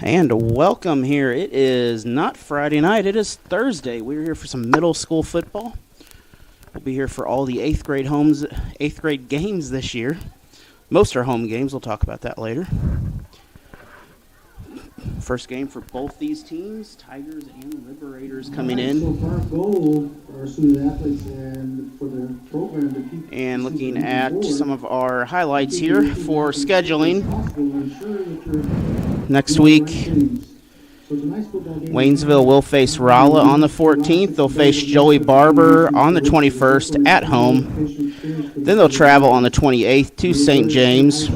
And welcome here. It is not Friday night, it is Thursday. We're here for some middle school football. We'll be here for all the 8th grade games this year. Most are home games, we'll talk about that later. First game for both these teams, Tigers and Liberators coming in. So our goal for our student athletes and for the program to keep. And looking at some of our highlights here for scheduling. Next week, Waynesville will face Rolla on the 14th. They'll face Joey Barber on the 21st at home. Then they'll travel on the 28th to St. James.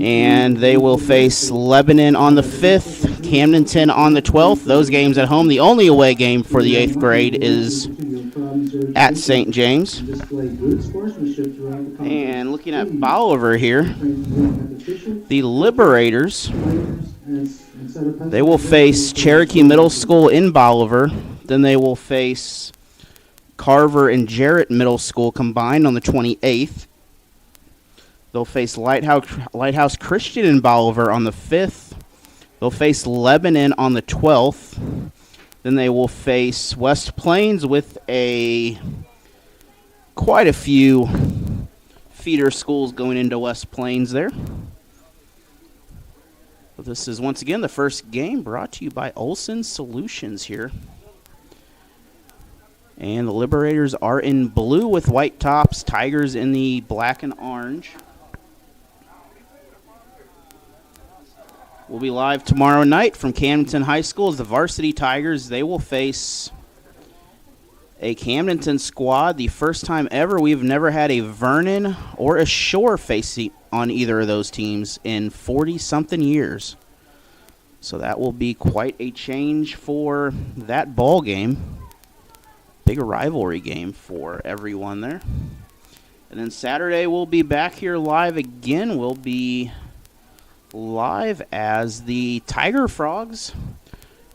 And they will face Lebanon on the 5th, Camdenton on the 12th. Those games at home. The only away game for the 8th grade is at St. James. And looking at Bolivar here, the Liberators, they will face Cherokee Middle School in Bolivar. Then they will face Carver and Jarrett Middle School combined on the 28th. They'll face Lighthouse Christian in Bolivar on the 5th. They'll face Lebanon on the 12th. Then they will face West Plains with quite a few feeder schools going into West Plains there. But this is once again the first game brought to you by Olson Solutions here. And the Liberators are in blue with white tops, Tigers in the black and orange. We'll be live tomorrow night from Camdenton High School as the varsity Tigers. They will face a Camdenton squad. The first time ever we've never had a Vernon or a Shore facing on either of those teams in 40-something years. So that will be quite a change for that ball game. Big rivalry game for everyone there. And then Saturday we'll be back here live again. We'll be live as the Tiger Frogs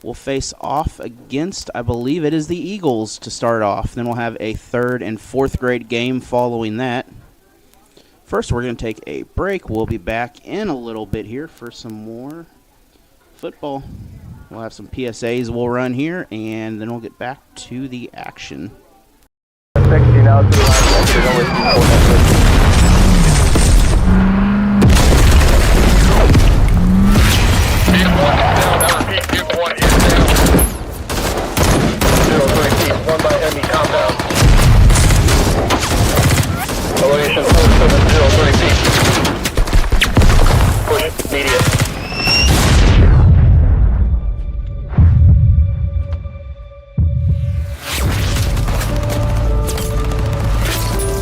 will face off against, I believe it is the Eagles to start off. Then we'll have a 3rd and 4th grade game following that. First, we're going to take a break. We'll be back in a little bit here for some more football. We'll have some PSAs we'll run here, and then we'll get back to the action. 60 now to the one by enemy compound. Elevation 470 feet. Push immediate.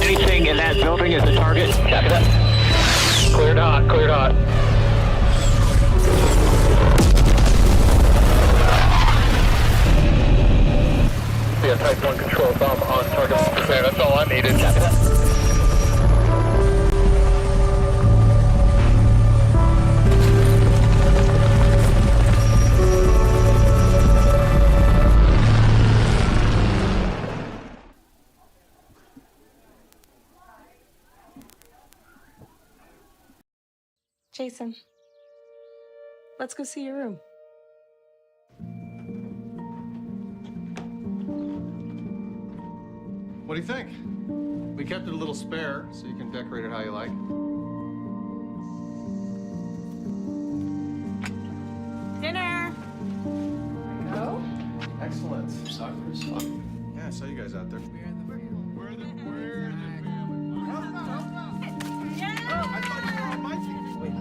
Anything in that building is a target. Check it out. Cleared hot, cleared hot. Yeah, type 1 control bomb on target. There, that's all I needed. Check it out. Jason, let's go see your room. What do you think? We kept it a little spare, so you can decorate it how you like. Dinner! Go? Excellent. Soccer is fun. Yeah, I saw you guys out there. We're the family. Yeah! Oh, I thought you were on my team. Wait,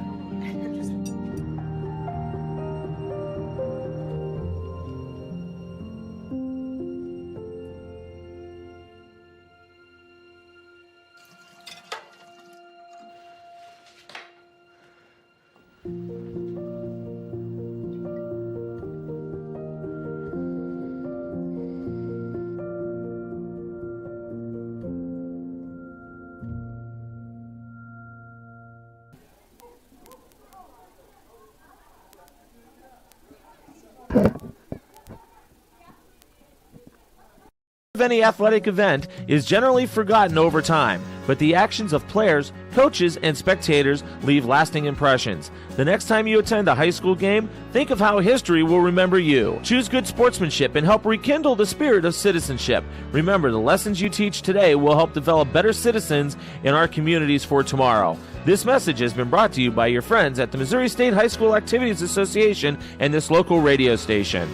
Any athletic event is generally forgotten over time, but the actions of players, coaches, and spectators leave lasting impressions. The next time you attend a high school game, think of how history will remember you. Choose good sportsmanship and help rekindle the spirit of citizenship. Remember, the lessons you teach today will help develop better citizens in our communities for tomorrow. This message has been brought to you by your friends at the Missouri State High School Activities Association and this local radio station.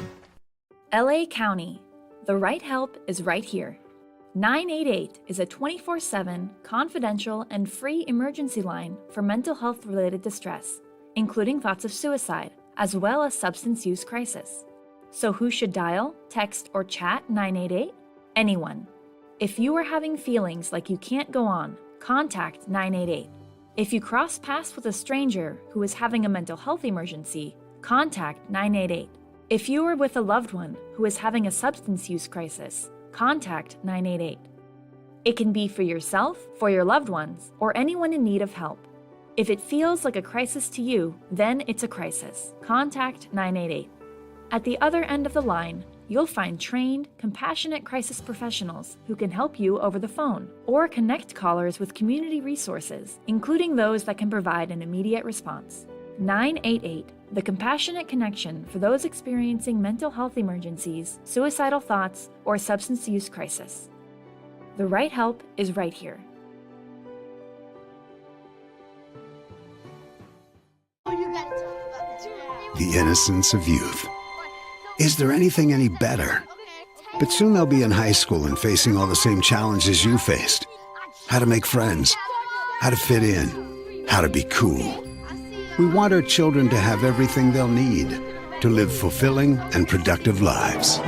LA County. The right help is right here. 988 is a 24/7 confidential and free emergency line for mental health related distress, including thoughts of suicide, as well as substance use crisis. So who should dial, text, or chat 988? Anyone. If you are having feelings like you can't go on, contact 988. If you cross paths with a stranger who is having a mental health emergency, contact 988. If you are with a loved one who is having a substance use crisis, contact 988. It can be for yourself, for your loved ones, or anyone in need of help. If it feels like a crisis to you, then it's a crisis. Contact 988. At the other end of the line, you'll find trained, compassionate crisis professionals who can help you over the phone or connect callers with community resources, including those that can provide an immediate response. 988, the compassionate connection for those experiencing mental health emergencies, suicidal thoughts, or substance use crisis. The right help is right here. The innocence of youth. Is there anything any better? But soon they'll be in high school and facing all the same challenges you faced. How to make friends, how to fit in, how to be cool. We want our children to have everything they'll need to live fulfilling and productive lives.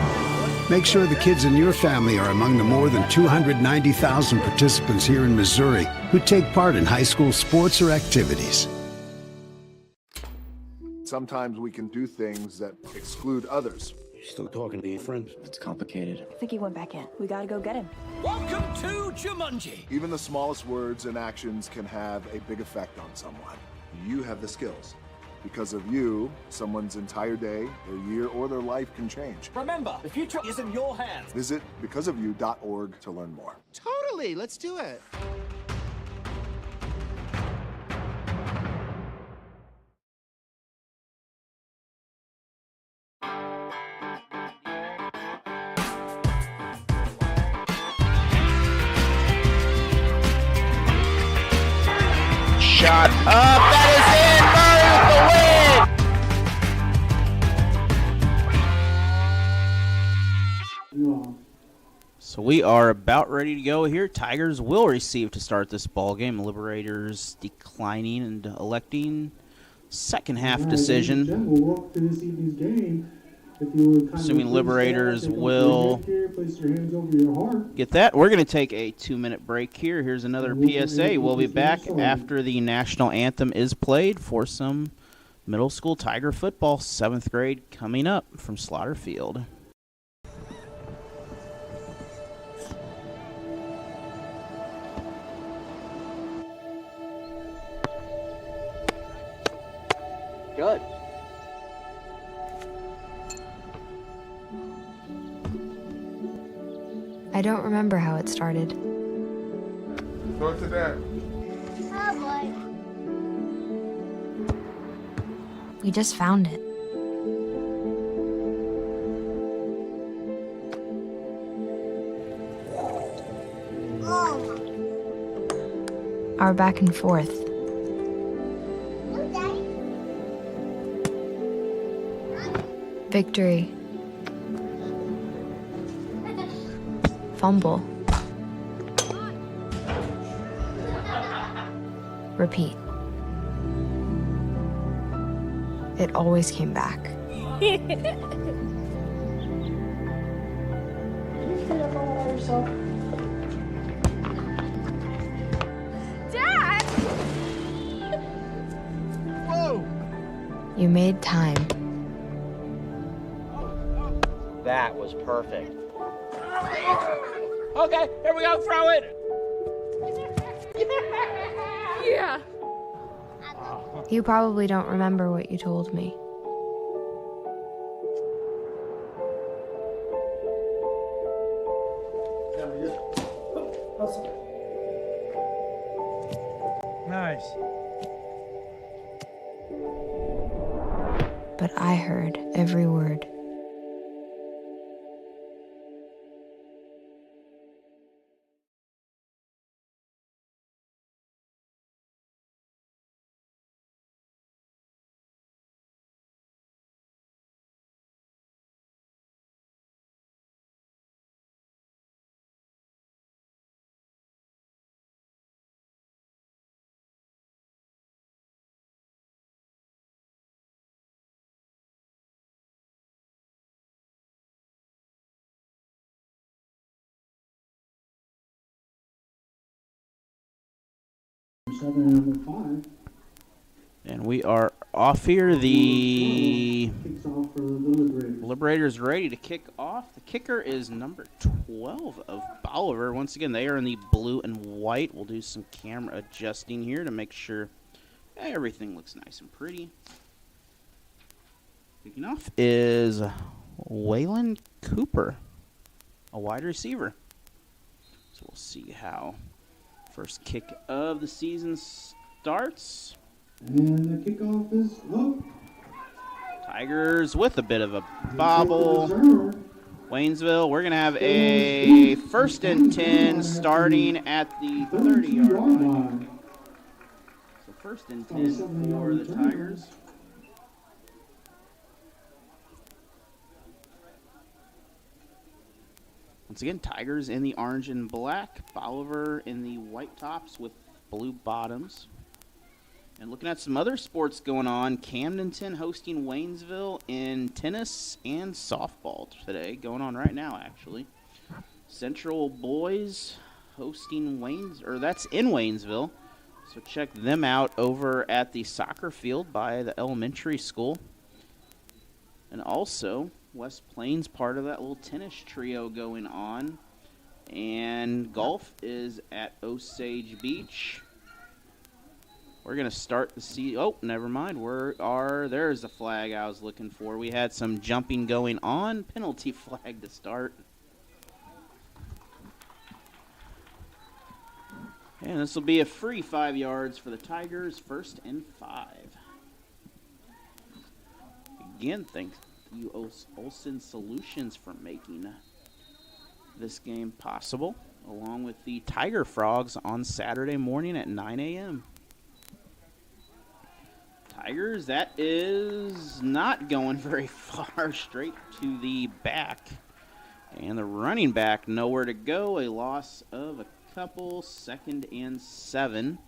Make sure the kids in your family are among the more than 290,000 participants here in Missouri who take part in high school sports or activities. Sometimes we can do things that exclude others. You're still talking to your friend? It's complicated. I think he went back in. We gotta go get him. Welcome to Jumanji. Even the smallest words and actions can have a big effect on someone. You have the skills. Because of you, someone's entire day, their year, or their life can change. Remember, the future is in your hands. Visit becauseofyou.org to learn more. Totally, let's do it. Shot up, that is in, Murray with the win! So we are about ready to go here. Tigers will receive to start this ball game. Liberators declining and electing second half decision. We'll walk through this evening's game. Assuming Liberators will get that. We're going to take a 2-minute break here. Here's another PSA. We'll be back after the national anthem is played for some middle school Tiger football, 7th grade, coming up from Slaughterfield. Good. I don't remember how it started. Go to that. Oh boy. We just found it. Our back and forth. Victory. Fumble. Repeat. It always came back. Dad! Whoa! You made time. That was perfect. Okay, here we go, throw it! Yeah. You probably don't remember what you told me. Nice. But I heard every word. Number 5. And we are off here. The Kicks off for the Liberators. Liberators ready to kick off. The kicker is number 12 of Bolivar. Once again, they are in the blue and white. We'll do some camera adjusting here to make sure everything looks nice and pretty. Kicking off is Waylon Cooper, a wide receiver. So we'll see how first kick of the season starts. And the kickoff is up. Tigers with a bit of a bobble. Waynesville, we're going to have a 1st and 10 starting at the 30-yard line. So 1st and 10 for the Tigers. Once again, Tigers in the orange and black. Bolivar in the white tops with blue bottoms. And looking at some other sports going on, Camdenton hosting Waynesville in tennis and softball today. Going on right now, actually. Central boys hosting that's in Waynesville. So check them out over at the soccer field by the elementary school. And also, West Plains part of that little tennis trio going on. And golf is at Osage Beach. We're going to start the season. Oh, never mind. There's the flag I was looking for. We had some jumping going on. Penalty flag to start. And this will be a free 5 yards for the Tigers. 1st and 5. Again, thank you, Olsen Solutions, for making this game possible, along with the Tiger Frogs on Saturday morning at 9 a.m. Tigers, that is not going very far, straight to the back. And the running back, nowhere to go, a loss of a couple, 2nd and 7.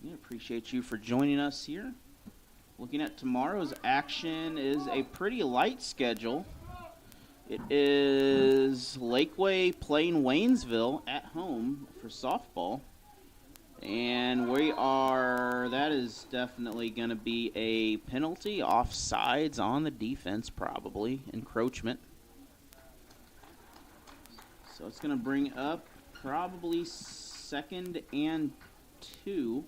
Again, appreciate you for joining us here. Looking at tomorrow's action is a pretty light schedule. It is Lakeway playing Waynesville at home for softball. And that is definitely going to be a penalty, offsides on the defense probably, encroachment. So it's going to bring up probably 2nd and 2.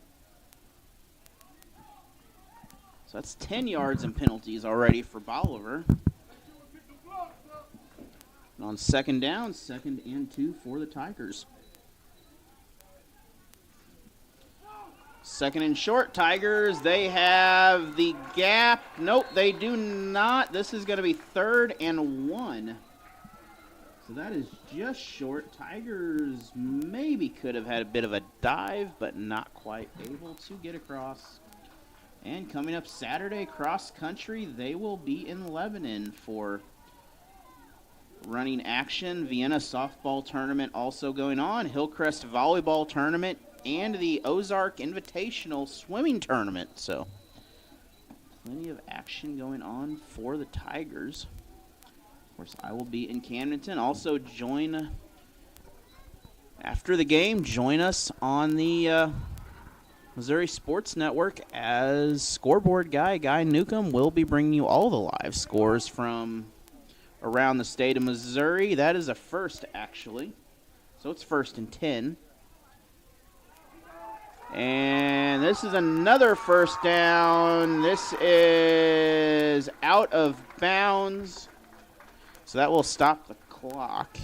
So that's 10 yards in penalties already for Bolivar. And on 2nd down, 2nd and 2 for the Tigers. 2nd and short, Tigers. They have the gap. Nope, they do not. This is going to be 3rd and 1. So that is just short. Tigers maybe could have had a bit of a dive, but not quite able to get across. And coming up Saturday, cross country, they will be in Lebanon for running action. Vienna softball tournament also going on. Hillcrest volleyball tournament and the Ozark Invitational swimming tournament. So plenty of action going on for the Tigers. Of course, I will be in Camdenton. Also after the game, join us on the Missouri Sports Network as scoreboard Guy Newcomb will be bringing you all the live scores from around the state of Missouri. That is a first, actually. So it's 1st and 10. And this is another 1st down. This is out of bounds. So that will stop the clock.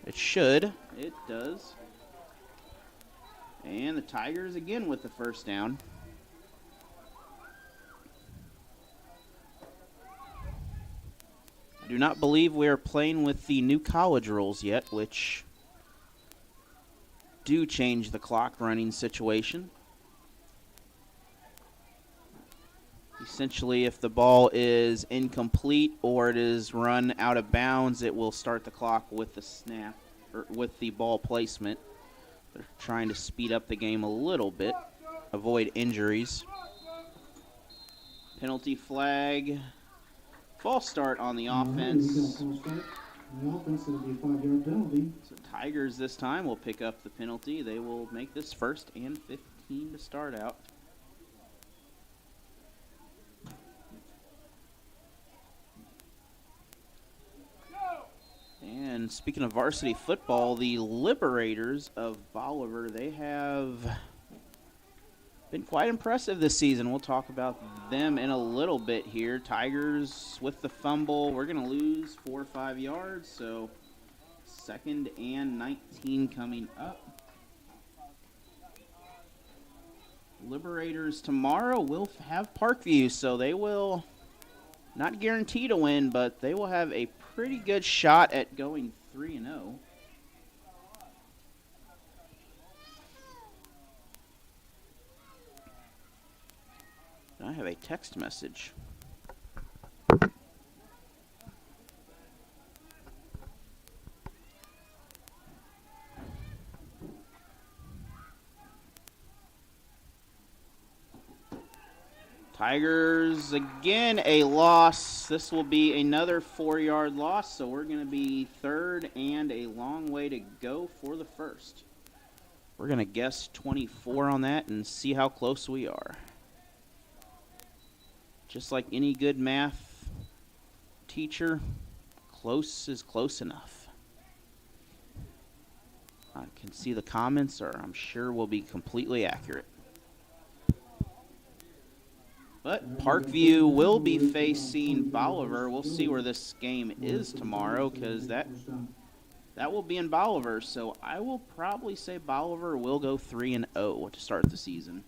It should. It does. And the Tigers again with the first down. I do not believe we are playing with the new college rules yet, which do change the clock running situation. Essentially, if the ball is incomplete or it is run out of bounds, it will start the clock with the snap or with the ball placement. They're trying to speed up the game a little bit, avoid injuries. Penalty flag. False start on the offense. On the offense, it'll be a 5-yard penalty. So Tigers this time will pick up the penalty. They will make this 1st and 15 to start out. And speaking of varsity football, the Liberators of Bolivar, they have been quite impressive this season. We'll talk about them in a little bit here. Tigers with the fumble. We're going to lose 4 or 5 yards, so 2nd and 19 coming up. Liberators tomorrow will have Parkview, so they will not guarantee to win, but they will have a pretty good shot at going 3-0. I have a text message. Tigers, again, a loss. This will be another 4-yard loss, so we're going to be 3rd and a long way to go for the 1st. We're going to guess 24 on that and see how close we are. Just like any good math teacher, close is close enough. I can see the comments, or I'm sure will be completely accurate. But Parkview will be facing Bolivar. We'll see where this game is tomorrow, because that will be in Bolivar. So I will probably say Bolivar will go 3-0 to start the season.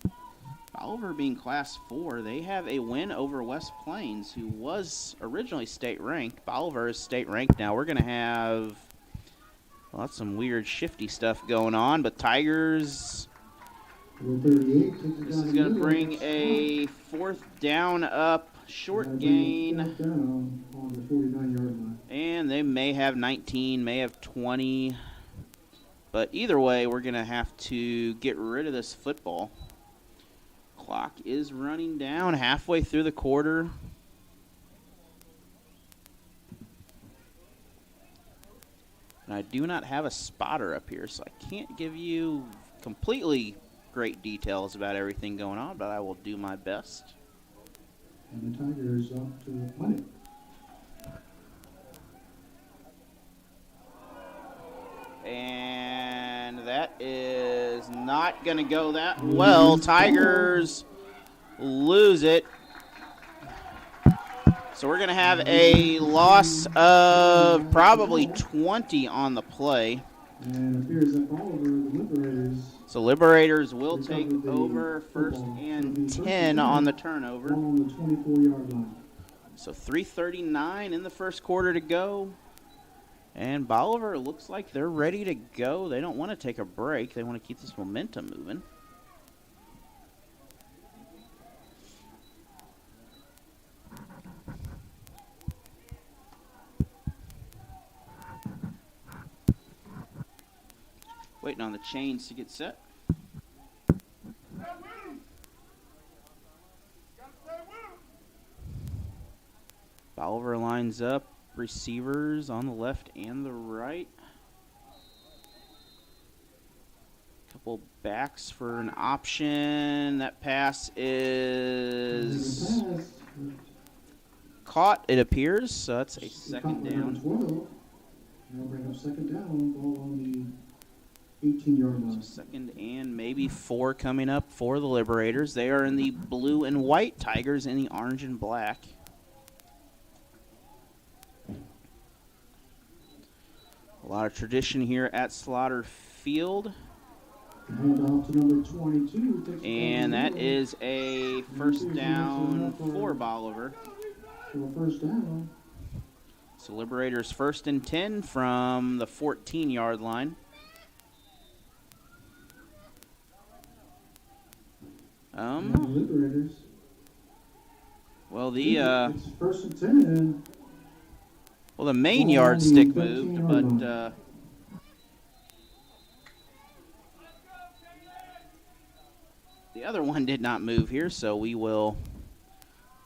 Bolivar being Class 4, they have a win over West Plains, who was originally state ranked. Bolivar is state ranked now. We're going to have, well, that's some weird shifty stuff going on, but Tigers, this is going to bring a 4th down up, short gain, and they may have 19, may have 20, but either way, we're going to have to get rid of this football. Clock is running down halfway through the quarter. And I do not have a spotter up here, so I can't give you completely great details about everything going on, but I will do my best. And the Tigers up to win it. And that is not going to go that well. Tigers lose it. So we're going to have a loss of probably 20 on the play. And it appears that Bolivar, the Liberators. So Liberators will take over 1st and 10 on the turnover. On the 24-yard line. So 3:39 in the first quarter to go. And Bolivar looks like they're ready to go. They don't want to take a break. They want to keep this momentum moving. Waiting on the chains to get set. Bolivar lines up. Receivers on the left and the right. Couple backs for an option. That pass is caught, it appears. So that's a 2nd down. They'll bring up 2nd down. Ball on the 18-yard line. So 2nd and maybe 4 coming up for the Liberators. They are in the blue and white. Tigers in the orange and black. A lot of tradition here at Slaughter Field. Hand off to number 22. And that is a first down for Bolivar. So first down. So Liberators 1st and 10 from the 14-yard line. Liberators. Well, It's 1st and 10. Well, the main yardstick moved, but the other one did not move here, so we will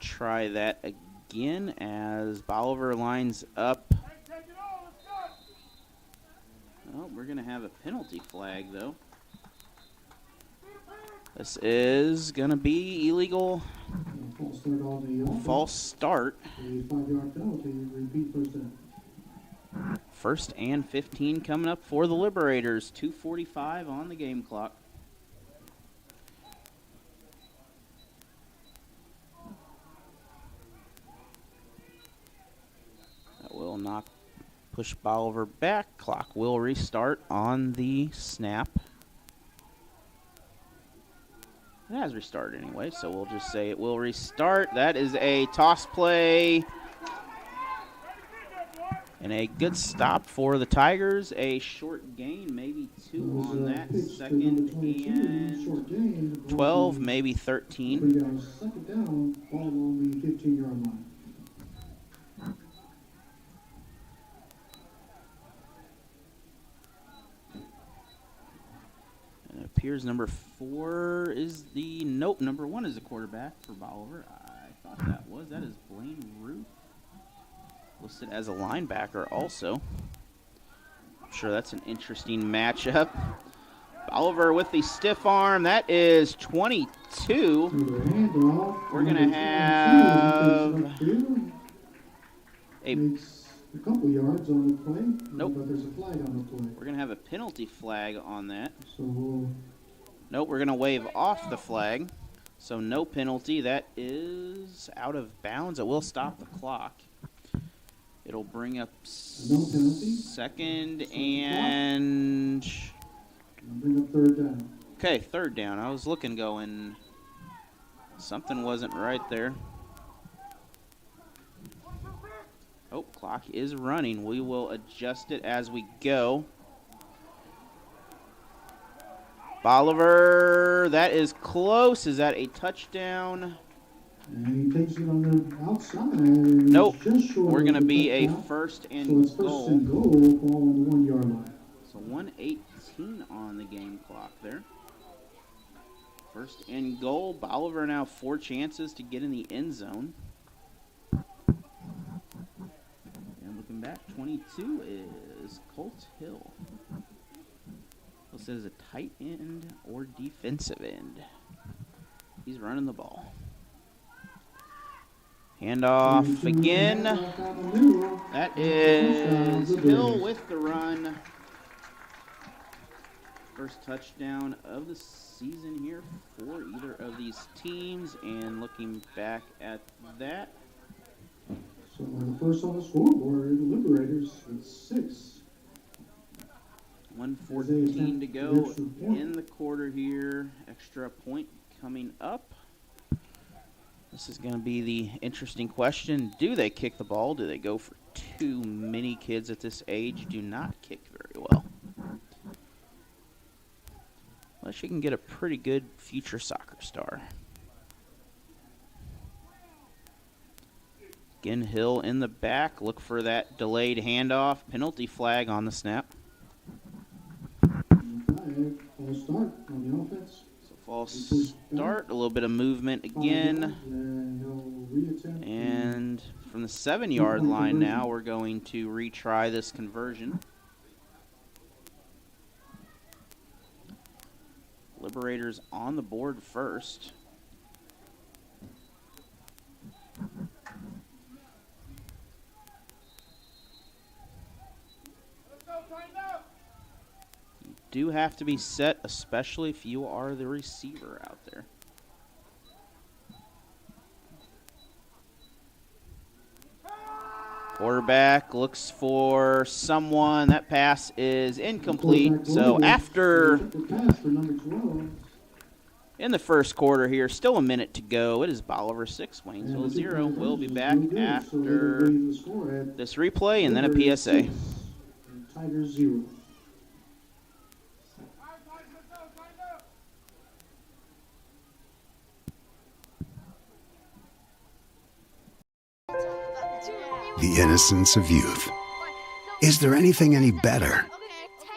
try that again as Bolivar lines up. Oh, we're going to have a penalty flag, though. This is going to be illegal. False start. 5-yard penalty. Repeat first down. 1st and 15 coming up for the Liberators. 2:45 on the game clock. That will not push Bolivar back. Clock will restart on the snap. It has restarted anyway, so we'll just say it will restart. That is a toss play. And a good stop for the Tigers. A short gain, maybe 2 on that. 2nd and 12, maybe 13. Second down, ball on the 15-yard line. And it appears number 4 is number 1 is the quarterback for Bolivar. I thought that is Blaine Ruth. Listed as a linebacker also. I'm sure that's an interesting matchup. Bolivar with the stiff arm. That is 22. We're going to have a couple yards on the play. Nope. But there's a flag on the play. We're going to have a penalty flag on that. So nope, we're going to wave off the flag. So no penalty. That is out of bounds. It will stop the clock. It'll bring up second and bring up third down. Okay, 3rd down. I was looking going, something wasn't right there. Oh, clock is running. We will adjust it as we go. Bolivar, that is close. Is that a touchdown? And he takes it on the outside. Nope. We're going to be a 1st and so goal. First and goal, ball on the 1-yard line. So 1:18 on the game clock there. 1st and goal. Bolivar now 4 chances to get in the end zone. And looking back, 22 is Colt Hill. Listed as a tight end or defensive end. He's running the ball. Handoff again. That is Hill with the run. First touchdown of the season here for either of these teams. And looking back at that. So the first on the scoreboard, Liberators with 6. 1:14 to go in the quarter here. Extra point coming up. This is going to be the interesting question. Do they kick the ball? Do they go for 2? Many kids at this age do not kick very well. Unless you can get a pretty good future soccer star. Again, Hill in the back. Look for that delayed handoff. Penalty flag on the snap. False start on the offense. False start, a little bit of movement again. And from the 7-yard line now, we're going to retry this conversion. Liberators on the board first. Do have to be set, especially if you are the receiver out there. Quarterback looks for someone. That pass is incomplete. So after, in the first quarter here, still a minute to go. It is Bolivar 6, Waynesville 0. We'll be back after this replay and then a PSA. Tigers 0. The innocence of youth. Is there anything any better?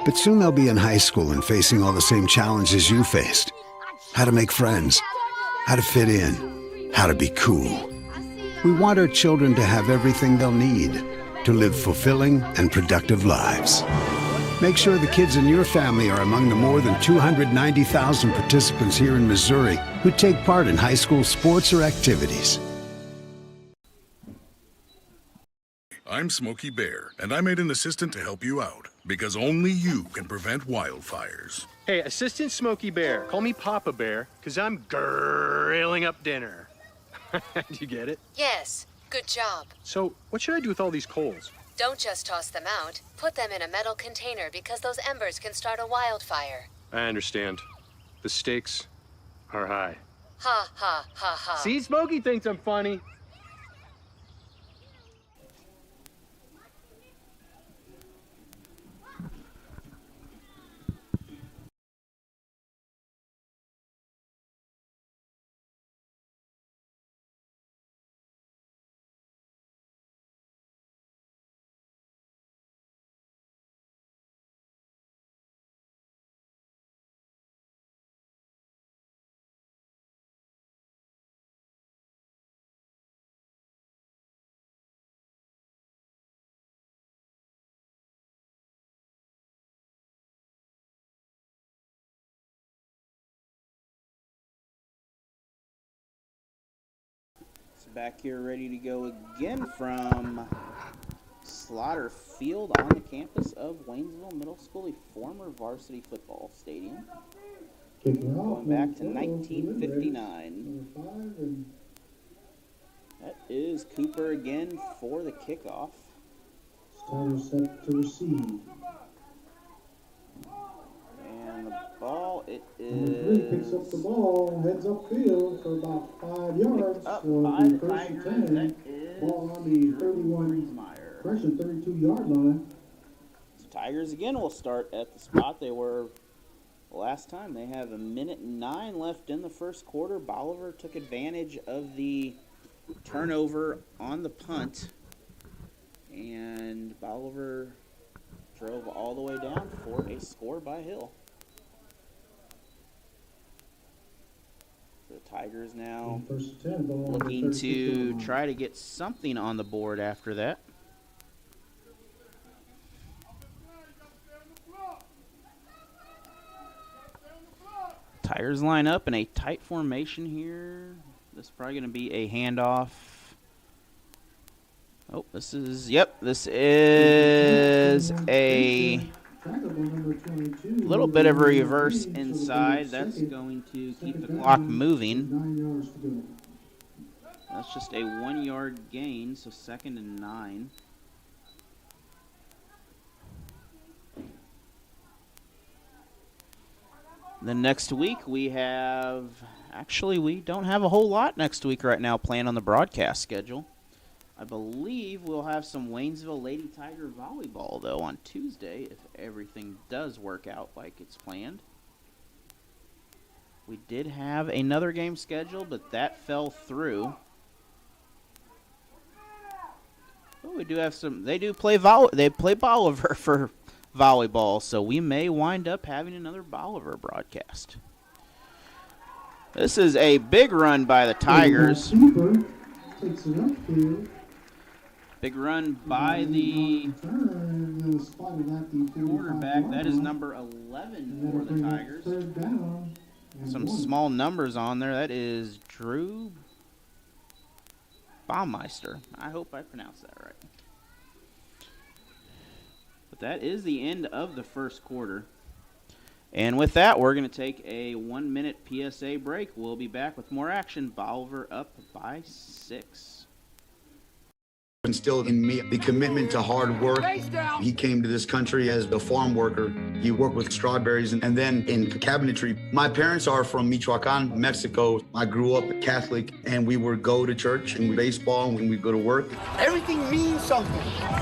But soon they'll be in high school and facing all the same challenges you faced. How to make friends, how to fit in, how to be cool. We want our children to have everything they'll need to live fulfilling and productive lives. Make sure the kids in your family are among the more than 290,000 participants here in Missouri who take part in high school sports or activities. I'm Smokey Bear, and I made an assistant to help you out, because only you can prevent wildfires. Hey, Assistant Smokey Bear, call me Papa Bear, because I'm grilling up dinner. Do you get it? Yes, good job. So, what should I do with all these coals? Don't just toss them out. Put them in a metal container because those embers can start a wildfire. I understand. The stakes are high. Ha, ha, ha, ha. See, Smokey thinks I'm funny. Back here ready to go again from Slaughter Field on the campus of Waynesville Middle School, a former varsity football stadium. Going back to 1959. That is Cooper again for the kickoff. Starter set to receive. And the ball, it Number 3 is... picks up the ball, heads upfield for about 5 yards. Up So by the the first and Tigers, 10. that is Ball on the 31, fresh and 32-yard line. So Tigers again will start at the spot they were last time. They have 1:09 left in the first quarter. Bolivar took advantage of the turnover on the punt, and Bolivar drove all the way down for a score by Hill. The Tigers now First and 10, ball on the looking 36-yard to line. try to get something on the board after that. Tigers line up in a tight formation here. This is probably going to be a handoff. Oh, this is a little bit of a reverse inside. That's going to keep the clock moving. 9 yards to go. That's just a 1 yard gain, so 2nd and 9. Then next week we don't have a whole lot next week right now planned on the broadcast schedule. I believe we'll have some Waynesville Lady Tiger volleyball, though, on Tuesday, if everything does work out like it's planned. We did have another game scheduled, but that fell through. Oh, we do have some. They do play They play Bolivar for volleyball, so we may wind up having another Bolivar broadcast. This is a big run by the Tigers. Takes it upfield. Big run by the quarterback. That is number 11 for the Tigers. Some small numbers on there. That is Drew Baumeister. I hope I pronounced that right. But that is the end of the first quarter. And with that, we're going to take a 1-minute PSA break. We'll be back with more action. Bolivar up by 6. instilled in me the commitment to hard work. He came to this country as a farm worker. He worked with strawberries and then in cabinetry. My parents are from Michoacan, Mexico. I grew up Catholic, and we would go to church and baseball when we go to work. Everything means something.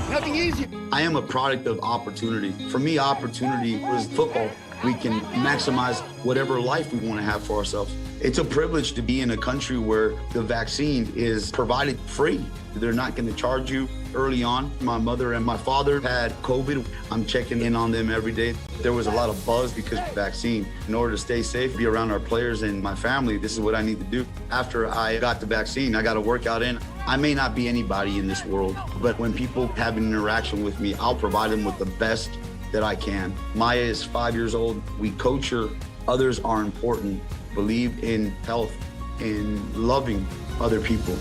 Nothing easy. I am a product of opportunity. For me, opportunity was football. We can maximize whatever life we want to have for ourselves. It's a privilege to be in a country where the vaccine is provided free. They're not going to charge you early on. My mother and my father had COVID. I'm checking in on them every day. There was a lot of buzz because of the vaccine. In order to stay safe, be around our players and my family, this is what I need to do. After I got the vaccine, I got a workout in. I may not be anybody in this world, but when people have an interaction with me, I'll provide them with the best that I can. Maya is 5 years old. We coach her. Others are important. Believe in health and loving other people.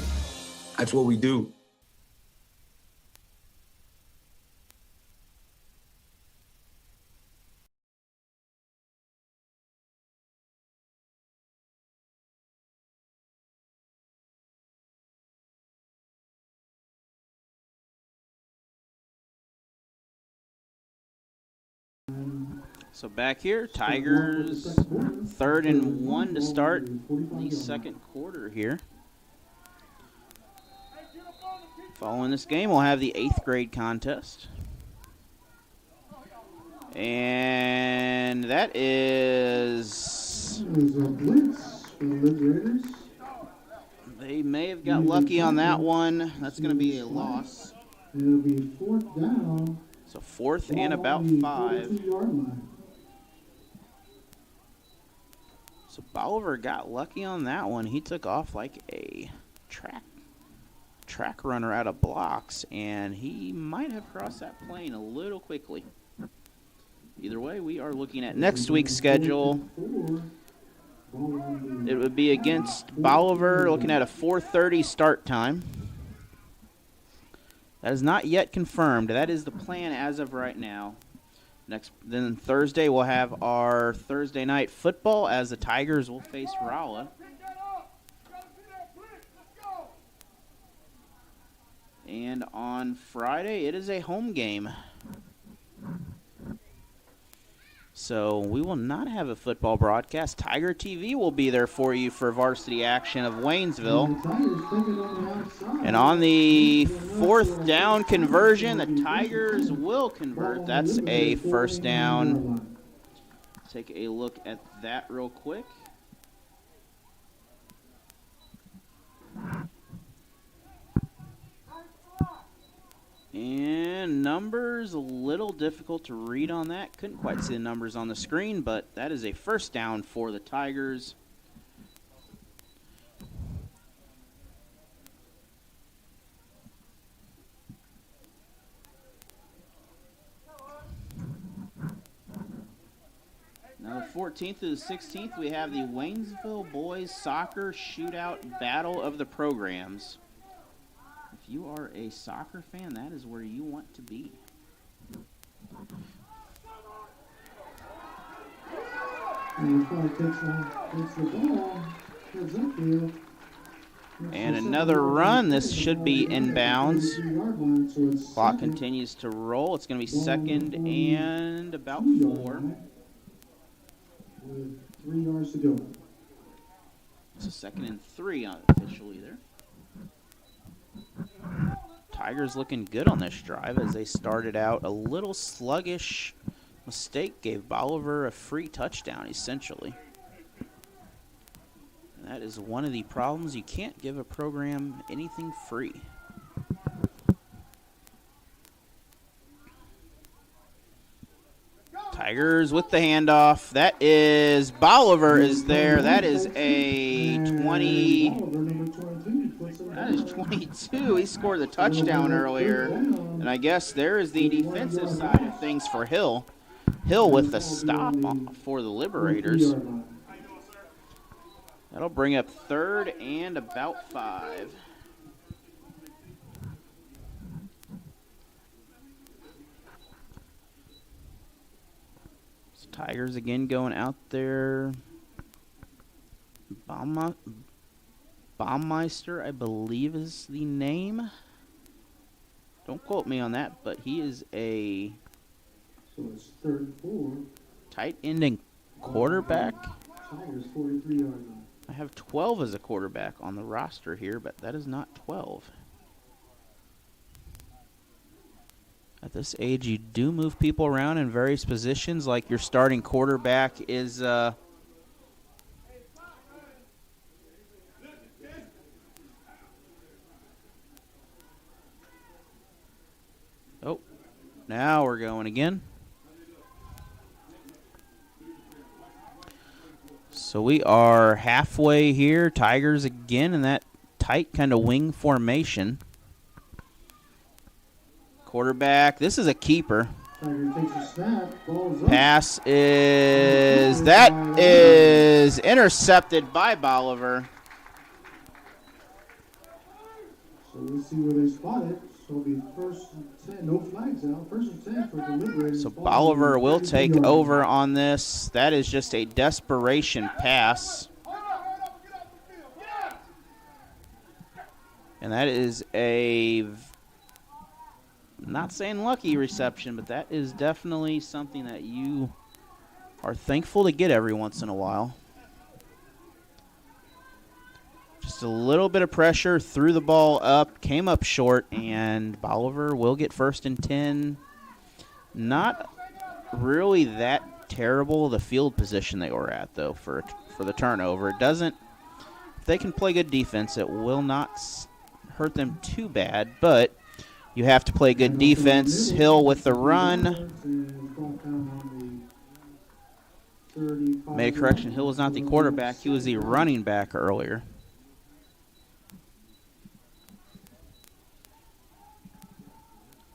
That's what we do. So back here, Tigers 3rd and 1 to start the second quarter here. Following this game, we'll have the 8th grade contest. And that is... They may have got lucky on that one. That's going to be a loss. It'll be 4th down. So 4th and about 5. So Bolivar got lucky on that one. He took off like a track runner out of blocks, and he might have crossed that plane a little quickly. Either way, we are looking at next week's schedule. It would be against Bolivar, looking at a 4:30 start time. That is not yet confirmed. That is the plan as of right now. Then Thursday we'll have our Thursday night football as the Tigers will face Rolla. And on Friday it is a home game. So we will not have a football broadcast. Tiger TV will be there for you for varsity action of Waynesville. And on the 4th down conversion, the Tigers will convert. That's a 1st down. Take a look at that real quick. And numbers, a little difficult to read on that. Couldn't quite see the numbers on the screen, but that is a 1st down for the Tigers. Now the 14th to the 16th, we have the Waynesville Boys Soccer Shootout Battle of the Programs. If you are a soccer fan, that is where you want to be. And another run. This should be inbounds. Clock continues to roll. It's going to be 2nd and about 4. With 3 yards to go. So 2nd and 3 officially there. Tigers looking good on this drive as they started out a little sluggish. Mistake gave Bolivar a free touchdown, essentially. And that is one of the problems. You can't give a program anything free. Tigers with the handoff. That is Bolivar is there. That is a 20. That is 22. He scored the touchdown earlier. And I guess there is the defensive side of things for Hill. Hill with the stop for the Liberators. That'll bring up 3rd and about 5. So Tigers again going out there. Baumeister, I believe, is the name. Don't quote me on that, but he is a So it's 34. tight end and quarterback. Tigers 43-yard line. I have 12 as a quarterback on the roster here, but that is not 12. At this age, you do move people around in various positions, like your starting quarterback is oh, now we're going again. So we are halfway here. Tigers again in that tight kind of wing formation. Quarterback, this is a keeper. Tiger takes a snap. Ball's up. Pass is intercepted by Bolivar. So we'll see where they spot it. So it'll be first and 10. No flags out. First and 10 for the Liberators. So Bolivar will take over on this. That is just a desperation pass. And that is a, not saying lucky reception, but that is definitely something that you are thankful to get every once in a while. Just a little bit of pressure, threw the ball up, came up short, and Bolivar will get first and 10. Not really that terrible, the field position they were at, though, for the turnover. It doesn't, if they can play good defense, it will not hurt them too bad, but you have to play good defense. Hill with the run. Made a correction, Hill was not the quarterback, he was the running back earlier.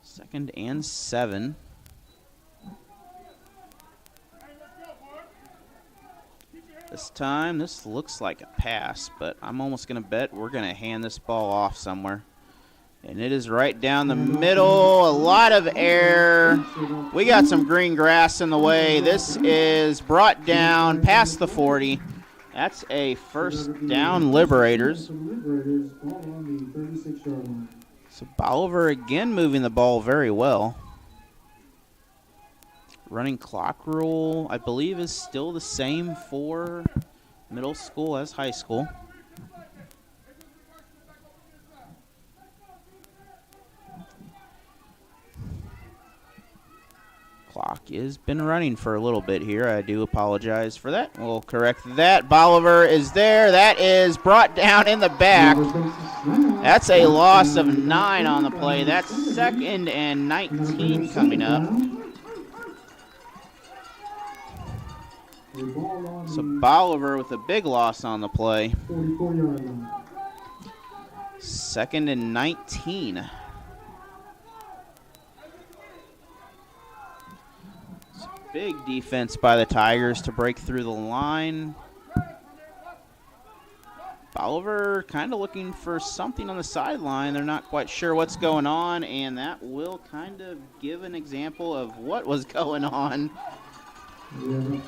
Second and 7. This time, this looks like a pass, but I'm almost going to bet we're going to hand this ball off somewhere. And it is right down the middle. A lot of air. We got some green grass in the way. This is brought down past the 40. That's a first down, Liberators. So Bolivar again moving the ball very well. Running clock rule, I believe, is still the same for middle school as high school. Clock has been running for a little bit here. I do apologize for that. We'll correct that. Bolivar is there. That is brought down in the back. That's a loss of 9 on the play. That's second and 19 coming up. So Bolivar with a big loss on the play. Second and 19. Big defense by the Tigers to break through the line. Bolivar kind of looking for something on the sideline. They're not quite sure what's going on, and that will kind of give an example of what was going on. And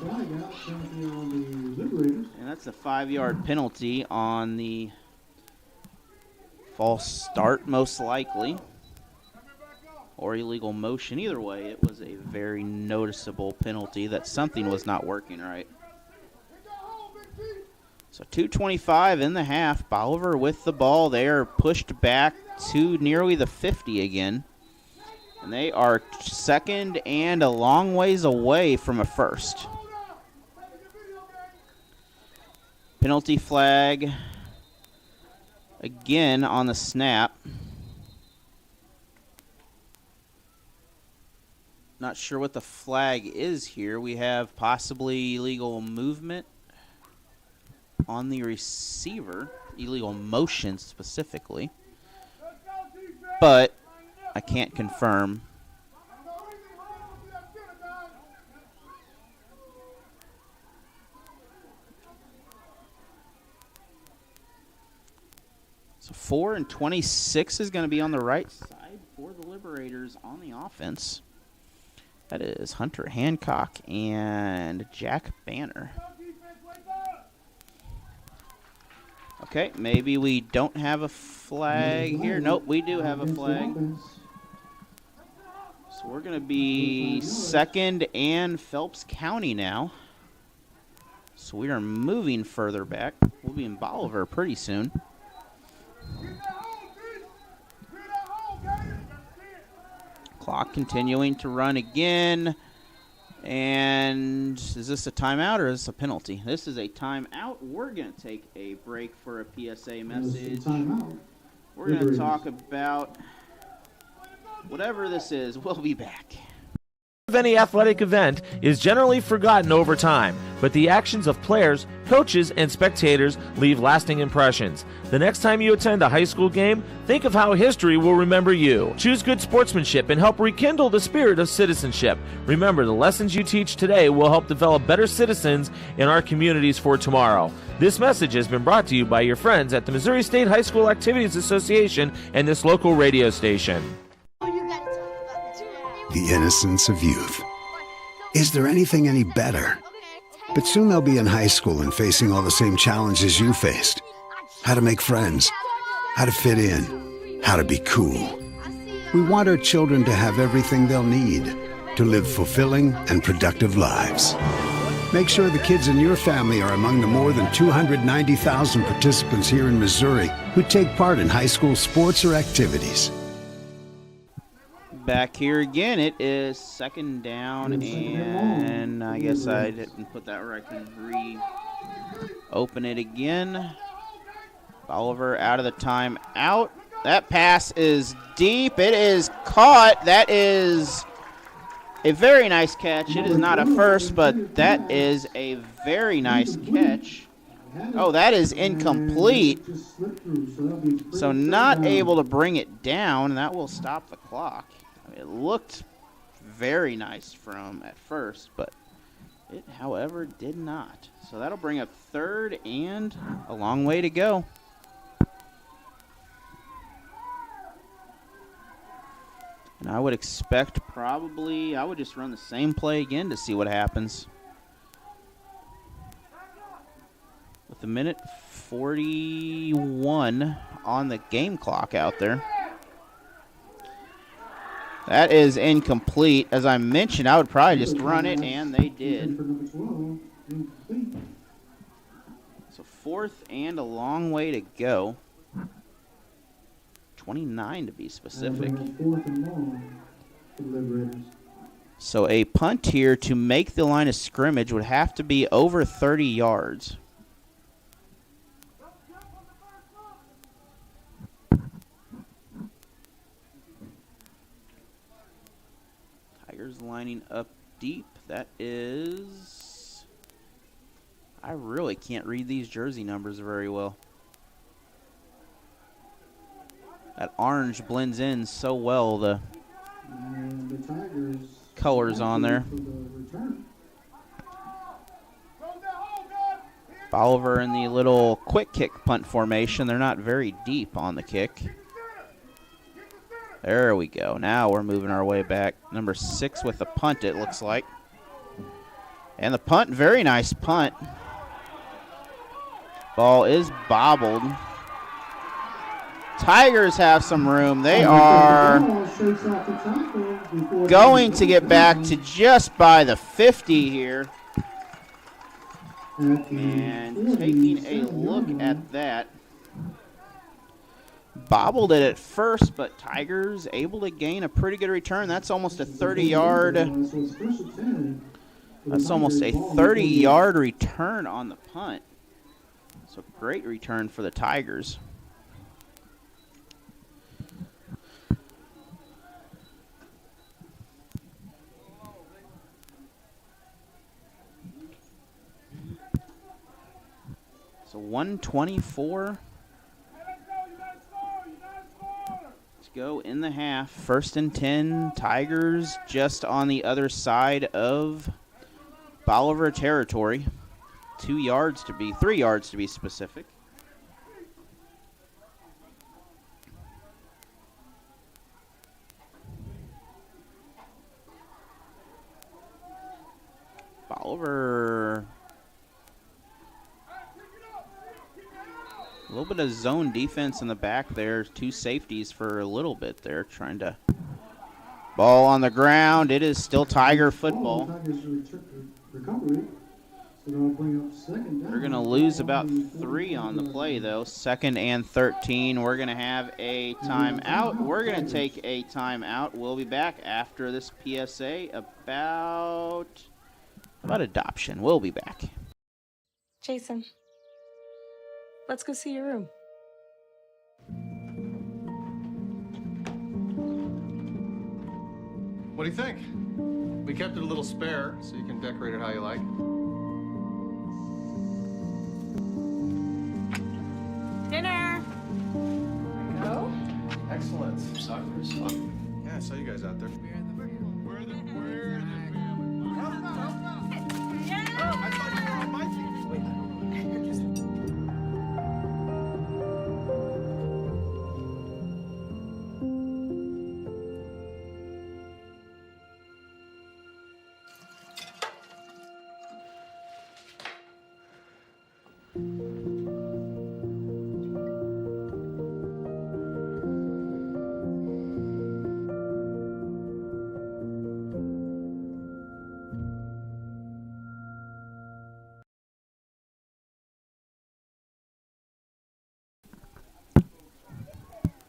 that's a 5-yard penalty on the false start, most likely, or illegal motion. Either way, it was a very noticeable penalty that something was not working right. So 2:25 in the half. Bolivar with the ball. They are pushed back to nearly the 50 again. And they are second and a long ways away from a first. Penalty flag again on the snap. Not sure what the flag is here. We have possibly illegal movement on the receiver, illegal motion specifically, but I can't confirm. So 4 and 26 is going to be on the right side for the Liberators on the offense. That is Hunter Hancock and Jack Banner. Okay, maybe we don't have a flag here. Nope, we do have a flag. So we're going to be second and Phelps County now. So we are moving further back. We'll be in Bolivar pretty soon. Clock continuing to run again. And is this a timeout or is this a penalty? This is a timeout. We're going to take a break for a PSA message. We're going to talk about whatever this is. We'll be back. Of any athletic event is generally forgotten over time, but the actions of players, coaches, and spectators leave lasting impressions. The next time you attend a high school game, think of how history will remember you. Choose good sportsmanship and help rekindle the spirit of citizenship. Remember, the lessons you teach today will help develop better citizens in our communities for tomorrow. This message has been brought to you by your friends at the Missouri State High School Activities Association and this local radio station. The innocence of youth. Is there anything any better? But soon they'll be in high school and facing all the same challenges you faced. How to make friends, how to fit in, how to be cool. We want our children to have everything they'll need to live fulfilling and productive lives. Make sure the kids in your family are among the more than 290,000 participants here in Missouri who take part in high school sports or activities. Back here again, it is second down, and I guess I didn't put that where I can reopen it again. Bolivar out of the timeout. That pass is deep. It is caught. That is a very nice catch. It is not a first, but that is a very nice catch. Oh, that is incomplete. So not able to bring it down, and that will stop the clock. It looked very nice from at first, but it, however, did not. So that'll bring up third and a long way to go. And I would expect probably, I would just run the same play again to see what happens. With a minute 41 on the game clock out there. That is incomplete. As I mentioned, I would probably just run it, and they did. So fourth and a long way to go. 29 to be specific. So a punt here to make the line of scrimmage would have to be over 30 yards. Tigers lining up deep. That is... I really can't read these jersey numbers very well. That orange blends in so well, the colors on there. Bolivar in the little quick kick punt formation. They're not very deep on the kick. There we go. Now we're moving our way back. Number 6 with the punt, it looks like. And the punt, very nice punt. Ball is bobbled. Tigers have some room. They are going to get back to just by the 50 here. And taking a look at that. Bobbled it at first, but Tigers able to gain a pretty good return. That's almost a 30-yard. That's almost a 30-yard return on the punt. So great return for the Tigers. So 124 to go in the half. First and 10, Tigers just on the other side of Bolivar territory. 3 yards to be specific. Bolivar, a little bit of zone defense in the back there. 2 safeties for a little bit there, trying to Ball on the ground. It is still Tiger football. We're going to lose about 3 on the play, though. 2nd and 13. We're going to have a timeout. We're going to take a timeout. We'll be back after this PSA about adoption. We'll be back. Jason, let's go see your room. What do you think? We kept it a little spare, so you can decorate it how you like. Dinner. Go. Excellent. Soccer is fun. Yeah, I saw you guys out there. We're the family. Yeah. Oh, I thought you were on my team.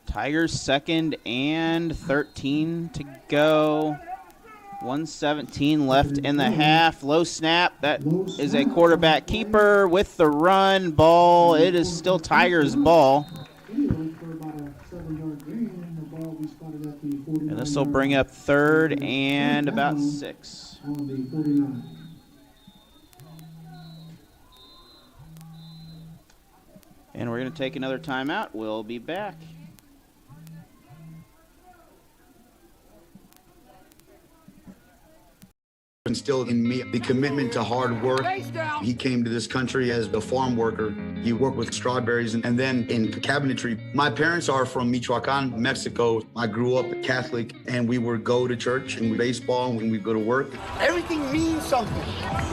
Tigers 2nd and 13 to go. 1:17 left in the half. Low snap. That is a quarterback keeper with the run ball. It is still Tigers ball. And this will bring up 3rd and about 6. And we're going to take another timeout. We'll be back. Instilled in me the commitment to hard work. He came to this country as a farm worker. He worked with strawberries and then in cabinetry. My parents are from Michoacan, Mexico. I grew up Catholic, and we would go to church and baseball when we go to work. Everything means something.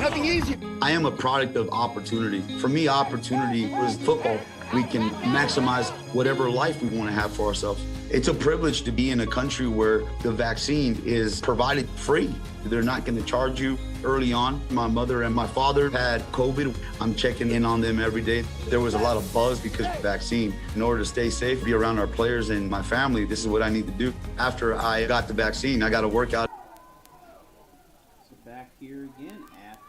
Nothing easy. I am a product of opportunity. For me, opportunity was football. We can maximize whatever life we want to have for ourselves. It's a privilege to be in a country where the vaccine is provided free. They're not going to charge you early on. My mother and my father had COVID. I'm checking in on them every day. There was a lot of buzz because of the vaccine. In order to stay safe, be around our players and my family, this is what I need to do. After I got the vaccine, I got to work out. So back here again at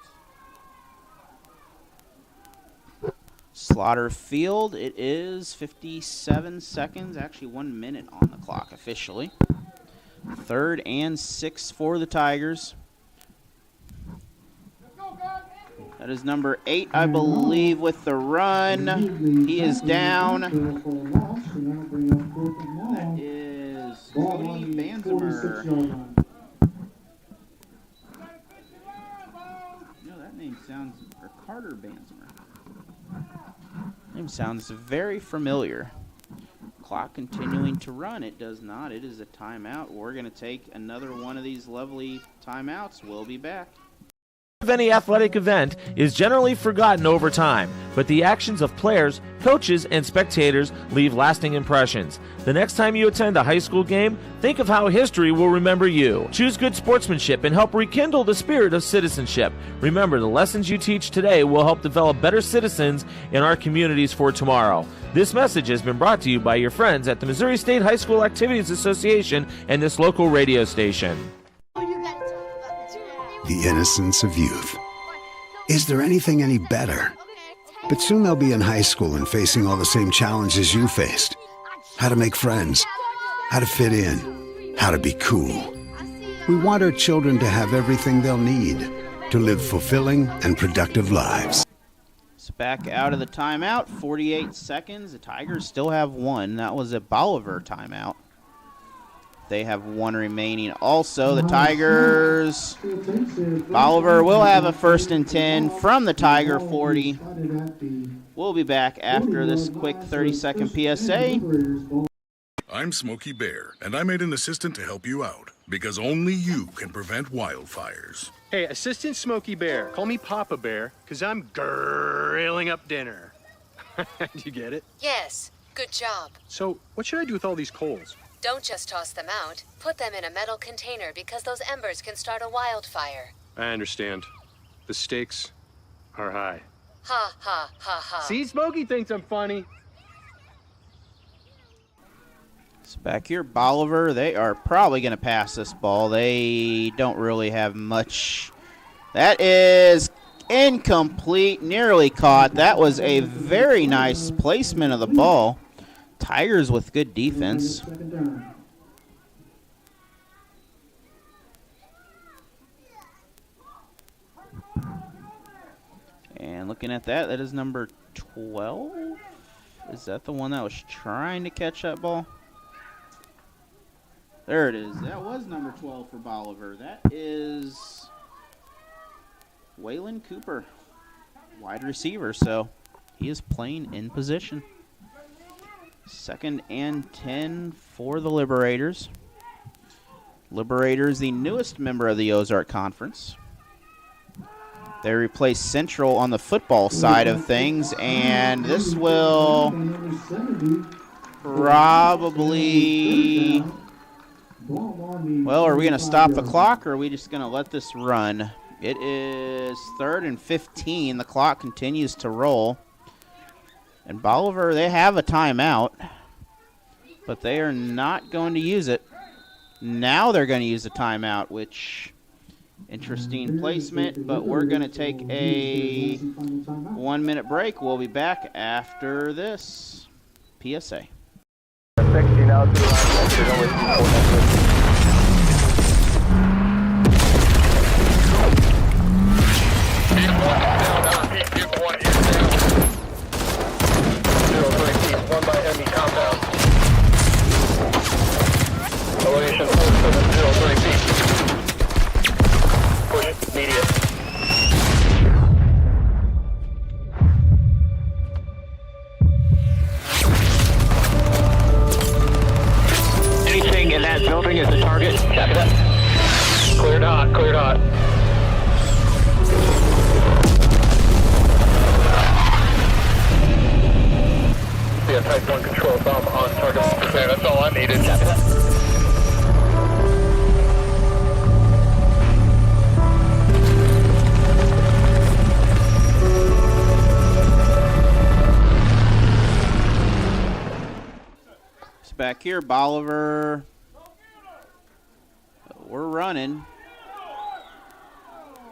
Slaughter Field. It is 57 seconds, actually 1 minute on the clock officially. 3rd and 6 for the Tigers. That is number 8, I believe, with the run. He is down. That is Cody Banzemer. No, that name sounds, or Carter Banzemer. Name sounds very familiar. Clock continuing to run. It does not. It is a timeout. We're going to take another one of these lovely timeouts. We'll be back. Of any athletic event is generally forgotten over time, but the actions of players, coaches, and spectators leave lasting impressions. The next time you attend a high school game, think of how history will remember you. Choose good sportsmanship and help rekindle the spirit of citizenship. Remember, the lessons you teach today will help develop better citizens in our communities for tomorrow. This message has been brought to you by your friends at the Missouri State High School Activities Association and this local radio station. The innocence of youth. Is there anything any better? But soon they'll be in high school and facing all the same challenges you faced. How to make friends, how to fit in, how to be cool. We want our children to have everything they'll need to live fulfilling and productive lives. It's back out of the timeout, 48 seconds. The Tigers still have one. That was a Bolivar timeout. They have one remaining. Also, the Tigers, Bolivar will have a 1st and 10 from the Tiger 40. We'll be back after this quick 30-second PSA. I'm Smokey Bear, and I made an assistant to help you out, because only you can prevent wildfires. Hey, Assistant Smokey Bear. Call me Papa Bear, because I'm grilling up dinner. Do you get it? Yes, good job. So, what should I do with all these coals? Don't just toss them out. Put them in a metal container because those embers can start a wildfire. I understand. The stakes are high. Ha ha ha ha. See, Smokey thinks I'm funny. So back here, Bolivar, they are probably going to pass this ball. They don't really have much. That is incomplete, nearly caught. That was a very nice placement of the ball. Tigers with good defense. And looking at that, that is number 12. Is that the one that was trying to catch that ball? There it is. That was number 12 for Bolivar. That is Waylon Cooper, wide receiver, so he is playing in position. 2nd and 10 for the Liberators. Liberators, the newest member of the Ozark Conference. They replace Central on the football side of things, and this will probably... Well, are we going to stop the clock, or are we just going to let this run? It is 3rd and 15. The clock continues to roll. And Bolivar, they have a timeout, but they are not going to use it. Now they're going to use a timeout, which, interesting placement, but we're going to take a 1-minute break. We'll be back after this PSA. 60 now to the line. One by enemy compound. Elevation 4703 feet. Push immediate. Anything in that building is a target. Check it out. Cleared hot, cleared hot. Yeah, type 1 control bomb on target. Okay, that's all I needed. So back here, Bolivar. We're running.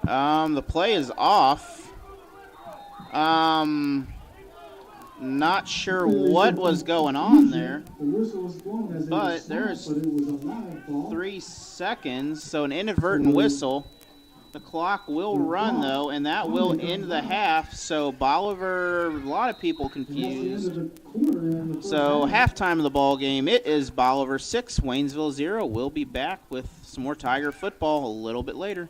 The play is off. Not sure what was going on there, but there's 3 seconds, so an inadvertent whistle. The clock will run, though, and that will end the half, so Bolivar, a lot of people confused. So halftime of the ball game, it is Bolivar 6, Waynesville 0. We'll be back with some more Tiger football a little bit later.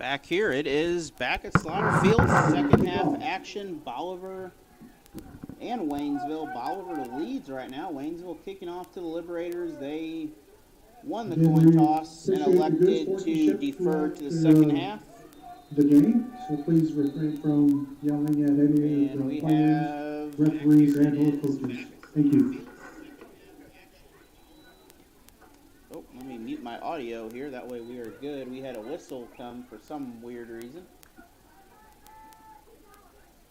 Back here, it is back at Slaughter Field. Second half action. Bolivar and Waynesville. Bolivar leads right now. Waynesville kicking off to the Liberators. They won the coin toss and elected to defer to the second half. The game, so please refrain from yelling at any of the players, referees, and coaches. Thank you. Oh, let me mute my audio here. That way we are good. We had a whistle come for some weird reason.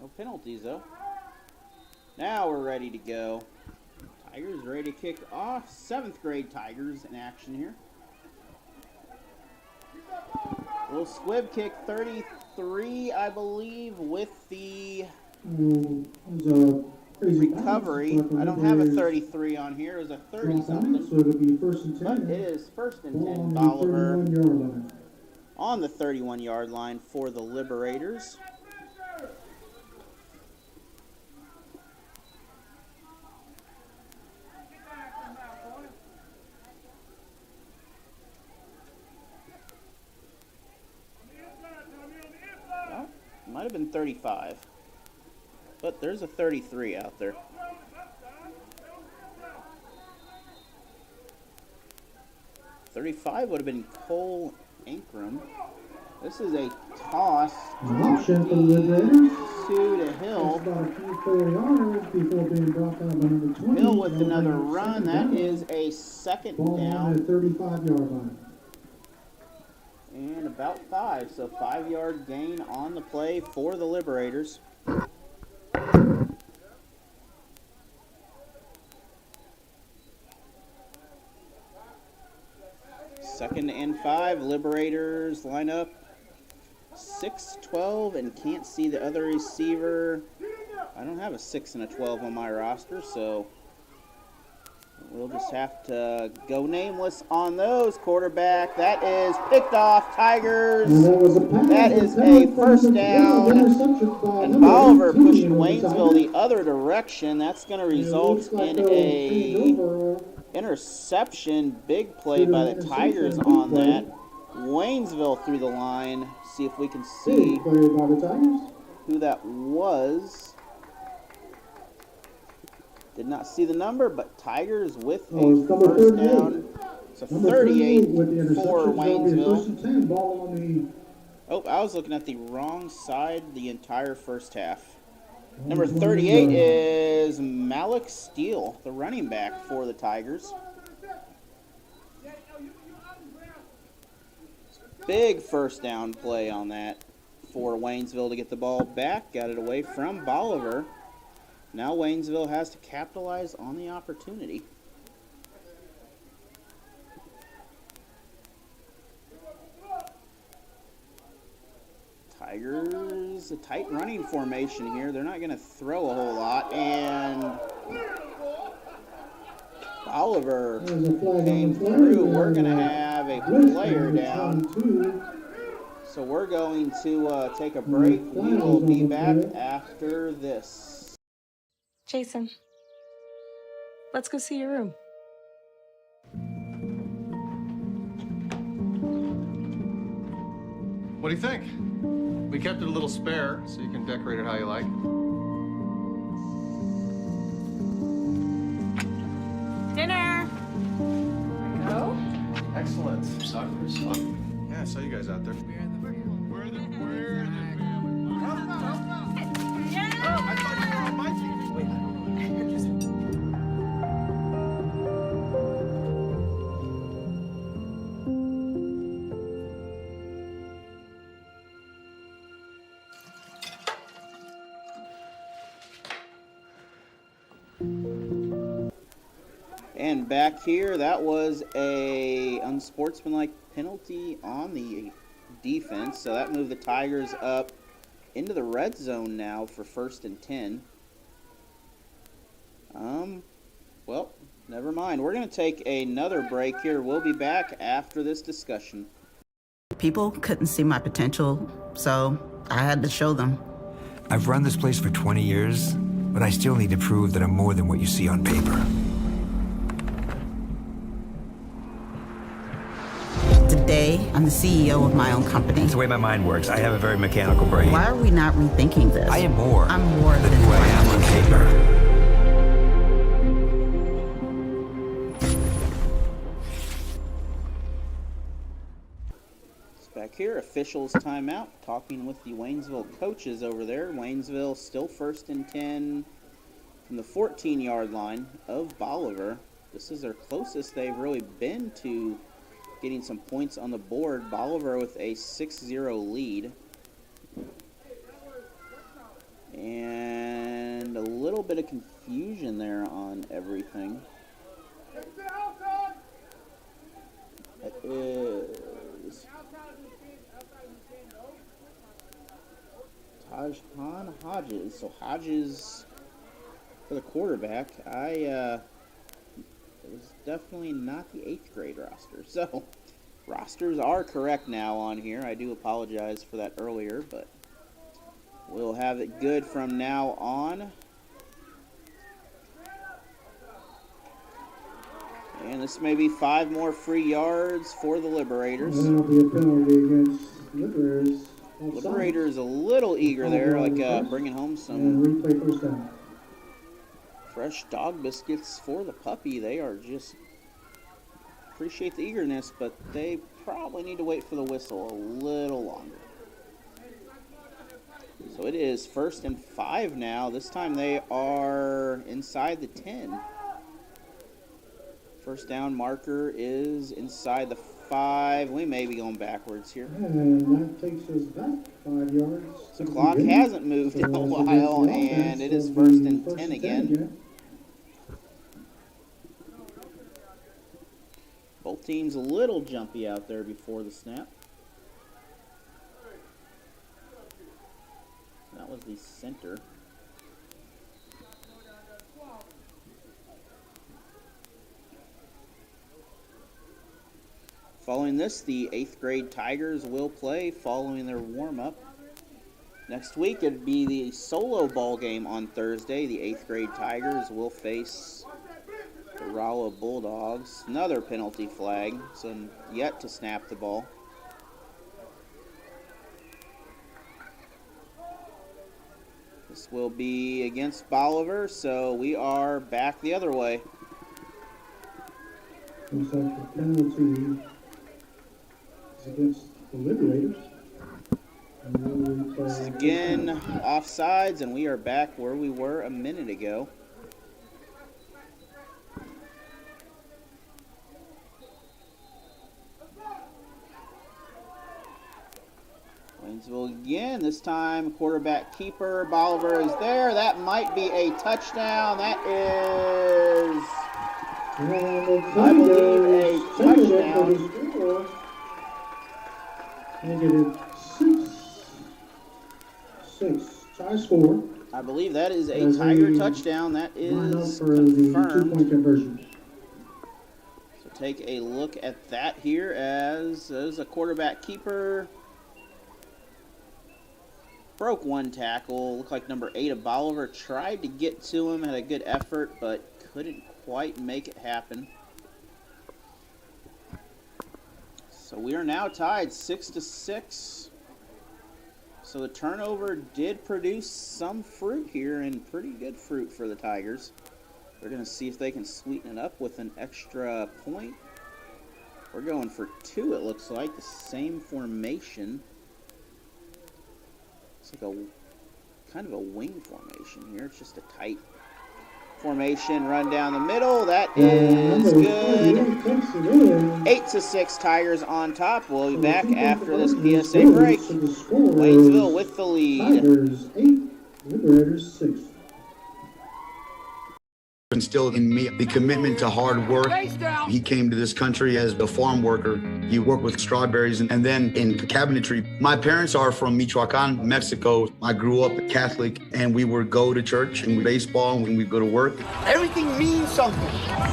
No penalties, though. Now we're ready to go. Tigers ready to kick off. 7th grade Tigers in action here. Little squib kick, 33, I believe, with the recovery. I don't have a 33 on here. It was a 30-something. So it'll be first and 10. But it is first and 10, Bolivar on the 31-yard line for the Liberators. Might have been 35, but there's a 33 out there. $35 would have been Cole Ankrum. This is a toss to Hill. Hill with another run. That is a second down. 35-yard line. And about 5, so 5-yard gain on the play for the Liberators. Second and 5, Liberators line up 6-12 and can't see the other receiver. I don't have a 6 and a 12 on my roster, so we'll just have to go nameless on those. Quarterback, that is picked off. Tigers, that is a first down. And Bolivar pushing Waynesville the other direction. That's going to result in a interception. Big play by the Tigers on that. Waynesville through the line. See if we can see who that was. Did not see the number, but Tigers with a first down. So 38 for Waynesville. Oh, I was looking at the wrong side the entire first half. Number 38 is Malik Steele, the running back for the Tigers. Big first down play on that for Waynesville to get the ball back. Got it away from Bolivar. Now Waynesville has to capitalize on the opportunity. Tigers, a tight running formation here. They're not going to throw a whole lot. And Bolivar came through. We're going to have a player down. So we're going to take a break. We will be back after this. Jason, let's go see your room. What do you think? We kept it a little spare, so you can decorate it how you like. Dinner! Go? Excellent. Soccer's fun. Yeah, I saw you guys out there. And back here, that was a unsportsmanlike penalty on the defense. So that moved the Tigers up into the red zone now for 1st and 10. Well, never mind. We're going to take another break here. We'll be back after this discussion. People couldn't see my potential, so I had to show them. I've run this place for 20 years, but I still need to prove that I'm more than what you see on paper. day, I'm the CEO of my own company. It's the way my mind works. I have a very mechanical brain. Why are we not rethinking this? I am more. I'm more than who I am on paper. Back here, officials timeout, talking with the Waynesville coaches over there. Waynesville still 1st and 10 from the 14-yard line of Bolivar. This is their closest they've really been to getting some points on the board. Bolivar with a 6-0 lead. And a little bit of confusion there on everything. It is Tajhan Hodges. So Hodges for the quarterback. It was definitely not the 8th grade roster. So rosters are correct now on here. I do apologize for that earlier, but we'll have it good from now on. And this may be 5 more free yards for the Liberators. And that'll be a penalty against Liberators. Liberators a little eager there, like bringing home some replay first down. Fresh dog biscuits for the puppy. They are just appreciate the eagerness, but they probably need to wait for the whistle a little longer. So it is 1st and 5 now. This time they are inside the 10. First down marker is inside the 5. We may be going backwards here. And that takes us back 5 yards. The clock hasn't moved in a while, and it is 1st and 10 again. Both teams a little jumpy out there before the snap. That was the center. Following this, the 8th grade Tigers will play following their warm-up. Next week, it'd be the solo ball game on Thursday. The 8th grade Tigers will face the Rolla Bulldogs. Another penalty flag, so yet to snap the ball. This will be against Bolivar, so we are back the other way. Looks like the penalty is against the Liberators. This is again offsides, and we are back where we were a minute ago. Waynesville again, this time quarterback keeper. Bolivar is there. That might be a touchdown. That is, I believe, a touchdown. Negative 6. Tie score. I believe that is a Tiger touchdown. That is for the confirmed. 2-point conversion. So take a look at that here as a quarterback keeper. Broke one tackle. Looked like number 8 of Bolivar tried to get to him, had a good effort, but couldn't quite make it happen. So we are now tied 6-6. So the turnover did produce some fruit here, and pretty good fruit for the Tigers. They're going to see if they can sweeten it up with an extra point. We're going for 2, it looks like. The same formation. It's like a kind of a wing formation here. It's just a tight formation, run down the middle. That is good. 8-6 Tigers on top. We'll be back after this PSA break. Waynesville with the lead. Tigers 8, Liberators 6. Instilled in me the commitment to hard work. He came to this country as a farm worker. He worked with strawberries and then in cabinetry. My parents are from Michoacan, Mexico. I grew up Catholic, and we would go to church and baseball when we go to work. Everything means something.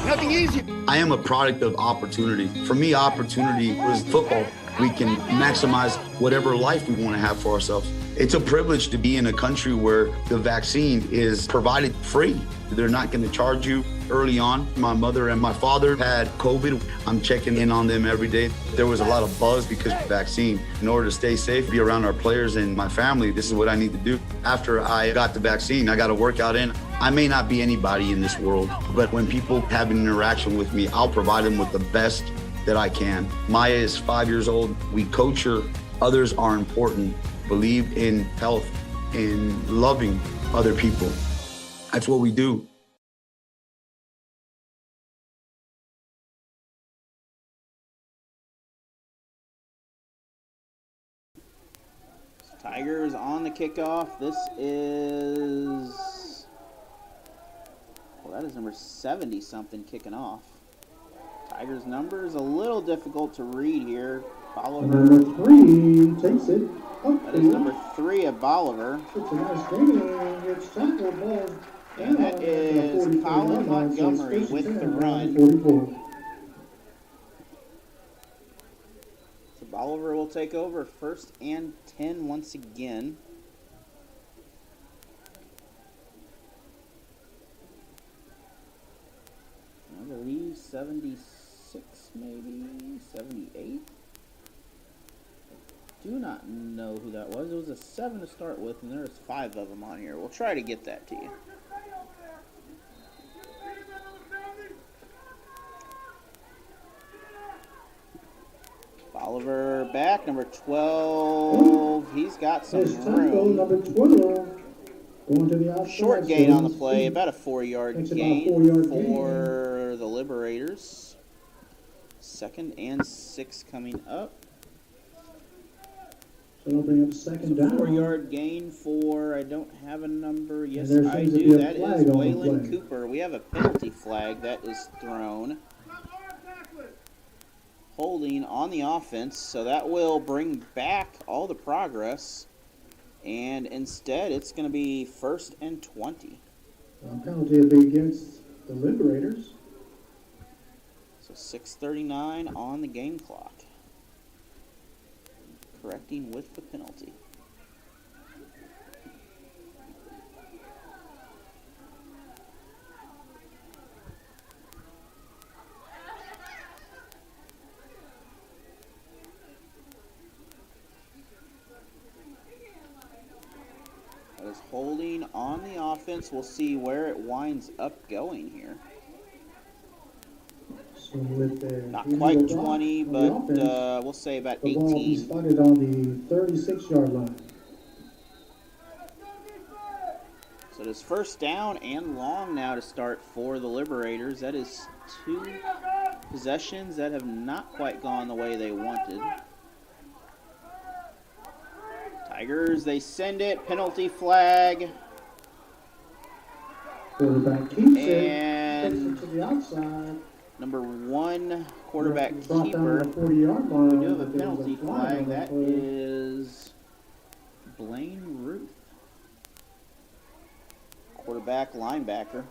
Nothing easy. I am a product of opportunity. For me, opportunity was football. We can maximize whatever life we want to have for ourselves. It's a privilege to be in a country where the vaccine is provided free. They're not going to charge you early on. My mother and my father had COVID. I'm checking in on them every day. There was a lot of buzz because of the vaccine. In order to stay safe, be around our players and my family, this is what I need to do. After I got the vaccine, I got a workout in. I may not be anybody in this world, but when people have an interaction with me, I'll provide them with the best that I can. Maya is 5 years old. We coach her. Others are important. Believe in health and loving other people. That's what we do. Tigers on the kickoff. This is, well, that is number 70-something kicking off. Tigers' number is a little difficult to read here. Bolivar. Number 3 takes it. That is number 3 of Bolivar. It's a nice game. It's tackle ball. And that is Colin Montgomery with the run. 44. So Bolivar will take over 1st and 10 once again. I believe 76, maybe 78. Do not know who that was. It was a 7 to start with, and there's 5 of them on here. We'll try to get that to you. Bolivar back, number 12. He's got some room. Number 12. Going to the outside. Short gain on the play, about a 4-yard gain for the Liberators. 2nd and 6 coming up. So they'll bring up 2nd down. 4-yard gain for, I don't have a number. Yes, there I seems to do. be a That flag is on the Waylon play. Cooper. We have a penalty flag that is thrown. Holding on the offense, so that will bring back all the progress. And instead, it's going to be 1st and 20. Penalty will be against the Liberators. So 6:39 on the game clock. Correcting with the penalty. That is holding on the offense. We'll see where it winds up going here. So with the Not quite 20, but we'll say about the ball will be 18. spotted on the 36-yard line. So it is 1st down and long now to start for the Liberators. That is 2 possessions that have not quite gone the way they wanted. Tigers, they send it. Penalty flag. Quarterback keeps And it. Takes it to the outside. Number 1 quarterback Brought down keeper. to the 40-yard line. We do have a but there was penalty flag flag. on the That play. is Blaine Ruth. Quarterback, linebacker.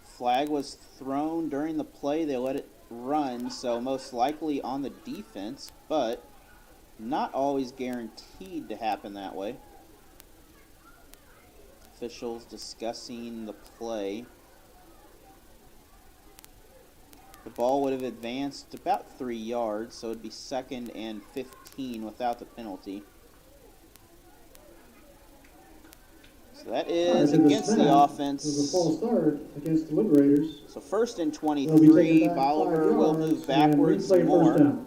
Flag was thrown during the play. They let it run, so most likely on the defense, but not always guaranteed to happen that way. Officials discussing the play. The ball would have advanced about 3 yards, so it would be 2nd and 15 without the penalty. So that is against the offense. It was a false start against the Liberators. So 1st and They'll be 23. taking back Bolivar 5 will yards move and backwards replay some more. 1st down.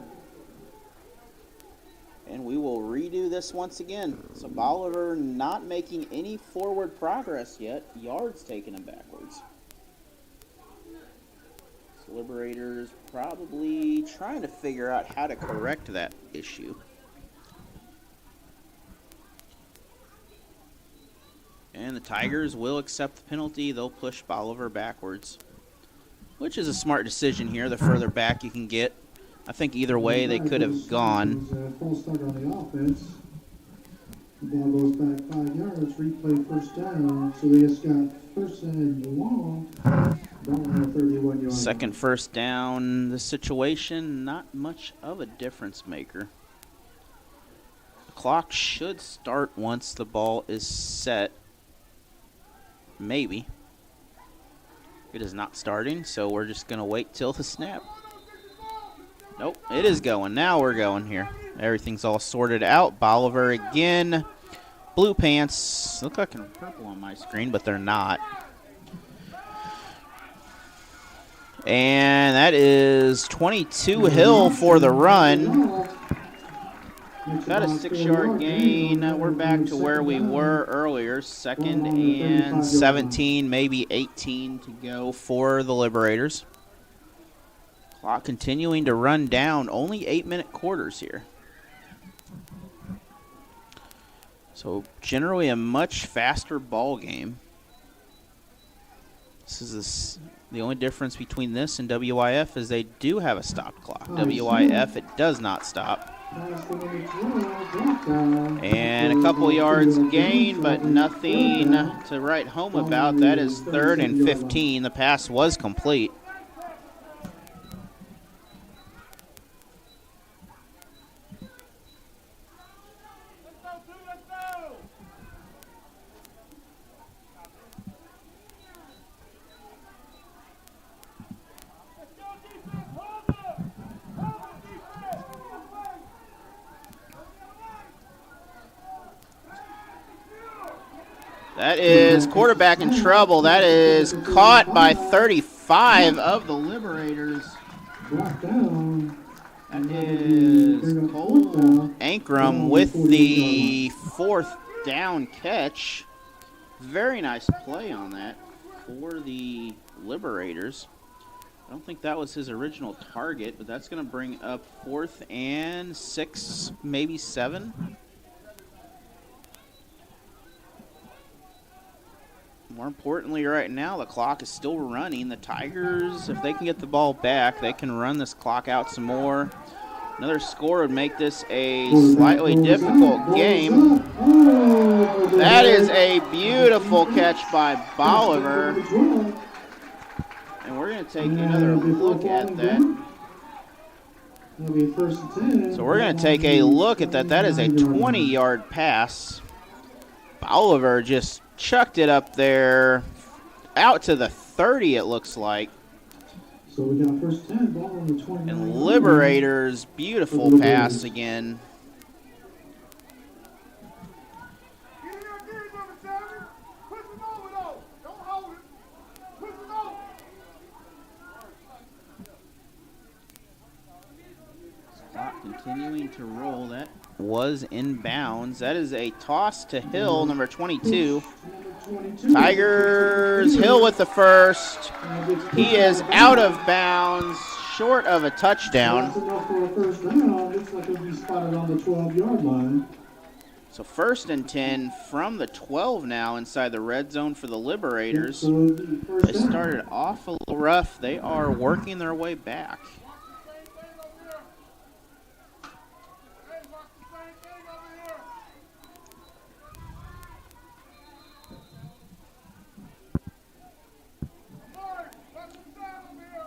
And we will redo this once again. So Bolivar not making any forward progress yet. Yards taking them backwards. So Liberators probably trying to figure out how to correct that issue. And the Tigers will accept the penalty. They'll push Bolivar backwards, which is a smart decision here. The further back you can get. I think either way they could have gone. False start on the offense. The ball goes back 5 yards. Replay 1st down. So they just got 1st and long. Ball on the 31-yard line. 2nd 1st down. The situation, not much of a difference maker. clock should start once the ball is set. Maybe. It is not starting, so we're just going to wait till the snap. Nope, it is going. Now we're going here. Everything's all sorted out. Bolivar again. Blue pants. Look like purple on my screen, but they're not. And that is 22 Hill for the run. Got a 6-yard gain. We're back to where we were earlier. 2nd and 17, maybe 18 to go for the Liberators. Clock continuing to run down. Only 8-minute quarters here. So generally a much faster ball game. The only difference between this and WIF is they do have a stop clock. WIF, it does not stop. And a couple yards gain, but nothing to write home about. That is 3rd and 15. The pass was complete. That is quarterback in trouble. That is caught by 35 of the Liberators. That is Cole Ankrum with the 4th down catch. Very nice play on that for the Liberators. I don't think that was his original target, but that's going to bring up 4th and 6, maybe 7. More importantly, right now, the clock is still running. The Tigers, if they can get the ball back, they can run this clock out some more. Another score would make this a slightly difficult game. That is a beautiful catch by Bolivar. And we're going to take another look at that. So we're going to take a look at that. That is a 20-yard pass. Bolivar just chucked it up there, out to the 30, it looks like. So we got first 10, ball on the 20. And Liberators, beautiful pass again. Clock continuing to roll. That was in bounds. That is a toss to Hill, number 22. Tigers, Hill with the first. He is out of bounds, short of a touchdown. That's enough for a first down. Looks like he'll be spotted on the 12-yard line. So 1st and 10 from the 12 now inside the red zone for the Liberators. They started off a little rough. They are working their way back.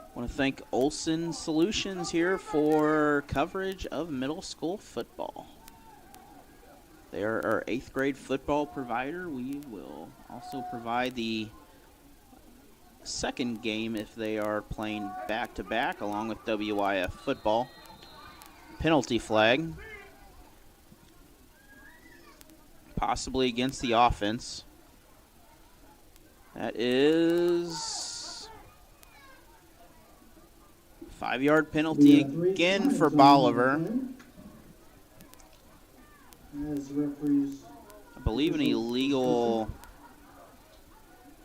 I want to thank Olson Solutions here for coverage of middle school football. They are our 8th grade football provider. We will also provide the 2nd game if they are playing back-to-back along with WIF football. Penalty flag. Possibly against the offense. That is 5-yard penalty again for Bolivar. I believe an illegal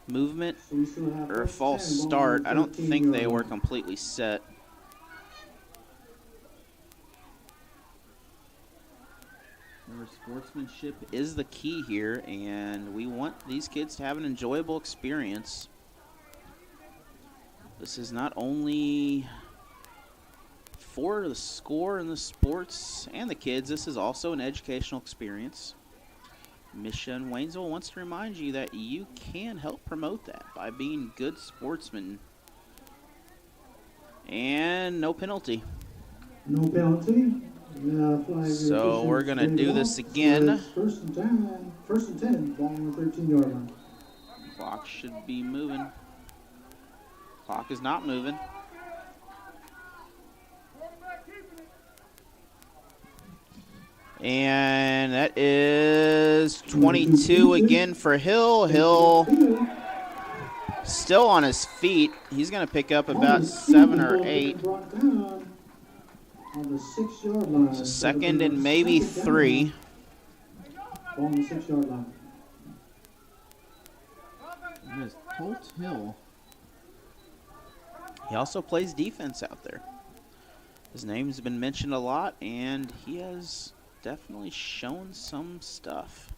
movement or a false start. I don't think they were completely set. Remember, sportsmanship is the key here, and we want these kids to have an enjoyable experience. This is not only for the score and the sports and the kids, this is also an educational experience. Mission Waynesville wants to remind you that you can help promote that by being good sportsmen. And no penalty. No penalty. So we're going to do this again. First and 10, ball on the 13-yard line. Clock should be moving. Clock is not moving. And that is 22 again for Hill. Hill still on his feet. He's going to pick up about 7 or 8. On the 6-yard line. So second and maybe 3. Ball on the 6-yard line. That is Colt Hill. He also plays defense out there. His name's been mentioned a lot, and he has definitely shown some stuff.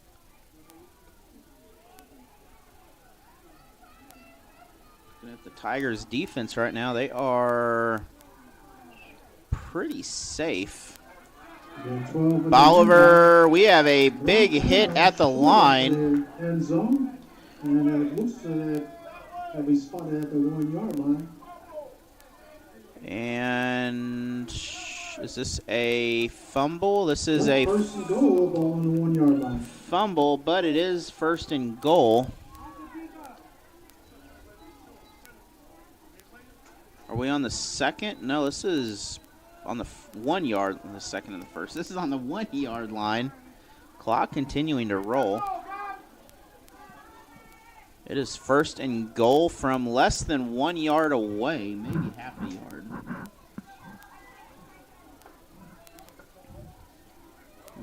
Looking at the Tigers' defense right now, they are pretty safe. Bolivar, we have a big hit at the line. End zone, and it looks that we spotted at the 1-yard line. And is this a fumble? This is a first and goal, ball on the 1-yard line. Fumble, but it is first and goal. Are we on the second? No, this is on the 1 yard, the second and the first. This is on the 1-yard line. Clock continuing to roll. It is first and goal from less than 1 yard away, maybe half a yard.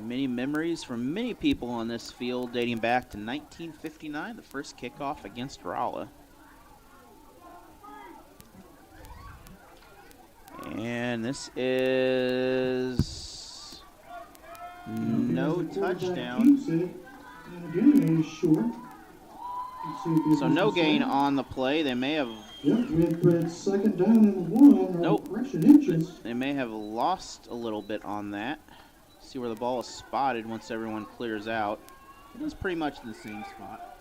Many memories from many people on this field dating back to 1959, the first kickoff against Rolla. And this is no touchdown. So no gain on the play. They may have. Yep, second down and 1. Nope. Inches. They may have lost a little bit on that. See where the ball is spotted once everyone clears out. It is pretty much in the same spot.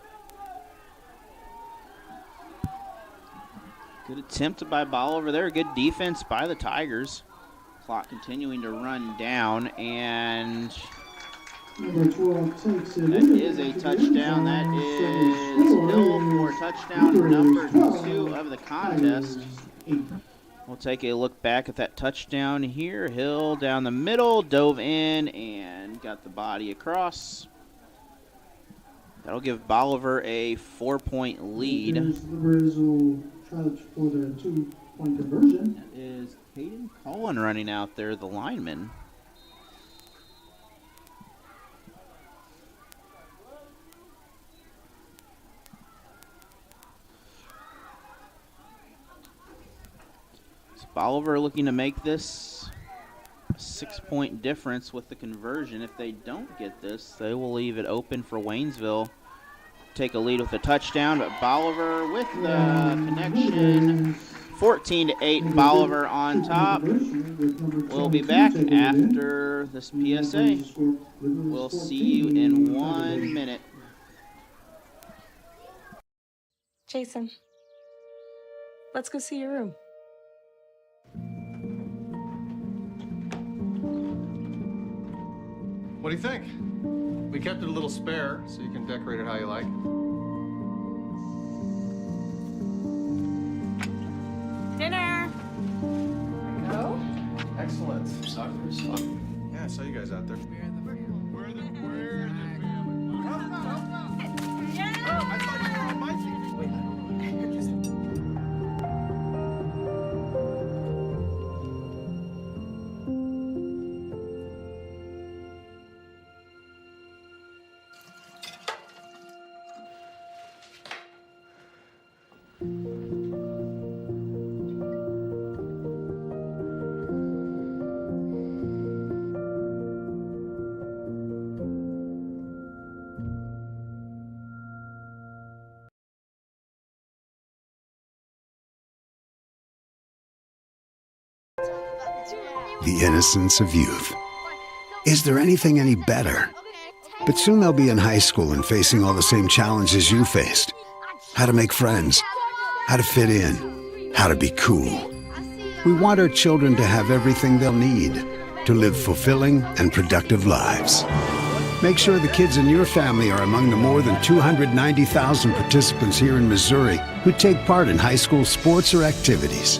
Good attempt by Bolivar there. Good defense by the Tigers. Clock continuing to run down, and that is a touchdown. That is Hill for touchdown number 2 of the contest. We'll take a look back at that touchdown here. Hill down the middle, dove in, and got the body across. That'll give Bolivar a 4-point lead. Touch for the 2-point conversion. That is Caden Cullen running out there, the lineman. So Bolivar looking to make this a 6-point difference with the conversion. If they don't get this, they will leave it open for Waynesville. Take a lead with a touchdown, but Bolivar with the connection. 14-8, Bolivar on top. We'll be back after this PSA. We'll see you in 1 minute. Jason, let's go see your room. What do you think? We kept it a little spare, so you can decorate it how you like. Dinner. Go. Excellent. Yeah, I saw you guys out there. The innocence of youth. Is there anything any better? But soon they'll be in high school and facing all the same challenges you faced. How to make friends, how to fit in, how to be cool. We want our children to have everything they'll need. to live fulfilling and productive lives. Make sure the kids in your family are among the more than 290,000 participants here in Missouri who take part in high school sports or activities.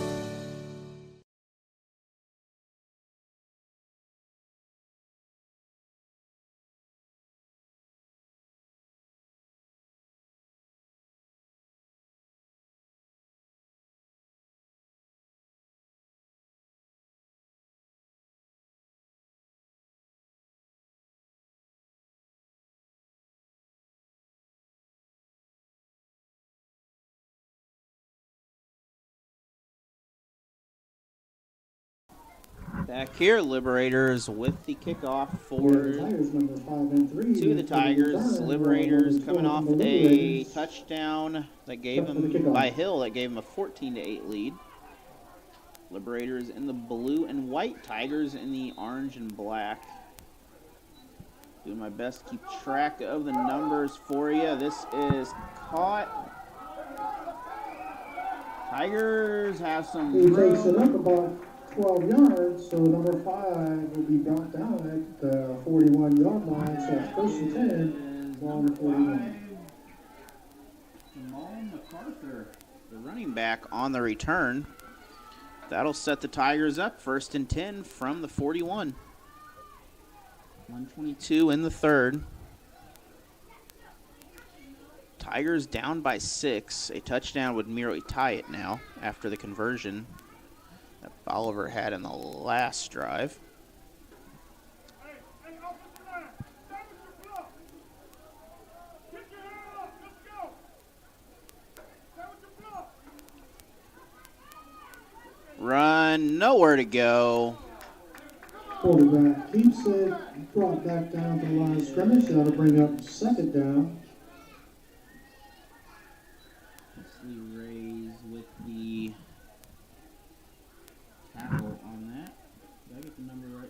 Back here, Liberators with the kickoff for to the Tigers. Liberators coming off a touchdown that gave them by Hill that gave them a 14-8 lead. Liberators in the blue and white, Tigers in the orange and black. Doing my best to keep track of the numbers for you. This is caught. Tigers have some He takes it up about 12 yards, so number 5 will be brought down at the 41-yard line, so it's first and 10, ball 41. Jamal MacArthur, the running back on the return. That'll set the Tigers up first and 10 from the 41. 1:22 in the third. Tigers down by 6. A touchdown would merely tie it now after the conversion that Bolivar had in the last drive. Run, nowhere to go. Quarterback keeps it, brought back down to the line of scrimmage. That'll bring up second down. Wesley Rays with the tackle on that. Did I get the number right?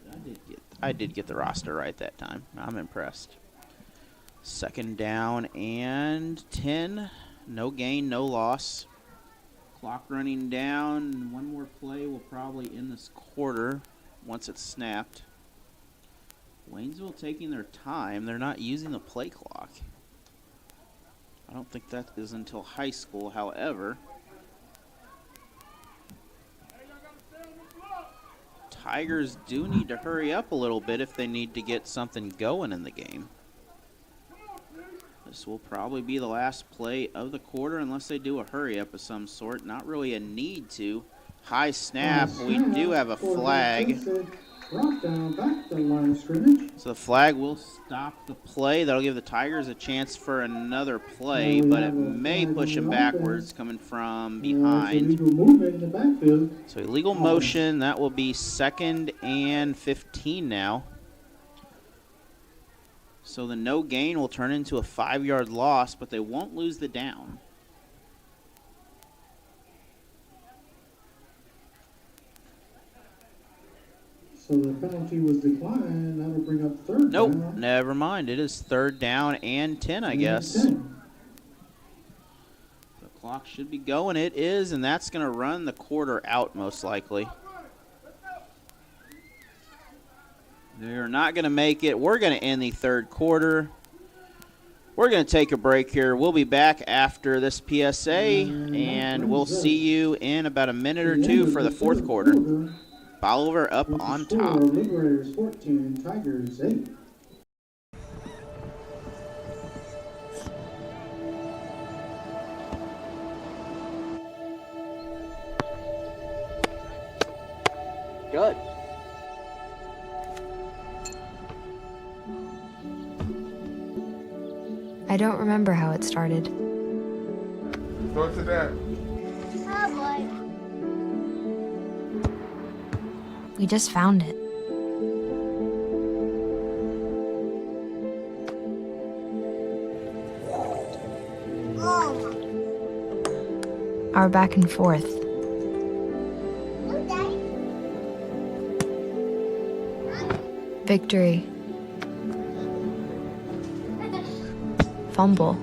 I did get the roster right that time. I'm impressed. Second down and 10. No gain, no loss. Clock running down. One more play will probably end this quarter once it's snapped. Waynesville taking their time. They're not using the play clock. I don't think that is until high school, however. Tigers do need to hurry up a little bit if they need to get something going in the game. This will probably be the last play of the quarter unless they do a hurry up of some sort. Not really a need to. High snap. We do have a flag. Brought down back to the line of scrimmage. So the flag will stop the play. That'll give the Tigers a chance for another play, but it may push them backwards coming from behind. So illegal motion. That will be 2nd and 15 now. So the no gain will turn into a 5-yard loss, but they won't lose the down. So the penalty was declined. That'll bring up third down. Nope, never mind. It is 3rd down and 10, I guess. 10. The clock should be going. It is, and that's going to run the quarter out most likely. They're not going to make it. We're going to end the 3rd quarter. We're going to take a break here. We'll be back after this PSA, and we'll see you in about a minute or two for the 4th quarter. Bolivar up on top. Liberators 14, Tigers 8. Good. I don't remember how it started. Go to that. Oh boy. We just found it. Our back and forth. Victory. Fumble.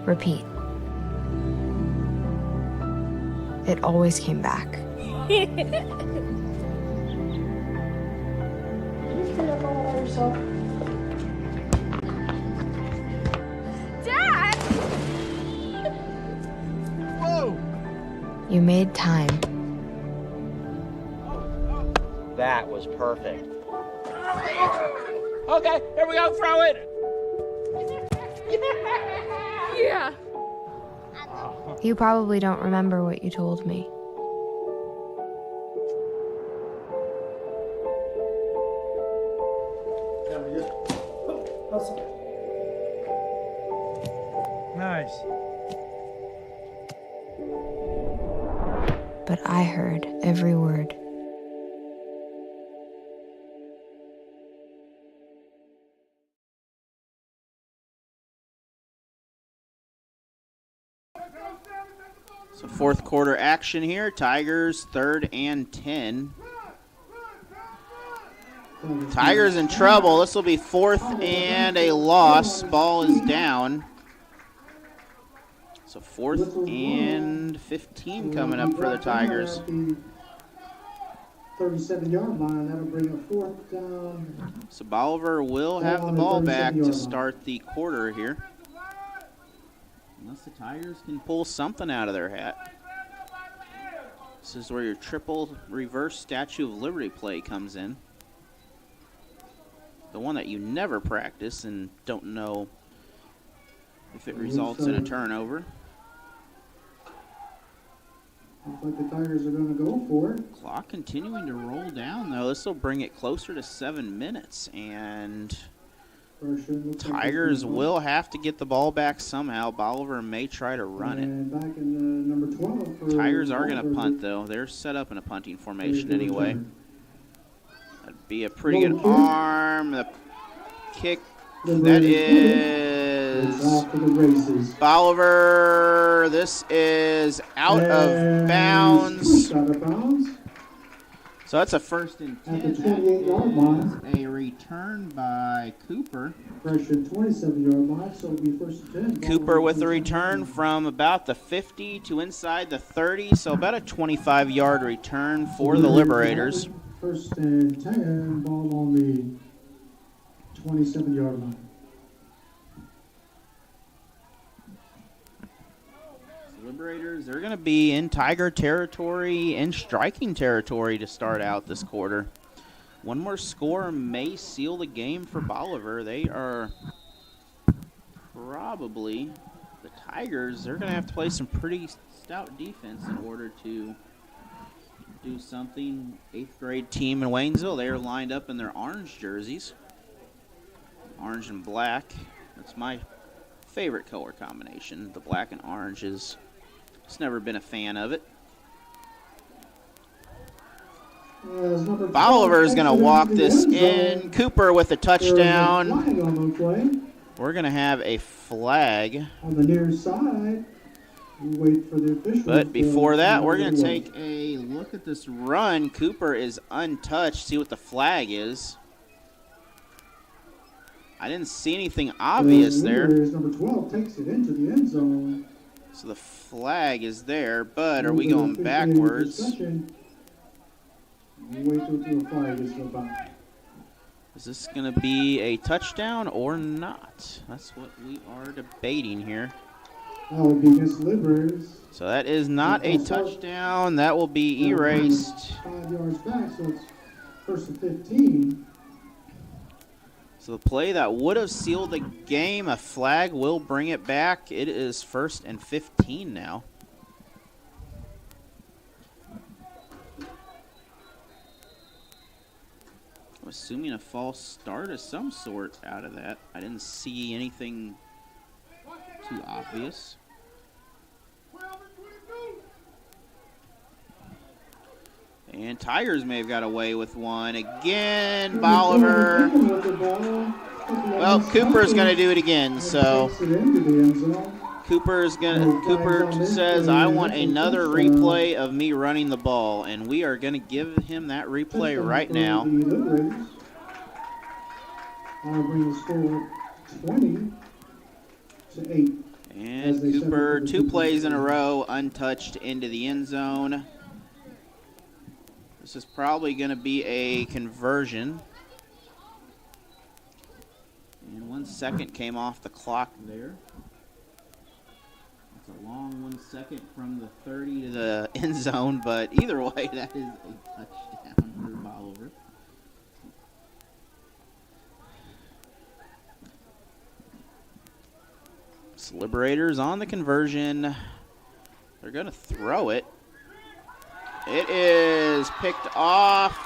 Repeat. It always came back. Dad! Whoa! You made time. That was perfect. Okay, here we go, throw it! Yeah. You probably don't remember what you told me. Nice. But I heard every word. So fourth quarter action here. Tigers 3rd and 10. Tigers in trouble. This will be 4th and a loss. Ball is down. So 4th and 15 coming up for the Tigers. 37-yard line. That'll bring a 4th down. So Bolivar will have the ball back to start the quarter here. Unless the Tigers can pull something out of their hat. This is where your triple reverse Statue of Liberty play comes in. The one that you never practice and don't know if it results in a turnover. Looks like the Tigers are going to go for it. Clock continuing to roll down, though. This will bring it closer to 7 minutes, and Tigers will have to get the ball back somehow. Bolivar may try to run it. Back in number 12 Tigers are going to punt, though. They're set up in a punting formation anyway. That'd be a pretty good arm. The kick, that is Bolivar. This is out of bounds. So that's a 1st and 10. At the 28-yard line. A return by Cooper. Fresh at 27-yard line, so it'll be 1st and 10. Cooper with the return from about the 50 to inside the 30, so about a 25-yard return for the Liberators. 1st and 10, ball on the 27-yard line. Liberators, they're going to be in Tiger territory and striking territory to start out this quarter. One more score may seal the game for Bolivar. They are probably, the Tigers, they're going to have to play some pretty stout defense in order to do something. 8th grade team in Waynesville, they are lined up in their orange jerseys. Orange and black. That's my favorite color combination. The black and orange is, just never been a fan of it. Bolivar is going to walk this in. Cooper with a touchdown. We're going to have a flag. On the near side, we wait for the officials. But before that, we're going to take a look at this run. Cooper is untouched. See what the flag is. I didn't see anything obvious there. Number 12 takes it into the end zone. So the flag is there, but are we going backwards? Wait till the flag is back. Is this going to be a touchdown or not? That's what we are debating here. That would be against Liberators. So that is not a touchdown. That will be erased. 5 yards back, so it's 1st and 15. So the play that would have sealed the game, a flag will bring it back. It is 1st and 15 now. I'm assuming a false start of some sort out of that. I didn't see anything too obvious. And Tigers may have got away with one. Again, Bolivar. Well, Cooper's going to do it again. So Cooper says, I want another replay of me running the ball. And we are going to give him that replay right now. I'll bring the score 20-8. And Cooper, 2 plays in a row, untouched into the end zone. This is probably going to be a conversion. And 1 second came off the clock there. That's a long 1 second from the 30 to the end zone, but either way, that is a touchdown for Bolivar. Liberators on the conversion. They're going to throw it. It is picked off.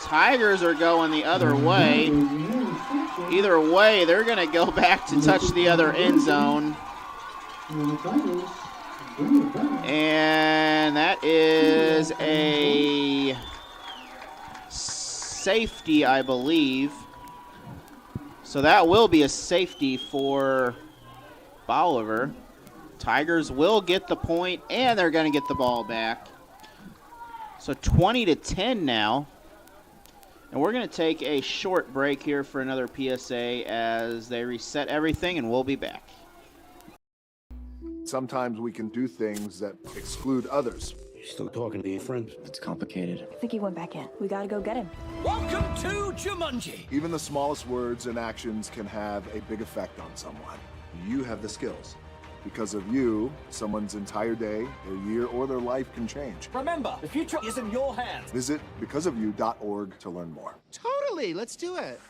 Tigers are going the other way. Either way, they're going to go back to touch the other end zone. And that is a safety, I believe. So that will be a safety for Bolivar. Tigers will get the point, and they're going to get the ball back. So 20-10 now. And we're going to take a short break here for another PSA as they reset everything, and we'll be back. Sometimes we can do things that exclude others. You're still talking to your friend? It's complicated. I think he went back in. We gotta go get him. Welcome to Jumanji. Even the smallest words and actions can have a big effect on someone. You have the skills. Because of you, someone's entire day, their year, or their life can change. Remember, the future is in your hands. Visit becauseofyou.org to learn more. Totally, let's do it.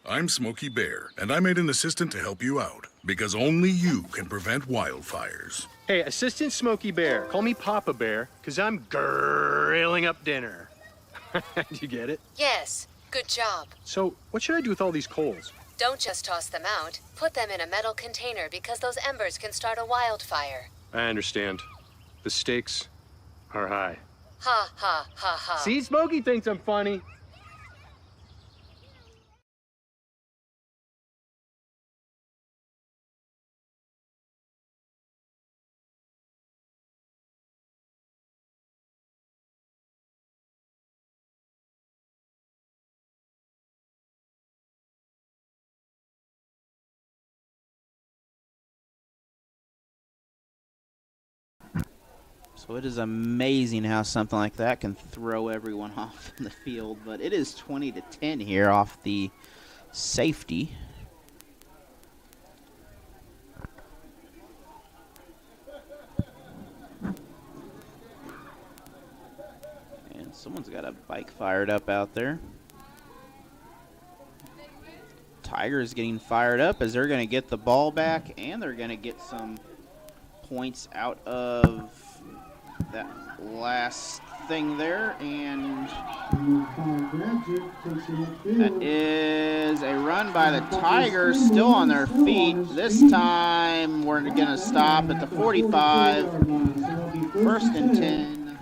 I'm Smokey Bear, and I made an assistant to help you out, because only you can prevent wildfires. Hey, Assistant Smokey Bear. Call me Papa Bear, because I'm grilling up dinner. Do you get it? Yes, good job. So, what should I do with all these coals? Don't just toss them out. Put them in a metal container because those embers can start a wildfire. I understand. The stakes are high. Ha, ha, ha, ha. See, Smokey thinks I'm funny. So it is amazing how something like that can throw everyone off in the field. But it is 20-10 here off the safety. And someone's got a bike fired up out there. Tigers getting fired up as they're going to get the ball back, and they're going to get some points out of that last thing there, and that is a run by the Tigers, still on their feet. This time we're going to stop at the 45, first and 10.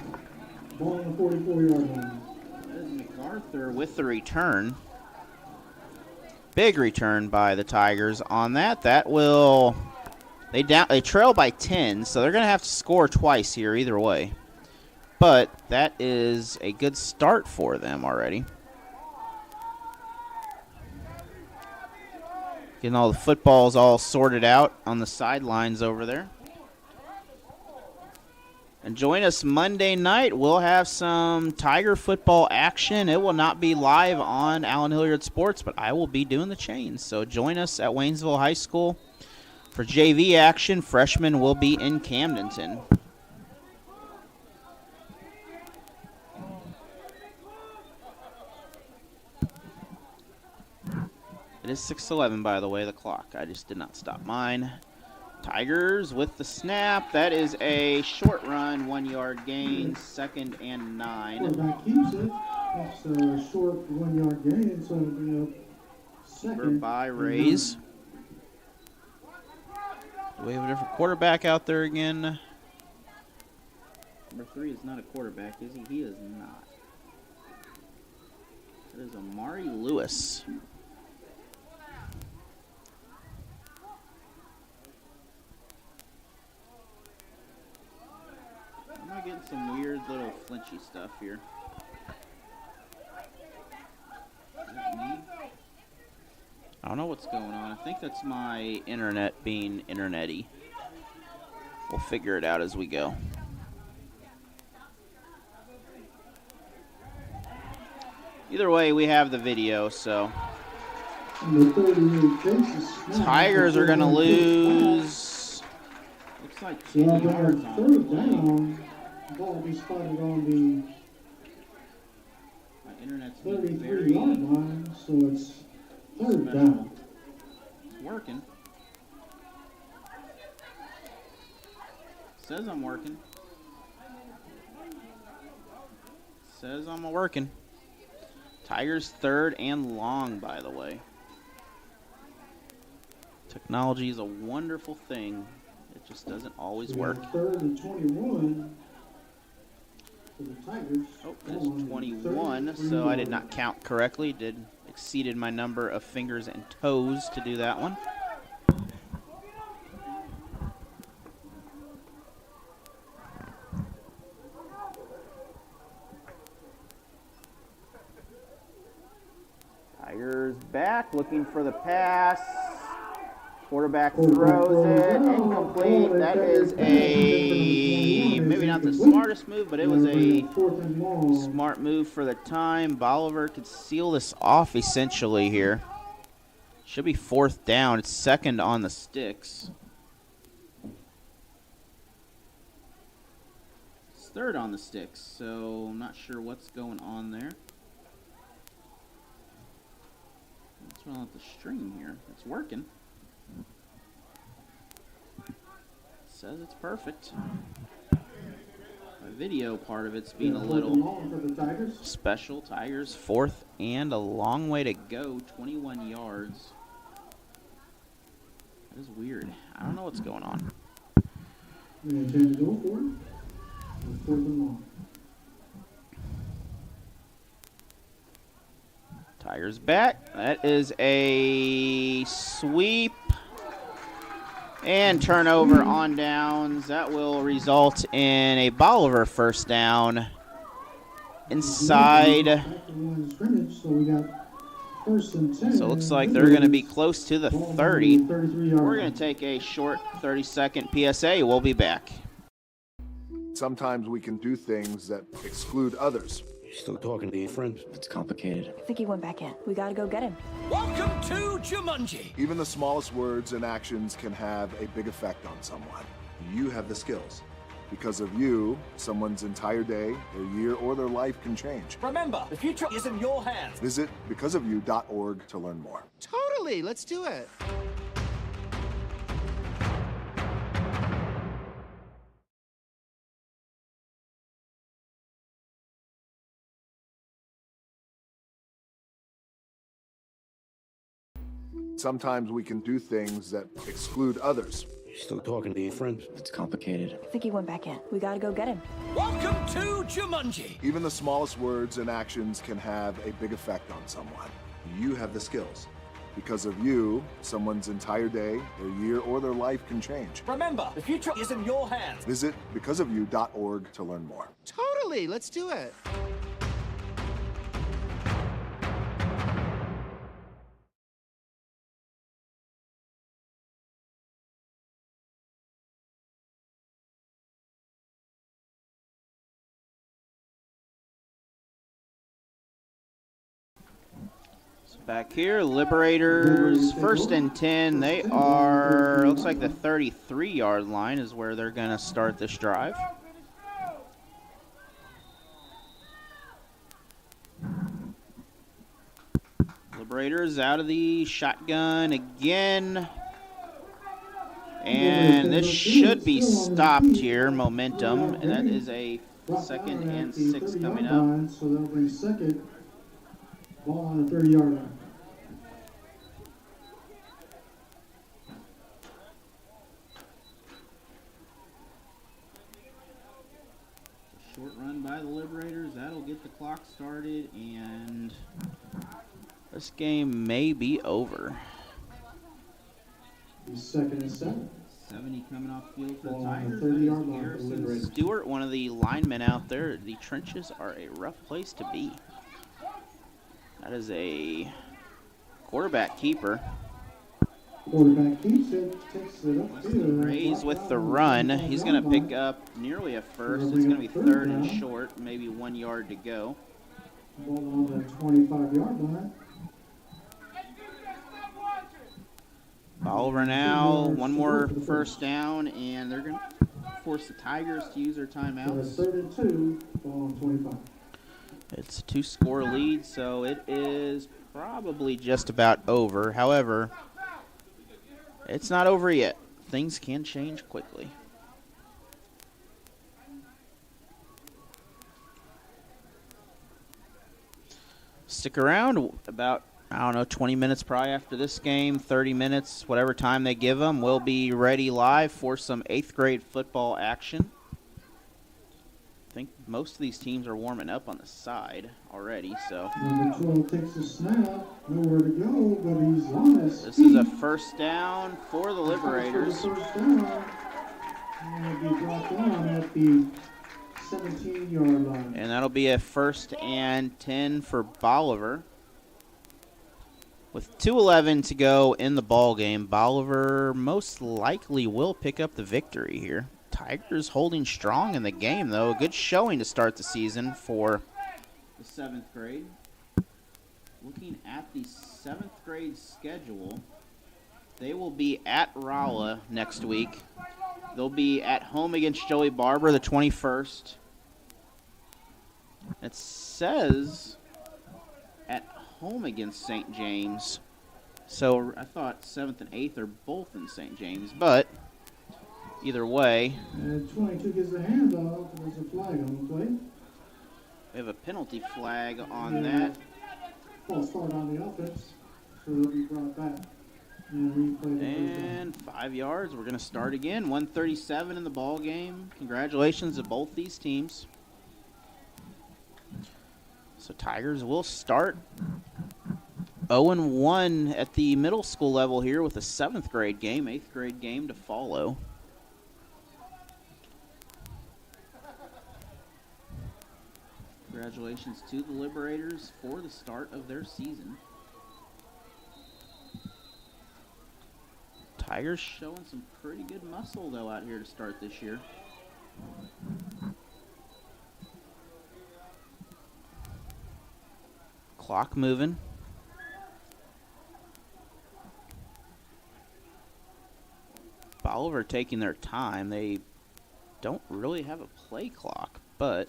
Ball on the 44-yard line. That is MacArthur with the return. Big return by the Tigers on that. That will... They trail by 10, so they're going to have to score twice here either way. But that is a good start for them already. Getting all the footballs all sorted out on the sidelines over there. And join us Monday night. We'll have some Tiger football action. It will not be live on Allen Hilliard Sports, but I will be doing the chains. So join us at Waynesville High School for JV action. Freshmen will be in Camdenton. It is 6:11, by the way, the clock. I just did not stop mine. Tigers with the snap. That is a short run, 1 yard gain, 2nd and 9. Quarterback keeps it. That's a short 1 yard gain, so it'll be a second. By Rays. Do we have a different quarterback out there again? Number 3 is not a quarterback, is he? He is not. It is Amari Lewis. clinchy stuff here. Is that me? I don't know what's going on. I think that's my internet being internet-y. We'll figure it out as we go. Either way, we have the video, so. Tigers are going to lose. Looks like 10 yards on the play. Ball will be spotted on the my internet's being very 33-yard line, so it's third down. It's working. Says I'm working. Says I'm working. Tigers third and long, by the way. Technology is a wonderful thing. It just doesn't always work. Third and 21 for the Tigers. Oh, that's 21, so I did not count correctly. Exceeded my number of fingers and toes to do that one. Tigers back, looking for the pass. Quarterback throws it, incomplete. That is maybe not the smartest move, but it was a smart move for the time. Bolivar could seal this off essentially here. Should be fourth down. It's second on the sticks. It's third on the sticks, so I'm not sure what's going on there. What's wrong with the string here? It's working. Says it's perfect. The video part of it's being a little special. Tigers fourth and a long way to go. 21 yards. That is weird. I don't know what's going on. Tigers back. That is a sweep. And turnover on downs. That will result in a Bolivar first down inside. So it looks like they're going to be close to the 30. We're going to take a short 30-second PSA. We'll be back. Sometimes we can do things that exclude others. You're still talking to your friend. It's complicated. I think he went back in. We gotta go get him. Welcome to Jumanji. Even the smallest words and actions can have a big effect on someone. You have the skills. Because of you, someone's entire day, their year, or their life can change. Remember, the future is in your hands. Visit becauseofyou.org to learn more. Totally, let's do it. Sometimes we can do things that exclude others. You're still talking to your friend. It's complicated. I think he went back in. We gotta go get him. Welcome to Jumanji. Even the smallest words and actions can have a big effect on someone. You have the skills. Because of you, someone's entire day, their year, or their life can change. Remember, the future is in your hands. Visit becauseofyou.org to learn more. Totally, let's do it. Back here, Liberators, first and 10. They are, looks like the 33-yard line is where they're going to start this drive. Liberators out of the shotgun again. And this should be stopped here, momentum. And that is a second and 6 coming up. So that'll bring second. Ball on the 30-yard line. Short run by the Liberators. That'll get the clock started, and this game may be over. Second and 7. 70 coming off field for the Ball on the Tigers. 30-yard line for the Harrison Liberators. Stewart, one of the linemen out there. The trenches are a rough place to be. That is a quarterback keeper. Quarterback keeps it, takes it up field. Rays with the run. He's going to pick up nearly a first. It's going to be third and short, maybe 1 yard to go. Ball on the 25-yard line. Bolivar now, one more first down, and they're going to force the Tigers to use their timeouts. Third and 2, ball on 25. It's a 2-score lead, so it is probably just about over. However, it's not over yet. Things can change quickly. Stick around. About, 20 minutes probably after this game, 30 minutes, whatever time they give them. We'll be ready live for some 8th grade football action. I think most of these teams are warming up on the side already, so. Number 12 takes a snap, nowhere to go, but he's on his This is a first down for the Liberators. First down, and he'll be brought down at the 17-yard line. And that'll be a 1st and 10 for Bolivar. With 2:11 to go in the ball game, Bolivar most likely will pick up the victory here. Tigers holding strong in the game, though. A good showing to start the season for the 7th grade. Looking at the 7th grade schedule, they will be at Rolla next week. They'll be at home against Joey Barber the 21st. It says at home against St. James. So I thought 7th and 8th are both in St. James, but either way. And 22 gives a handoff. There's a flag on the play. We have a penalty flag on that. False start on the offense, so they'll be brought back. And 5 yards. We're going to start again. 1:37 in the ball game. Congratulations to both these teams. So Tigers will start 0-1 at the middle school level here with a 7th grade game, 8th grade game to follow. Congratulations to the Liberators for the start of their season. Tigers showing some pretty good muscle, though, out here to start this year. Clock moving. Bolivar taking their time. They don't really have a play clock, but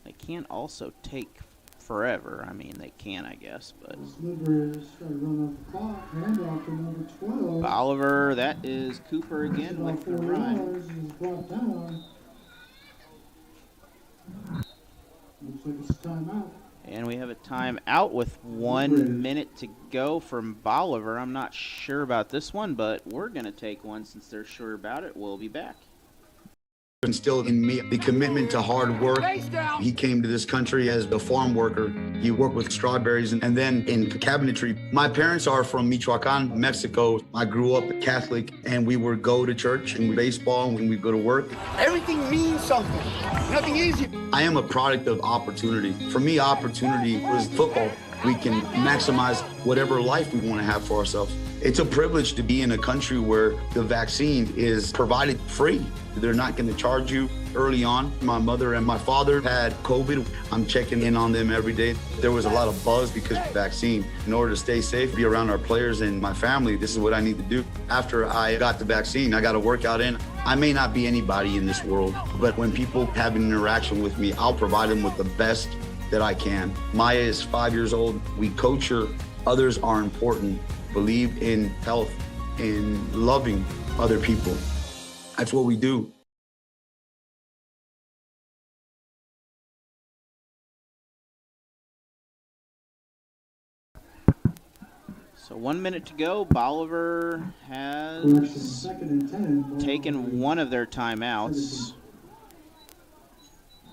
they can also take forever. I mean, they can, I guess, but. Bolivar, that is Cooper again with the run. Looks like it's a timeout. And we have a timeout with 1 minute to go from Bolivar. I'm not sure about this one, but we're going to take one since they're sure about it. We'll be back. Instilled in me the commitment to hard work. He came to this country as a farm worker. He worked with strawberries and then in cabinetry. My parents are from Michoacan, Mexico. I grew up Catholic, and we would go to church and baseball when we go to work. Everything means something. Nothing easy. I am a product of opportunity. For me, opportunity was football. We can maximize whatever life we want to have for ourselves. It's a privilege to be in a country where the vaccine is provided free. They're not going to charge you early on. My mother and my father had COVID. I'm checking in on them every day. There was a lot of buzz because of the vaccine. In order to stay safe, be around our players and my family, this is what I need to do. After I got the vaccine, I got to work out in. I may not be anybody in this world, but when people have an interaction with me, I'll provide them with the best that I can. Maya is 5 years old. We coach her. Others are important. Believe in health, in loving other people. That's what we do. So 1 minute to go. Bolivar has taken one of their timeouts.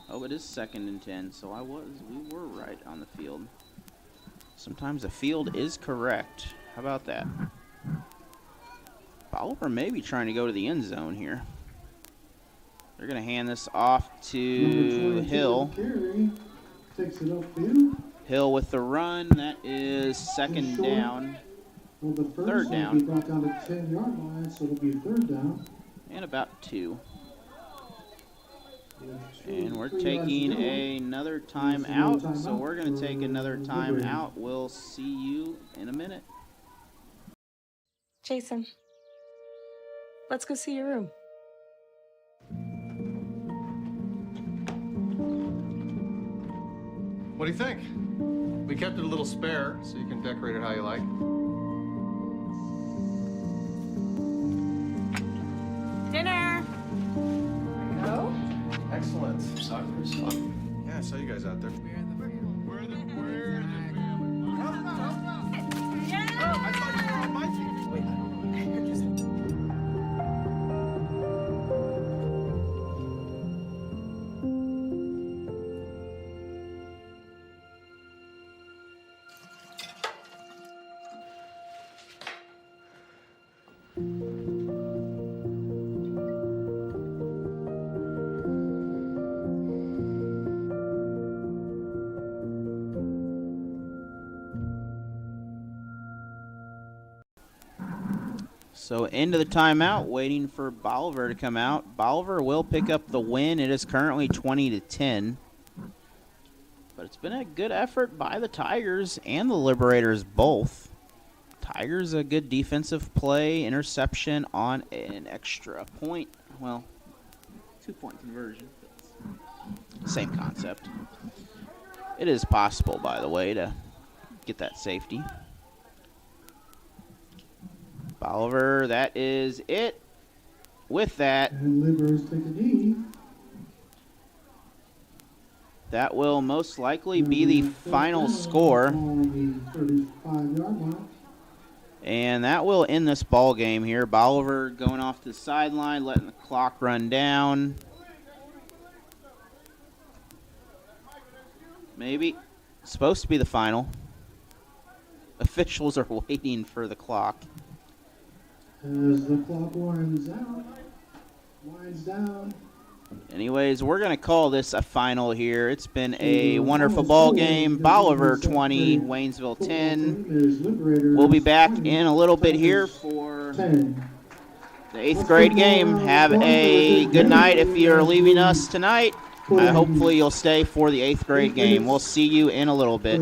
Oh, it is 2nd and 10, so we were right on the field. Sometimes the field is correct. How about that? Bolivar may be trying to go to the end zone here. They're going to hand this off to Hill. Takes it upfield. Hill with the run. That is second down. Well, the Third first down. will be brought down to 10-yard line, so it'll be third down. And about 2. And we're taking another timeout, so we're going to take another timeout. We'll see you in a minute. Jason, let's go see your room. What do you think? We kept it a little spare, so you can decorate it how you like. Dinner. Go. Excellent. Soccer is fun. Yeah, I saw you guys out there. We're the family. Yeah. Oh, I thought you were on my team. Wait. So into the timeout, waiting for Bolivar to come out. Bolivar will pick up the win. It is currently 20-10. But it's been a good effort by the Tigers and the Liberators both. Tigers a good defensive play, interception on an extra point. Well, 2-point conversion. Same concept. It is possible, by the way, to get that safety. Bolivar, that is it. With that, And Liberals take a knee. that will most likely be the final score. On the 35-yard line. And that will end this ball game here. Bolivar going off to the sideline, letting the clock run down. Maybe. Supposed to be the final. Officials are waiting for the clock. As the clock winds down. Anyways, we're going to call this a final here. It's been a wonderful ball game. Bolivar 20, Waynesville 10. We'll be back in a little bit here for the 8th grade game. Have a good night if you're leaving us tonight. Hopefully you'll stay for the 8th grade game. We'll see you in a little bit.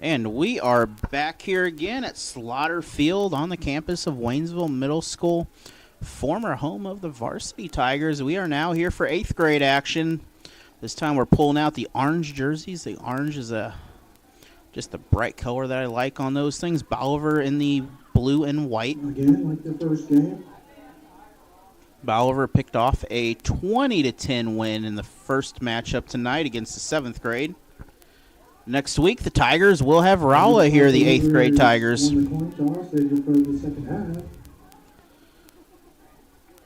And we are back here again at Slaughter Field on the campus of Waynesville Middle School, former home of the Varsity Tigers. We are now here for 8th grade action. This time we're pulling out the orange jerseys. The orange is just the bright color that I like on those things. Bolivar in the blue and white. Again, like the first game. Bolivar picked off a 20-10 win in the first matchup tonight against the 7th grade. Next week, the Tigers will have Rolla here, the 8th grade Tigers.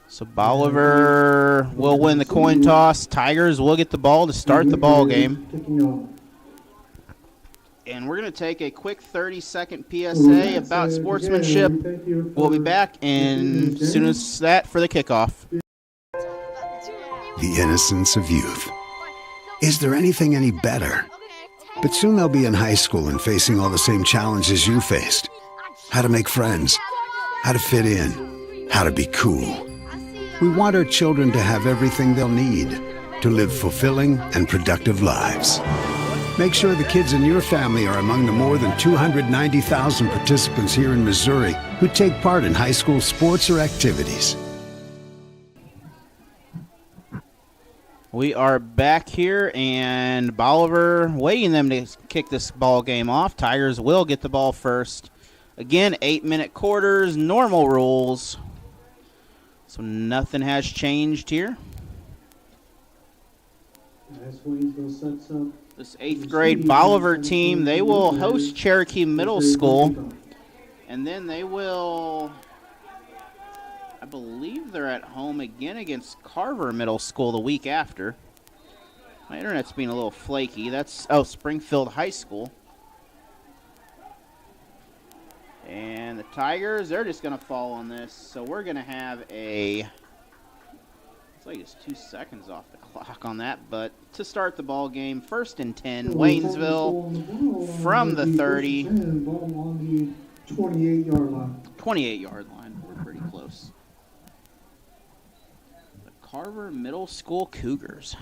So Bolivar will win the coin toss. Tigers will get the ball to start the ball game. And we're going to take a quick 30-second PSA about sportsmanship. We'll be back as soon as that for the kickoff. The innocence of youth. Is there anything any better? But soon they'll be in high school and facing all the same challenges you faced. How to make friends, how to fit in, how to be cool. We want our children to have everything they'll need to live fulfilling and productive lives. Make sure the kids in your family are among the more than 290,000 participants here in Missouri who take part in high school sports or activities. We are back here, and Bolivar waiting them to kick this ball game off. Tigers will get the ball first. Again, 8-minute quarters, normal rules. So nothing has changed here. As Waynesville sets up this 8th grade Bolivar team, they will host Cherokee Middle School. And then they will, I believe they're at home again against Carver Middle School the week after. My internet's being a little flaky. That's, Springfield High School. And the Tigers, they're just going to fall on this. So we're going to have it's like it's 2 seconds off the clock on that. But to start the ball game, 1st and 10, Waynesville from the 30. Ball on the 28-yard line. 28-yard line. We're pretty close. The Carver Middle School Cougars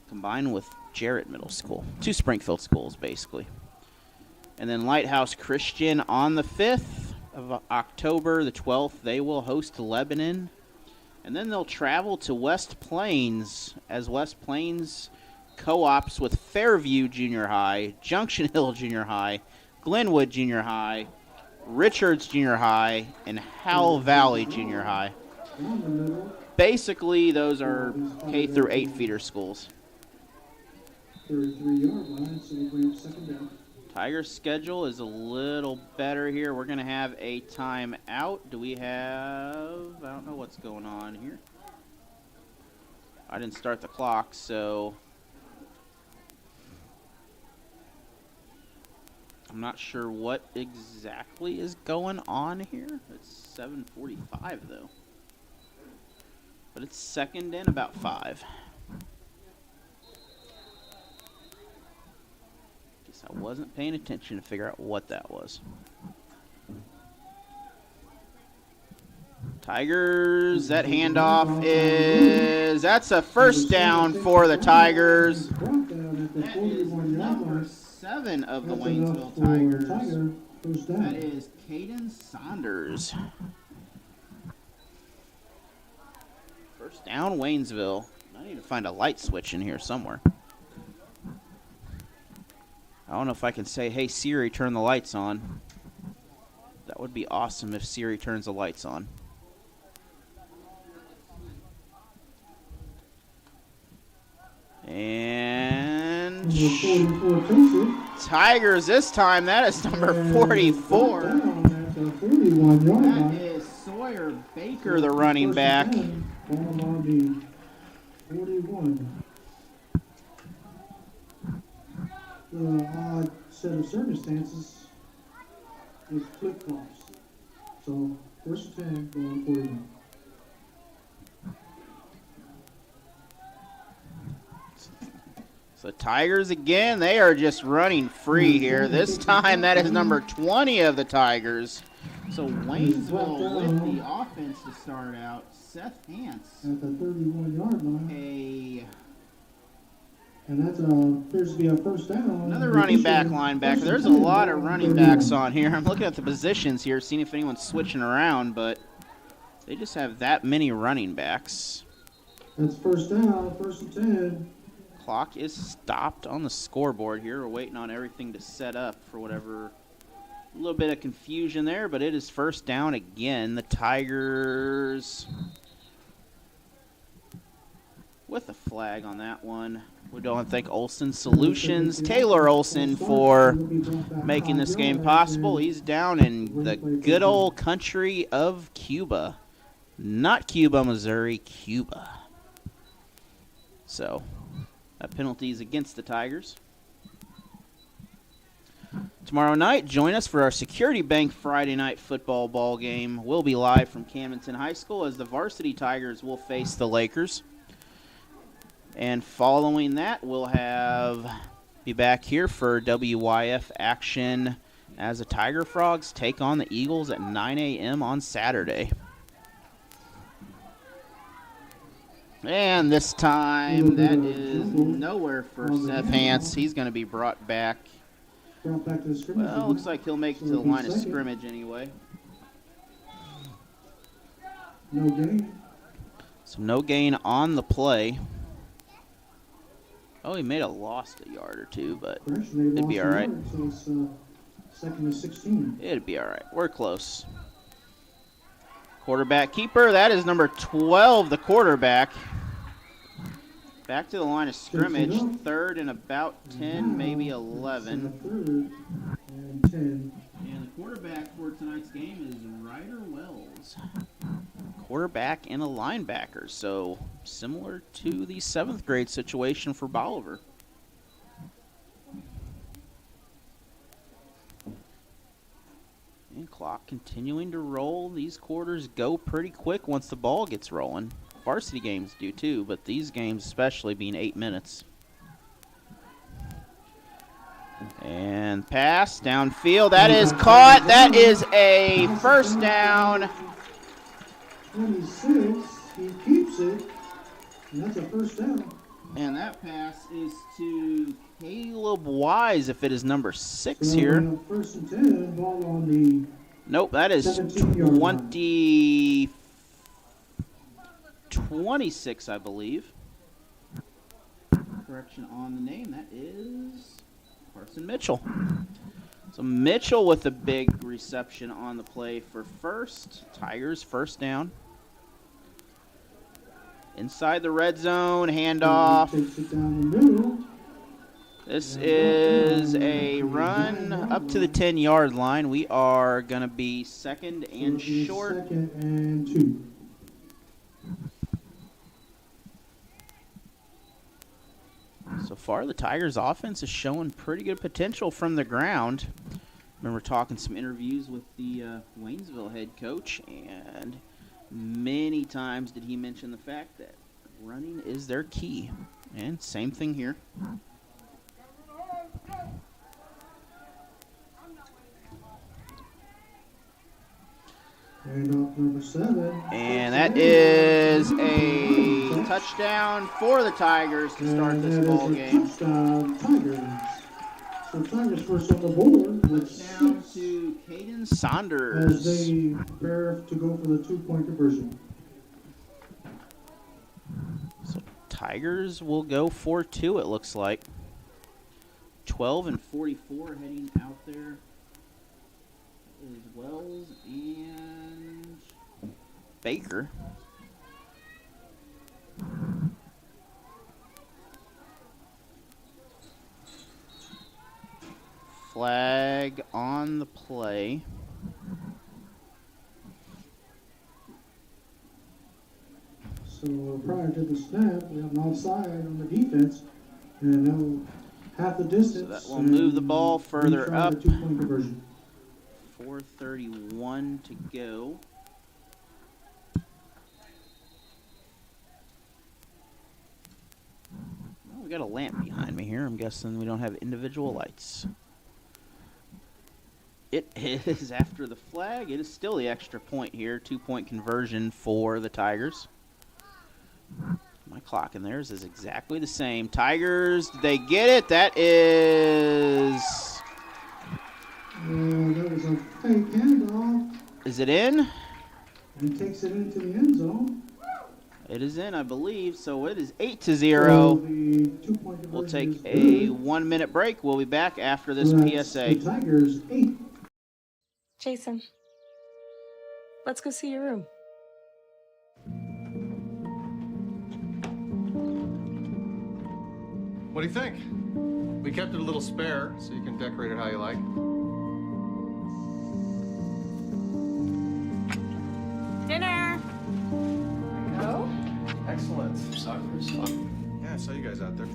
combined with Jarrett Middle School. 2 Springfield schools, basically. And then Lighthouse Christian on the 5th of October, the 12th, they will host Lebanon. And then they'll travel to West Plains as West Plains co-ops with Fairview Junior High, Junction Hill Junior High, Glenwood Junior High, Richards Junior High, and Howell Valley Junior High. Basically, those are K through 8 feeder schools. 33-yard line, so we'll bring up second down. Tigers' schedule is a little better here. We're going to have a timeout. Do we have, I don't know what's going on here. I didn't start the clock, so I'm not sure what exactly is going on here. It's 7:45 though. But it's second and about 5. I wasn't paying attention to figure out what that was. Tigers, that handoff that's a first down for the Tigers. That is number 7 of the Waynesville Tigers. That is Caden Saunders. First down, Waynesville. I need to find a light switch in here somewhere. I don't know if I can say, hey, Siri, turn the lights on. That would be awesome if Siri turns the lights on. And Tigers this time, that is number 44. That is Sawyer Baker, the running back. 41. The odd set of circumstances is flip-flops. So, 1st and 10, going 41. So Tigers again, they are just running free here. This time that is number 20 of the Tigers. So Waynesville with the offense to start out. Seth Hance. At the 31-yard line. A And that's appears to be a first down. Another running back linebacker. There's a lot of running backs on here. I'm looking at the positions here, seeing if anyone's switching around, but they just have that many running backs. That's first down, 1st and 10. Clock is stopped on the scoreboard here. We're waiting on everything to set up for whatever. A little bit of confusion there, but it is first down again. The Tigers with a flag on that one. We don't thank Olsen Solutions, Taylor Olsen, for making this game possible. He's down in the good old country of Cuba. Not Cuba, Missouri, Cuba. So, that penalty is against the Tigers. Tomorrow night, join us for our Security Bank Friday night football ball game. We'll be live from Camdenton High School as the varsity Tigers will face the Lakers. And following that, we'll be back here for WYF action as the Tiger Frogs take on the Eagles at 9 a.m. on Saturday. And this time, that is nowhere for Seth Hance. He's going to be brought back. Well, looks like he'll make it to the line of scrimmage anyway. No gain. So no gain on the play. Oh, he may have lost a yard or two, but it'd be all right. So it's 2nd and 16. It'd be all right. We're close. Quarterback keeper, that is number 12, the quarterback. Back to the line of scrimmage, 3rd and about 10, maybe 11. 3rd and 10. And the quarterback for tonight's game is Ryder Wells. Quarterback and a linebacker, so similar to the 7th grade situation for Bolivar. And clock continuing to roll. These quarters go pretty quick once the ball gets rolling. Varsity games do too, but these games especially being 8 minutes. And pass downfield. That is caught. That is a first down. 26, he keeps it, and that's a first down. And that pass is to Caleb Wise, if it is number 6 here. 1st and 10, ball on the nope, that is 26, I believe. Correction on the name, that is Carson Mitchell. So Mitchell with a big reception on the play for first. Tigers first down. Inside the red zone, handoff. This is a run up to the 10-yard line. We are going to be 2nd and short. 2nd and 2. So far, the Tigers' offense is showing pretty good potential from the ground. I remember talking some interviews with the Waynesville head coach, and many times did he mention the fact that running is their key. And same thing here. Handoff number 7. And that is a touchdown for the Tigers to start this ball game. Touchdown, Tigers. So Tigers first on the board with Touchdown to Caden Saunders. as they prepare to go for the 2-point conversion. So Tigers will go for 2, it looks like. 12 and 44 heading out there is Wells and Baker. Flag on the play. So prior to the snap, we have an offside on the defense, and they'll half the distance. So that will move the ball further up. 2-point conversion. 4:31 to go. Well, we got a lamp behind me here. I'm guessing we don't have individual lights. It is after the flag. It is still the extra point here. 2-point conversion for the Tigers. My clock and theirs is exactly the same. Tigers, did they get it? That is... that was a fake handoff. Is it in? And takes it into the end zone. It is in, I believe. So it is 8-0. We'll take a 1-minute break. We'll be back after this PSA. The Tigers 8. Jason, let's go see your room. What do you think? We kept it a little spare, so you can decorate it how you like. Dinner. Go. Excellent. Soccer's fun. Yeah, I saw you guys out there.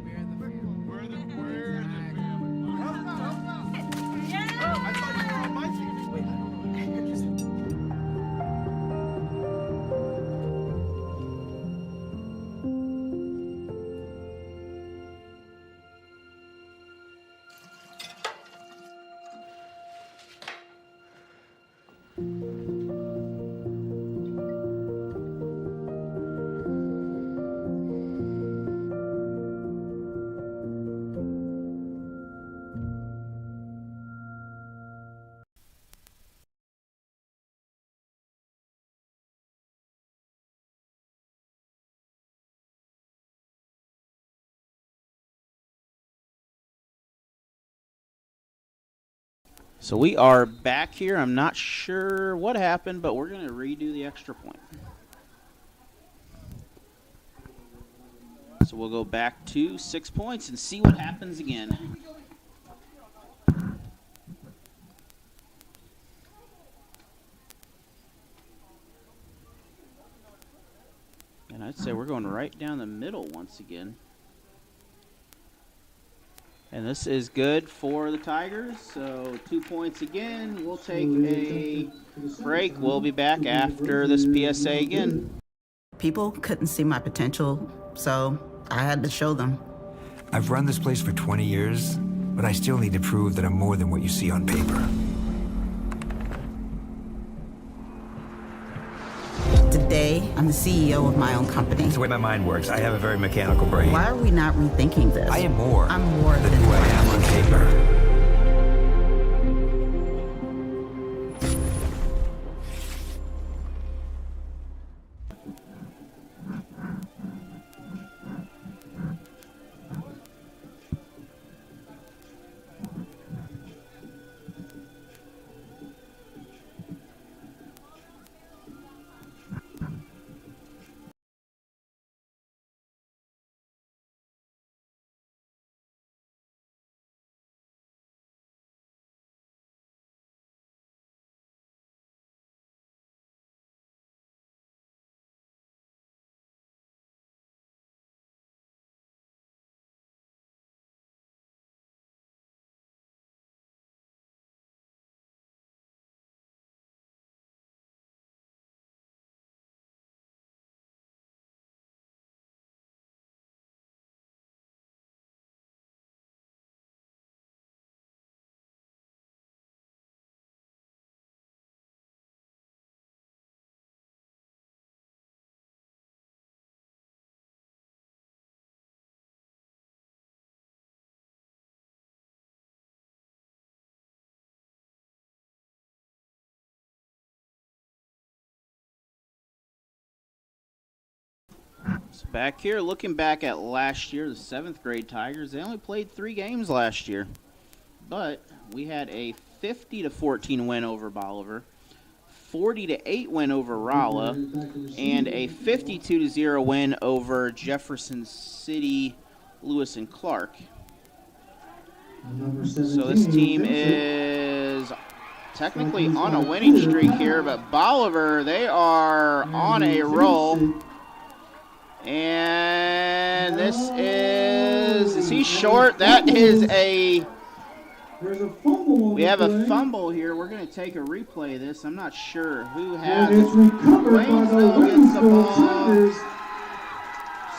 So we are back here. I'm not sure what happened, but we're going to redo the extra point. So we'll go back to 6 points and see what happens again. And I'd say we're going right down the middle once again. And this is good for the Tigers, so 2 points again. We'll take a break. We'll be back after this PSA again. People couldn't see my potential, so I had to show them. I've run this place for 20 years, but I still need to prove that I'm more than what you see on paper. Today, I'm the CEO of my own company. That's the way my mind works. I have a very mechanical brain. Why are we not rethinking this? I am more. I'm more than who I am on paper. So back here, looking back at last year, the 7th grade Tigers, they only played 3 games last year. But we had a 50-14 win over Bolivar, 40-8 win over Rolla, and a 52-0 win over Jefferson City, Lewis and Clark. So this team is technically on a winning streak here, but Bolivar, they are on a roll. And this is he short? That is a, we have a fumble here. We're going to take a replay of this. I'm not sure who has it. Waynesville gets the ball.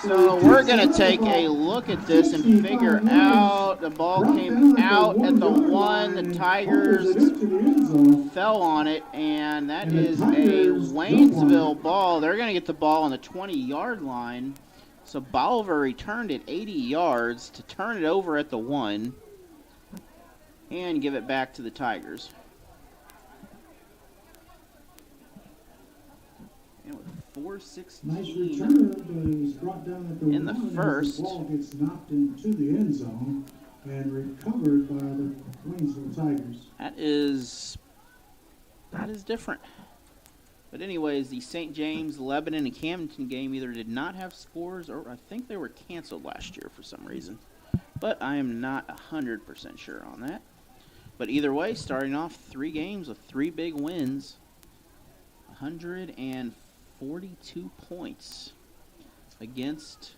So we're going to take a look at this and figure out, the ball came out at the 1. The Tigers fell on it, and that is a Waynesville ball. They're going to get the ball on the 20-yard line. So Bolivar returned it 80 yards to turn it over at the 1 and give it back to the Tigers. And with 4:16 Nice return, but he was brought down at the in the 1 first. as the ball gets knocked into the end zone and recovered by the Waynesville Tigers. That is different. But anyways, the St. James, Lebanon, and Camden game either did not have scores or I think they were canceled last year for some reason. But I am not 100% sure on that. But either way, starting off 3 games with 3 big wins, 142 points against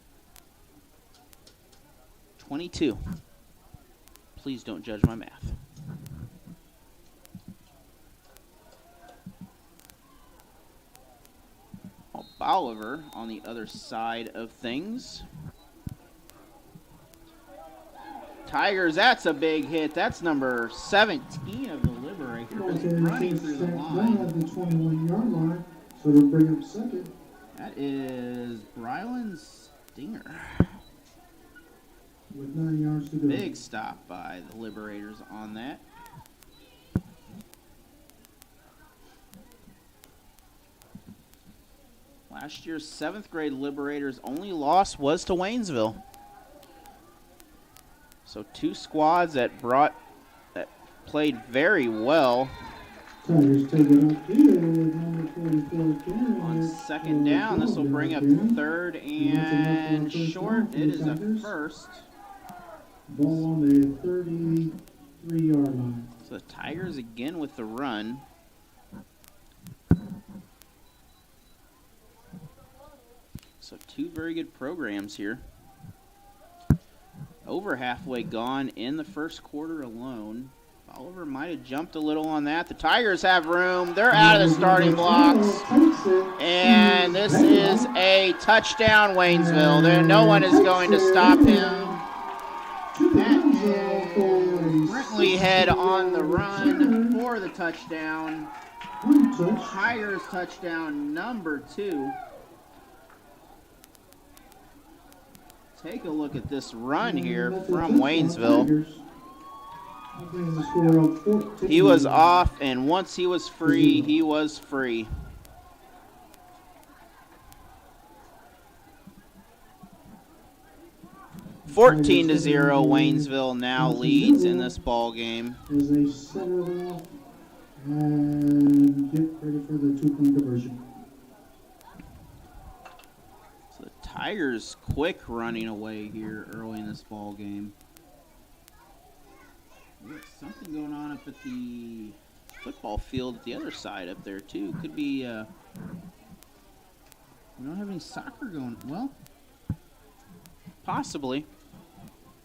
22. Please don't judge my math. Bolivar on the other side of things. Tigers, that's a big hit. That's number 17 of the Liberators running through the line. At the 21-yard line, so they'll bring up second. That is Brylan Stinger. With 9 yards to go. Big stop by the Liberators on that. Last year's 7th grade Liberators' only loss was to Waynesville. So 2 squads that played very well. Tigers take it up here with number 44 On second down, this will bring up 3rd and short. It is a first. Ball on the 33-yard line. So the Tigers again with the run. So 2 very good programs here. Over halfway gone in the first quarter alone. Bolivar might have jumped a little on that. The Tigers have room. They're out of the starting blocks. And this is a touchdown, Waynesville. No one is going to stop him. Brinkley head on the run for the touchdown. Tigers touchdown number 2. Take a look at this run here from Waynesville. He was off, and once he was free, he was free. $14-0, Waynesville now leads in this ball game. As they settle it off and get ready for the 2-point conversion. So the Tigers quick running away here early in this ball game. There's something going on up at the football field at the other side up there too. Could be, we don't have any soccer going, well, possibly.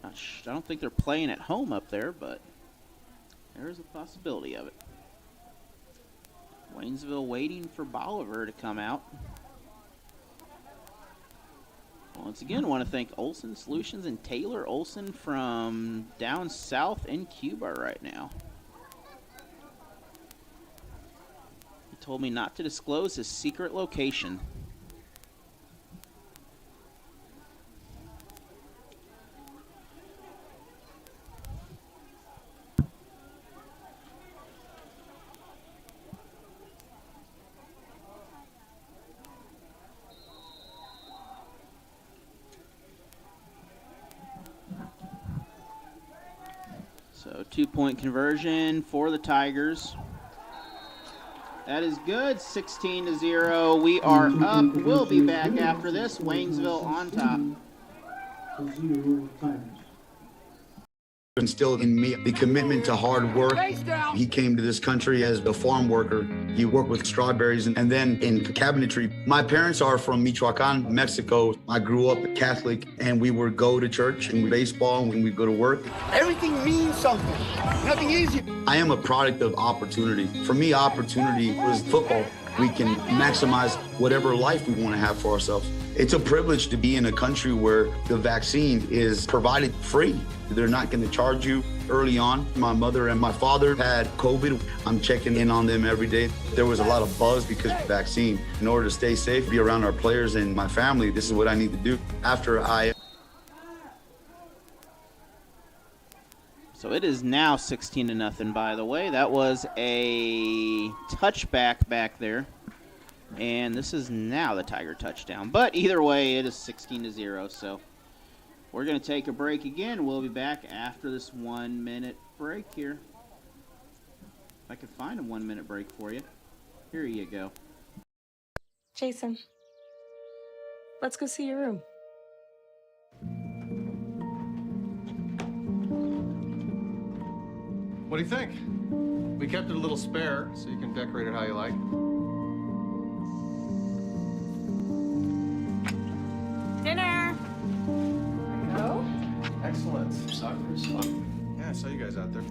I don't think they're playing at home up there, but there is a possibility of it. Waynesville waiting for Bolivar to come out. Once again, I want to thank Olson Solutions and Taylor Olson from down south in Cuba right now. He told me not to disclose his secret location. So 2-point conversion for the Tigers. That is good, 16-0. We are up. We'll be back after this. Waynesville on top. Instilled in me the commitment to hard work. He came to this country as a farm worker. He worked with strawberries and then in cabinetry. My parents are from Michoacan, Mexico. I grew up Catholic, and we would go to church and baseball when we go to work. Everything means something. Nothing easy. I am a product of opportunity. For me, opportunity was football. we can maximize whatever life we want to have for ourselves. It's a privilege to be in a country where the vaccine is provided free. They're not going to charge you early on. My mother and my father had COVID. I'm checking in on them every day. There was a lot of buzz because of the vaccine. In order to stay safe, be around our players and my family, this is what I need to do. After I... So it is now 16-0, by the way. That was a touchback back there. And this is now the Tiger touchdown. But either way, it is 16-0. So we're going to take a break again. We'll be back after this 1-minute break here. If I can find a 1-minute break for you. Here you go. Jason, let's go see your room. What do you think? We kept it a little spare, so you can decorate it how you like. Dinner. Go. Excellent. Soccer is fun. Yeah, I saw you guys out there.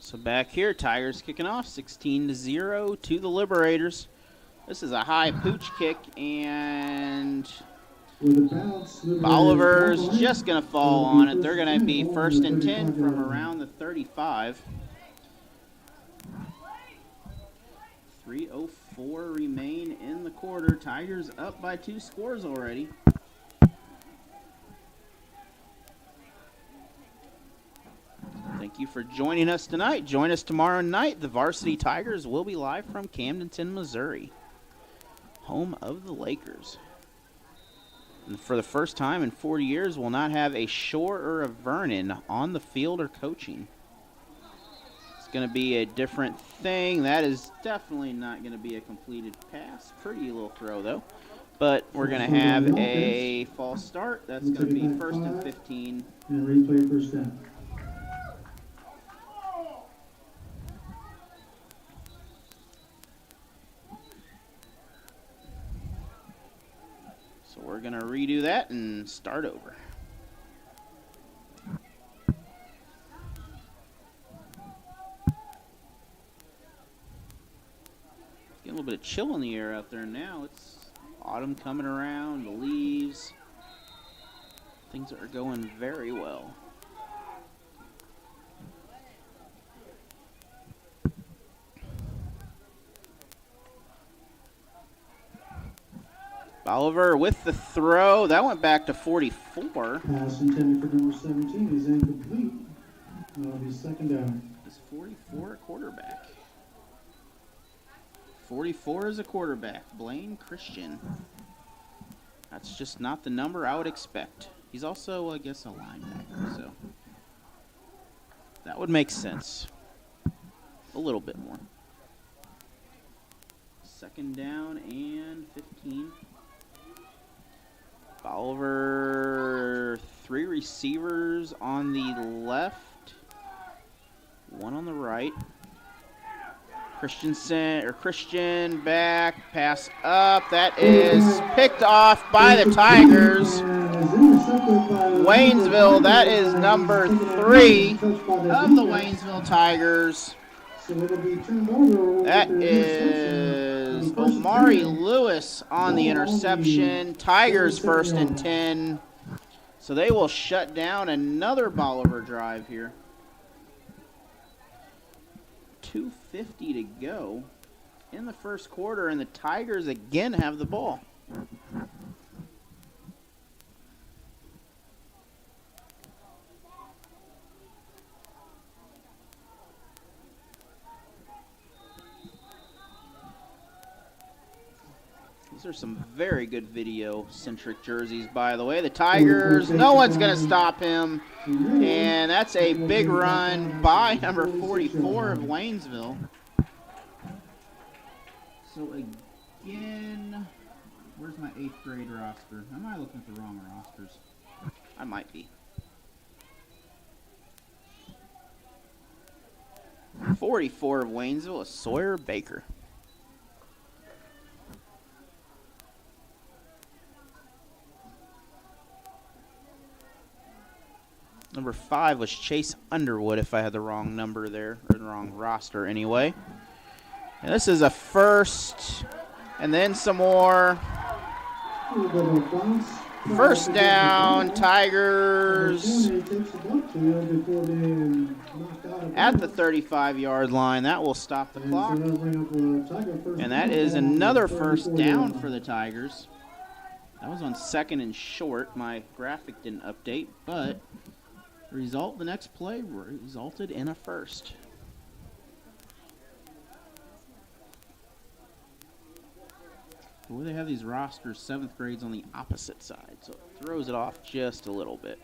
So back here, Tigers kicking off 16-0 to the Liberators. This is a high pooch kick, and Bolivar's just going to fall on it. They're going to be 1st and 10 from around the 35. 3:04 remain in the quarter. Tigers up by 2 scores already. Thank you for joining us tonight. Join us tomorrow night. The Varsity Tigers will be live from Camdenton, Missouri, home of the Lakers. And for the first time in 40 years, we'll not have a Shore or a Vernon on the field or coaching. It's going to be a different thing. That is definitely not going to be a completed pass. Pretty little throw, though. But we're going to have a false start. That's going to be 1st and 15. And replay first down. So we're going to redo that and start over. Getting a little bit of chill in the air out there now. It's autumn coming around, the leaves. Things are going very well. Bolivar with the throw. That went back to 44. Pass intended for number 17 is incomplete. That'll be 2nd down. Is 44 a quarterback? 44 is a quarterback. Blaine Christian. That's just not the number I would expect. He's also, I guess, a linebacker, so that would make sense. A little bit more. 2nd down and 15. Bolivar, 3 receivers on the left, 1 on the right. Christian back, pass up. That is picked off by the Tigers. Waynesville, that is number 3 of the Waynesville Tigers. That is Omari Lewis on the interception. Tigers 1st and 10. So they will shut down another Bolivar drive here. 2:50 to go in the first quarter, and the Tigers again have the ball. These are some very good video-centric jerseys, by the way. The Tigers, no one's going to stop him. And that's a big run by number 44 of Waynesville. So again, where's my 8th grade roster? Am I looking at the wrong rosters? I might be. 44 of Waynesville is Sawyer Baker. Number 5 was Chase Underwood, if I had the wrong number there, or the wrong roster anyway. And this is a first, and then some more. First down, Tigers at the 35-yard line. That will stop the clock. And that is another first down for the Tigers. That was on 2nd and short. My graphic didn't update, but the next play resulted in a first. Boy, they have these rosters, 7th grades on the opposite side, so it throws it off just a little bit.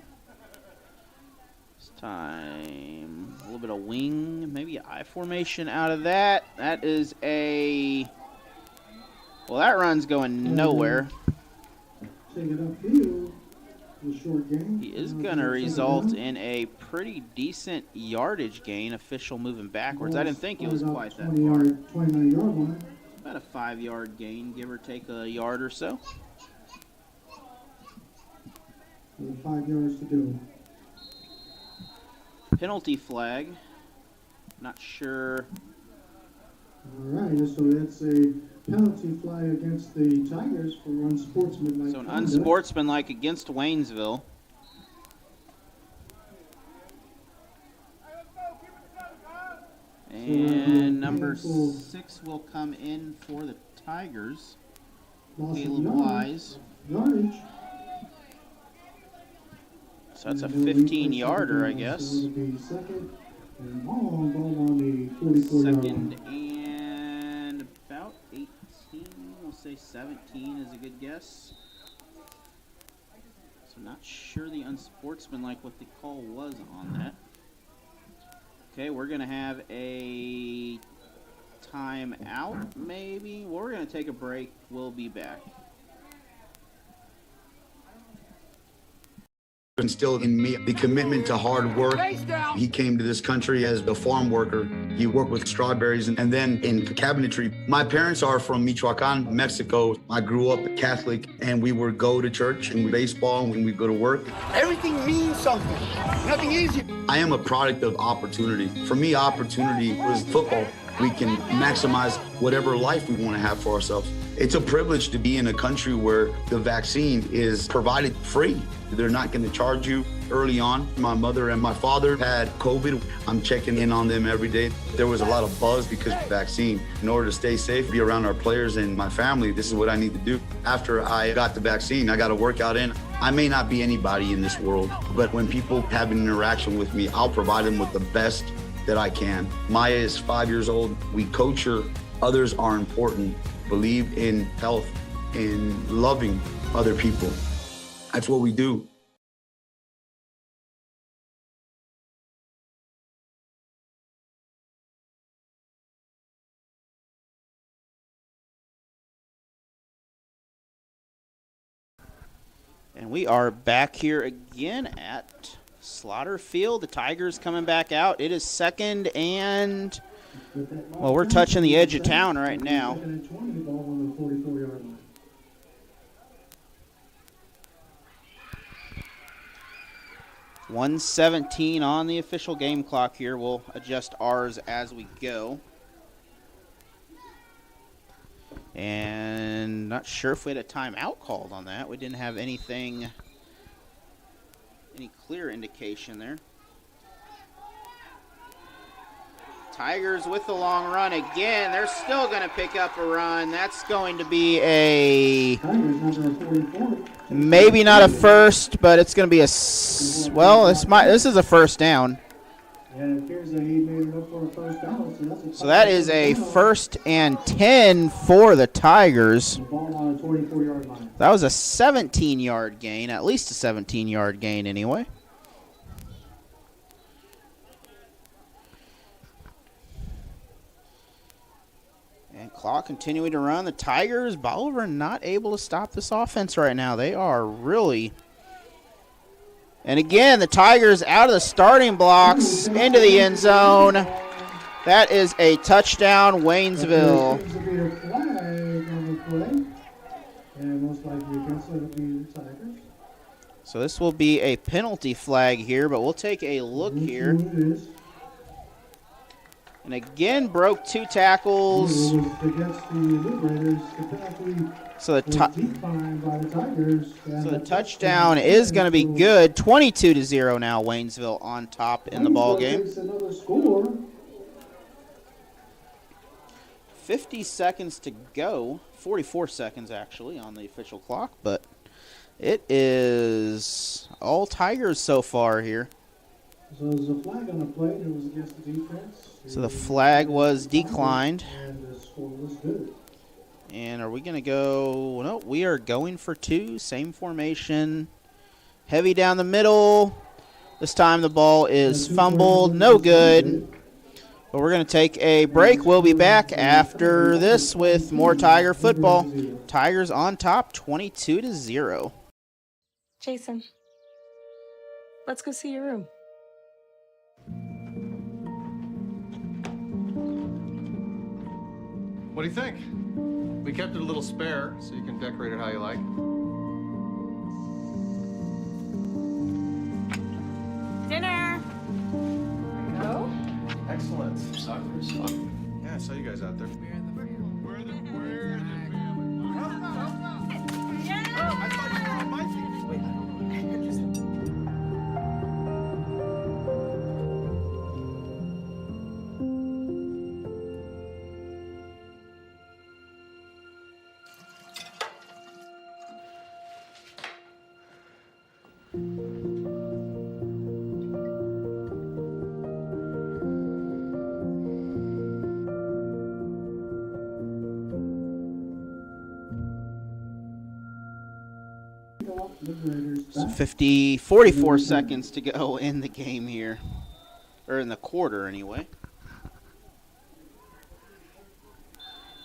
This time, a little bit of wing, maybe I formation out of that. That is a, well, that run's going nowhere. Take it upfield. A short gain. He is going to result in a pretty decent yardage gain. Official moving backwards. I didn't think it was quite that far. 29-yard line. About a 5-yard gain, give or take a yard or so. 5 yards to go. Penalty flag. Not sure. All right, so that's a penalty flag against the Tigers for unsportsmanlike. So an unsportsmanlike against Waynesville. And number 6 will come in for the Tigers. Caleb Wise. Yardage. So that's a 15-yarder, I guess. Second and ball on the 44-yard line. Second and about 18. We'll say 17 is a good guess. So not sure the unsportsmanlike what the call was on that. Okay, we're going to have a timeout, maybe. We're going to take a break. We'll be back. Instilled in me the commitment to hard work. He came to this country as a farm worker. He worked with strawberries and then in cabinetry. My parents are from Michoacan, Mexico. I grew up Catholic, and we would go to church and baseball when we go to work. Everything means something. Nothing easy. I am a product of opportunity. For me, opportunity was football. We can maximize whatever life we want to have for ourselves. It's a privilege to be in a country where the vaccine is provided free. They're not going to charge you early on. My mother and my father had COVID. I'm checking in on them every day. There was a lot of buzz because of the vaccine. In order to stay safe, be around our players and my family, this is what I need to do. After I got the vaccine, I got a workout in. I may not be anybody in this world, but when people have an interaction with me, I'll provide them with the best that I can. Maya is 5 years old. We coach her. Others are important. Believe in health and loving other people. That's what we do. And we are back here again at Slaughter Field. The Tigers coming back out. It is 2nd and, well, we're touching the edge of town right now. 1:17 on the official game clock here. We'll adjust ours as we go. And not sure if we had a timeout called on that. We didn't have any clear indication there. Tigers with the long run again. They're still going to pick up a run. That's going to be maybe not a first, but it's going to be this is a first down. And it appears that he made it up for a first down. So that is a 1st and 10 for the Tigers. Ball on the 24-yard line. That was a 17-yard gain, at least a 17-yard gain anyway. And clock continuing to run. The Tigers, Bolivar not able to stop this offense right now. They are really... And again, the Tigers out of the starting blocks into the end zone. That is a touchdown, Waynesville. There seems to be a flag on the play. And most likely against it will be the Tigers. So this will be a penalty flag here, but we'll take a look here. And again, broke 2 tackles. So the touchdown is going to be good. 22-0 now. Waynesville on top in the ball game. 50 seconds to go. 44 seconds actually on the official clock, but it is all Tigers so far here. So there's a flag on the play. It was against the defense. So the flag was declined. And the score was good. And are we going to go? No, we are going for 2. Same formation. Heavy down the middle. This time the ball is fumbled. No good. But we're going to take a break. We'll be back after this with more Tiger football. Tigers on top, 22-0. Jason, let's go see your room. What do you think? We kept it a little spare, so you can decorate it how you like. Dinner. Go. Excellent. Soccer's fun. Yeah, I saw you guys out there. So 44 seconds to go in the game here. Or in the quarter, anyway.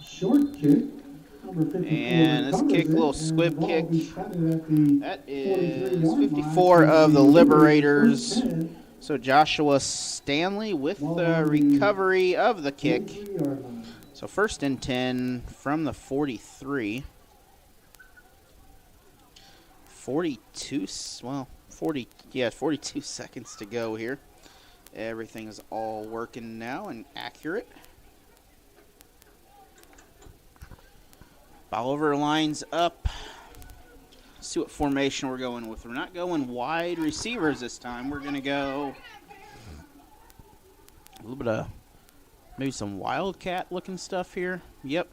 Short kick. Number 54 and this kick, little squib kick. That is 54 line. of the Liberators. So Joshua Stanley with the recovery of the kick. So 1st and 10 from the 43. 42 seconds to go here. Everything is all working now and accurate. Bolivar lines up. Let's see what formation we're going with. We're not going wide receivers this time. We're going to go a little bit of maybe some wildcat looking stuff here. Yep.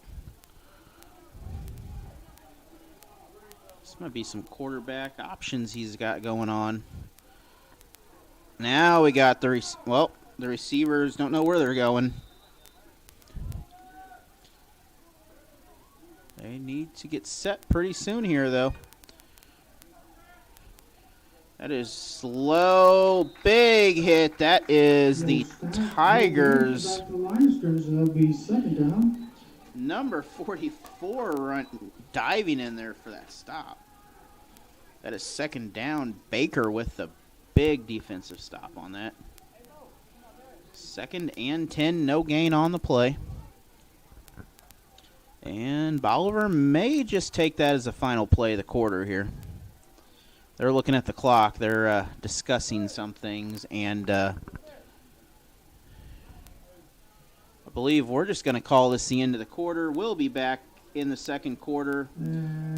This might be some quarterback options he's got going on. Now we got the receivers don't know where they're going. They need to get set pretty soon here, though. That is slow, big hit. That is the Tigers. Number 44 diving in there for that stop. That is 2nd down. Baker with the big defensive stop on that. 2nd and 10, no gain on the play. And Bolivar may just take that as a final play of the quarter here. They're looking at the clock. They're discussing some things, and I believe we're just going to call this the end of the quarter. We'll be back in the 2nd quarter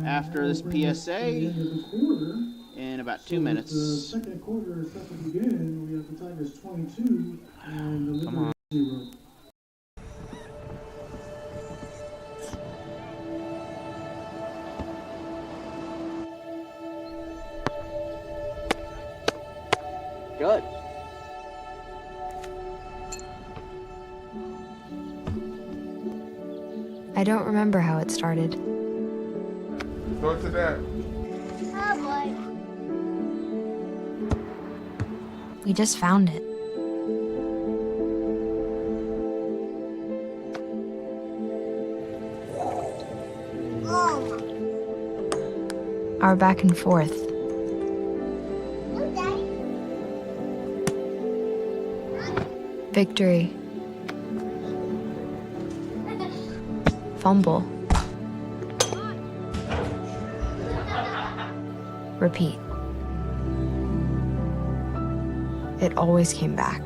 after this PSA in about 2 minutes. The 2nd quarter is set to begin. We have the Tigers 22 and the Liberators 0. Good. I don't remember how it started. Throw it to Dad. Oh boy. We just found it. Our back and forth. Victory. Fumble. Repeat. It always came back.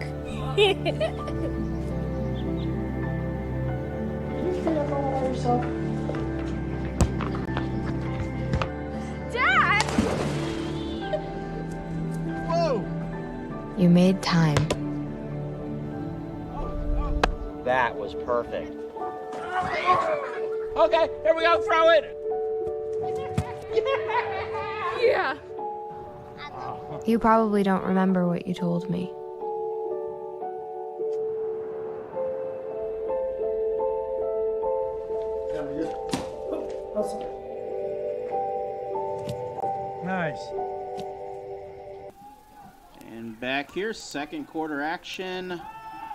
Dad! Whoa! You made time. That was perfect. Okay, here we go, throw it! Yeah. You probably don't remember what you told me. Nice. And back here, second quarter action.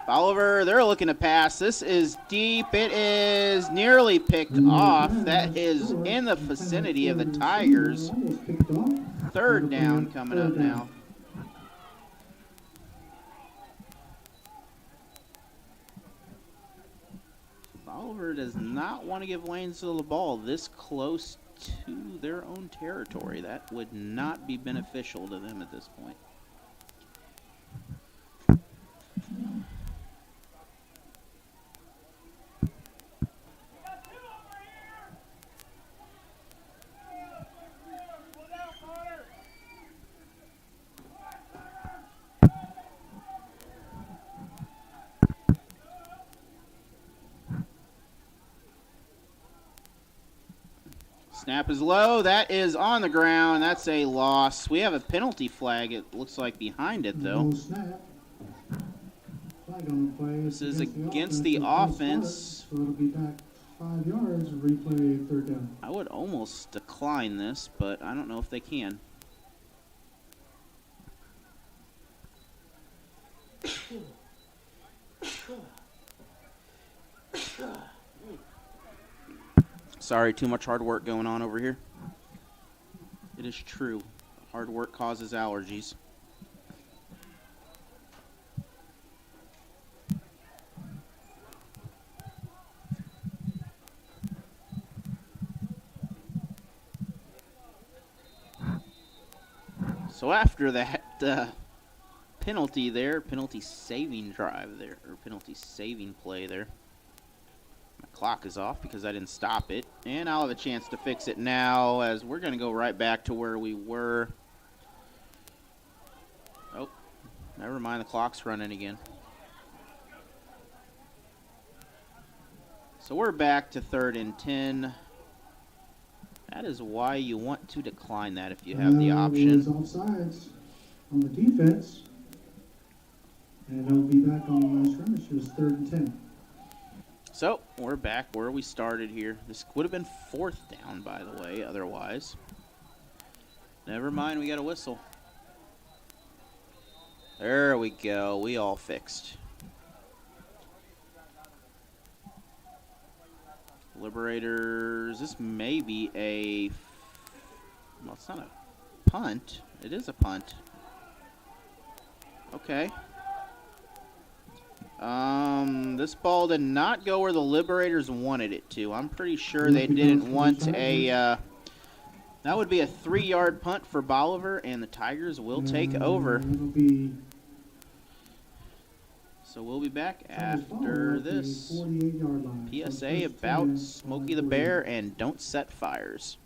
Bolivar, they're looking to pass. This is deep. It is nearly picked off. That is in the vicinity of the Tigers. Third down coming up now. Bolivar does not want to give Waynesville the ball this close to their own territory. That would not be beneficial to them at this point. Snap is low. That is on the ground. That's a loss. We have a penalty flag, it looks like, behind it, though. This is against the offense. So it'll be back 5 yards, replay third down. I would almost decline this, but I don't know if they can. Sorry, too much hard work going on over here. It is true. Hard work causes allergies. So after that penalty there, penalty saving drive there, or penalty saving play there, my clock is off because I didn't stop it. And I'll have a chance to fix it now as we're going to go right back to where we were. Oh, never mind, the clock's running again. So we're back to 3rd and 10. That is why you want to decline that if you have the option. Offsides on the defense. And they'll be back on the line of scrimmage. It was 3rd and 10. So we're back where we started here. This would have been 4th down, by the way, otherwise. Never mind, we got a whistle. There we go. We all fixed. Liberators. This may be a... Well, it's not a punt. It is a punt. Okay. This ball did not go where the Liberators wanted it to. I'm pretty sure they didn't want a... that would be a 3-yard punt for Bolivar, and the Tigers will take over. So we'll be back after this PSA about Smokey the Bear and don't set fires.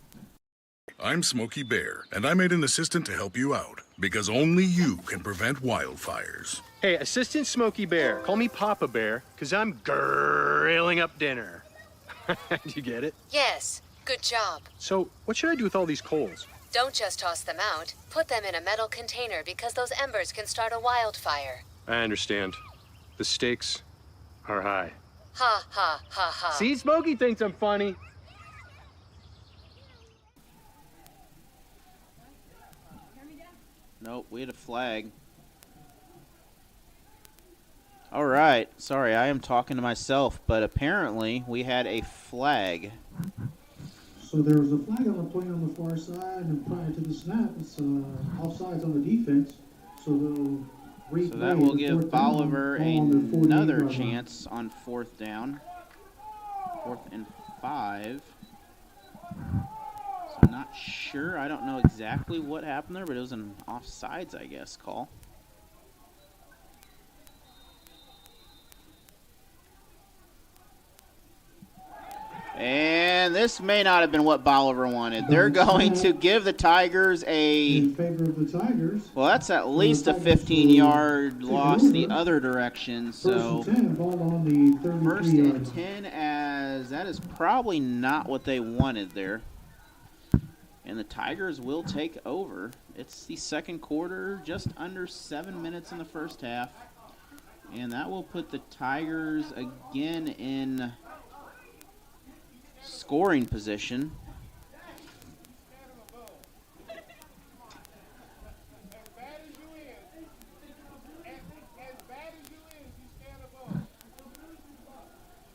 I'm Smokey Bear, and I made an assistant to help you out, because only you can prevent wildfires. Hey, Assistant Smokey Bear. Call me Papa Bear, because I'm grilling up dinner. Do you get it? Yes, good job. So, what should I do with all these coals? Don't just toss them out. Put them in a metal container because those embers can start a wildfire. I understand. The stakes are high. Ha, ha, ha, ha. See, Smokey thinks I'm funny. Nope, we had a flag. All right, sorry, I am talking to myself, but apparently we had a flag. So there was a flag on the play on the far side, and prior to the snap, it's offsides on the defense. So they'll replay. So that will give Bolivar down, another chance on 4th down. 4th and 5. So I'm not sure. I don't know exactly what happened there, but it was an offsides, I guess, call. And this may not have been what Bolivar wanted. They're going to give the Tigers In favor of the Tigers. well, that's at least a 15-yard loss the other direction. So First and 10, ball on the 33 first yard. and 10, as that is probably not what they wanted there. And the Tigers will take over. It's the second quarter, just under 7 minutes in the first half. And that will put the Tigers again in scoring position.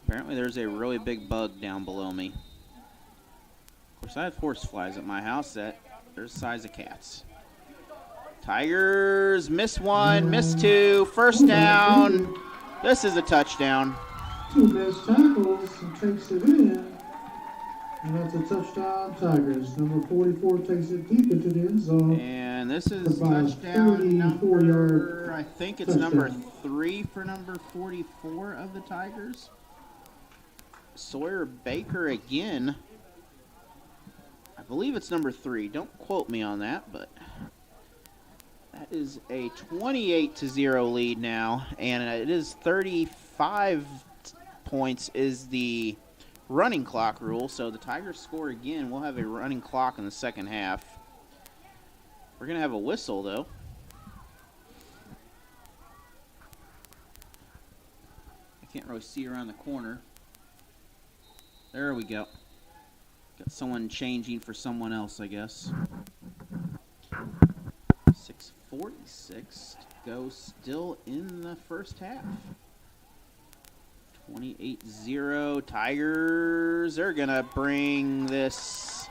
Apparently there's a really big bug down below me. Of course, I have horse flies at my house that are the size of cats. Tigers miss one, miss two, first down. This is a touchdown. 2 missed tackles and takes it in. And that's a touchdown, Tigers. Number 44 takes it deep into the end zone. And this is About a touchdown 34 number, yard I think it's touchdown. number 3 for number 44 of the Tigers. Sawyer Baker again. I believe it's number 3. Don't quote me on that, but that is a 28-0 lead now, and it is 35 points is the running clock rule. So the Tigers score again. We'll have a running clock in the second half. We're going to have a whistle, though. I can't really see around the corner. There we go. Got someone changing for someone else, I guess. 6:46 to go still in the first half. 28-0. Tigers, they're going to bring this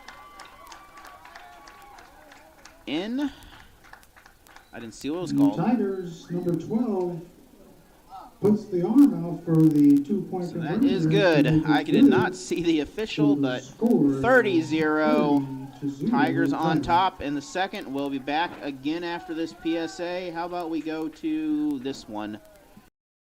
in. I didn't see what it was called. Tigers, number 12, puts the arm out for the 2-point So that is good. I did not see the official, but 30-0. Tigers on top in the second. We'll be back again after this PSA. How about we go to this one?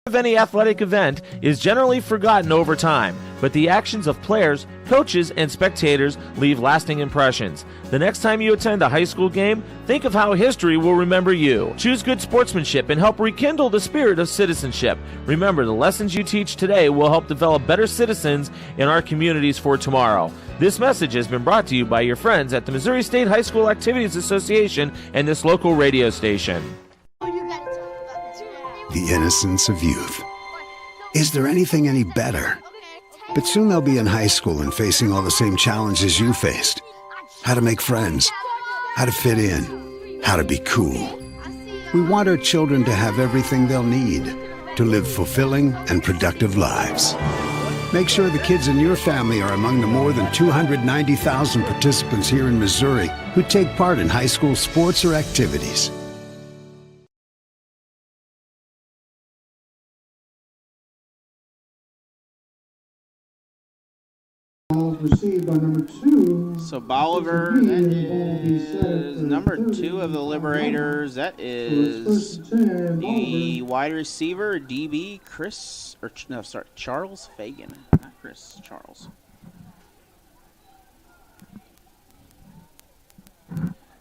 Of any athletic event is generally forgotten over time, but the actions of players, coaches, and spectators leave lasting impressions. The next time you attend a high school game, think of how history will remember you. Choose good sportsmanship and help rekindle the spirit of citizenship. Remember, the lessons you teach today will help develop better citizens in our communities for tomorrow. This message has been brought to you by your friends at the Missouri State High School Activities Association and this local radio station. The innocence of youth. Is there anything any better? But soon they'll be in high school and facing all the same challenges you faced. How to make friends, how to fit in, how to be cool. We want our children to have everything they'll need to live fulfilling and productive lives. Make sure the kids in your family are among the more than 290,000 participants here in Missouri who take part in high school sports or activities. Received by number 2. So Bolivar, that is number 2 of the Liberators. That is the wide receiver, DB Charles Fagan. Not Chris, Charles.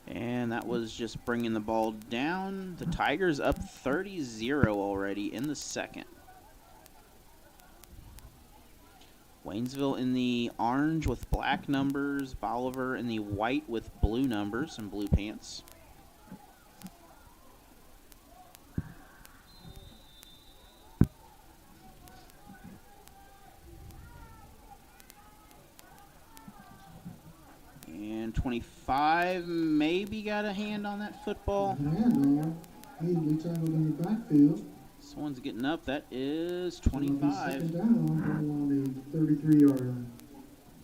And that was just bringing the ball down. The Tigers up 30-0 already in the second. Waynesville in the orange with black numbers. Bolivar in the white with blue numbers and blue pants. And 25 maybe got a hand on that football. Easily tackled in the backfield. Someone's getting up. That is 25. Second down on the 33-yard line.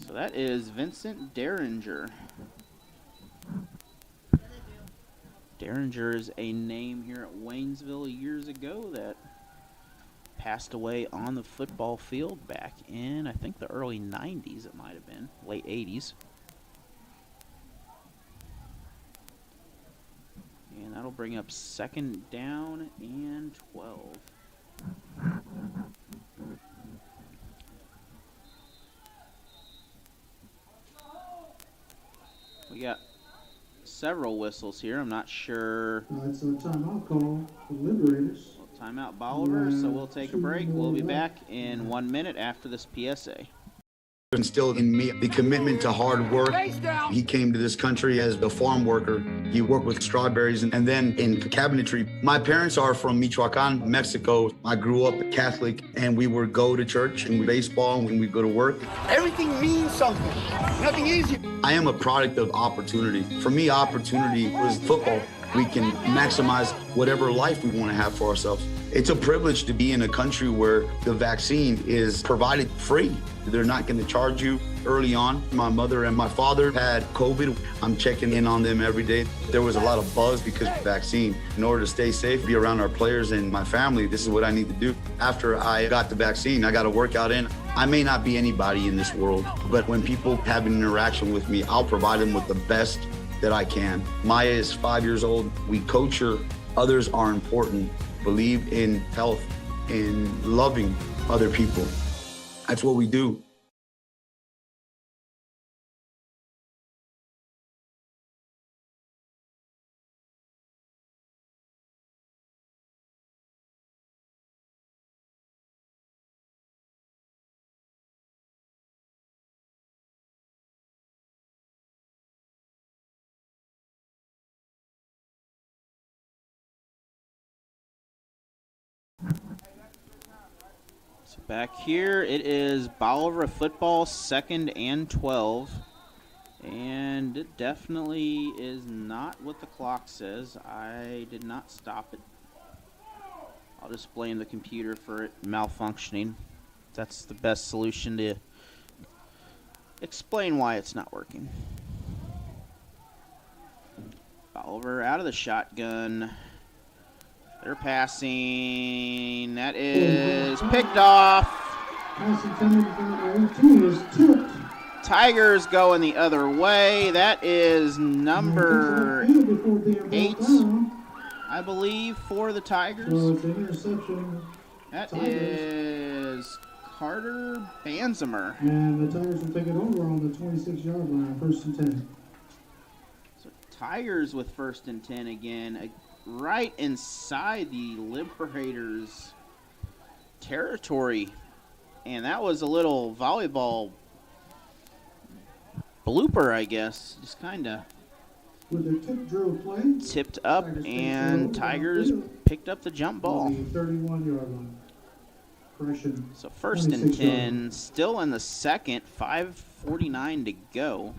So that is Vincent Derringer. Derringer is a name here at Waynesville years ago that passed away on the football field back in, I think, the early 90s, it might have been, late 80s. And that'll bring up 2nd down and 12. We got several whistles here. I'm not sure. It's a timeout call for the Liberators. Timeout Bolivar, so we'll take a break. We'll be back in 1 minute after this PSA. Instilled in me the commitment to hard work. He came to this country as a farm worker. He worked with strawberries and then in cabinetry. My parents are from Michoacan, Mexico. I grew up Catholic, and we would go to church and baseball when we go to work. Everything means something. Nothing easy. I am a product of opportunity. For me, opportunity was football. We can maximize whatever life we want to have for ourselves. It's a privilege to be in a country where the vaccine is provided free. They're not going to charge you early on. My mother and my father had COVID. I'm checking in on them every day. There was a lot of buzz because of the vaccine. In order to stay safe, be around our players and my family, this is what I need to do. After I got the vaccine, I got a workout in. I may not be anybody in this world, but when people have an interaction with me, I'll provide them with the best that I can. Maya is 5 years old. We coach her. Others are important. Believe in health and loving other people. That's what we do. So back here, it is Bolivar football, 2nd and 12. And it definitely is not what the clock says. I did not stop it. I'll just blame the computer for it malfunctioning. That's the best solution to explain why it's not working. Bolivar out of the shotgun. They're passing. That is picked off. Tigers going the other way. That is number 8, I believe, for the Tigers. That is Carter Banzemer. And the Tigers will take it over on the 26-yard line, 1st and 10. So Tigers with 1st and 10 again. Right inside the Liberators' territory. And that was a little volleyball blooper, I guess. Just kind of tipped up, and Tigers picked up the jump ball. 31-yard line. So 1st and 10, still in the 2nd, 5:49 to go.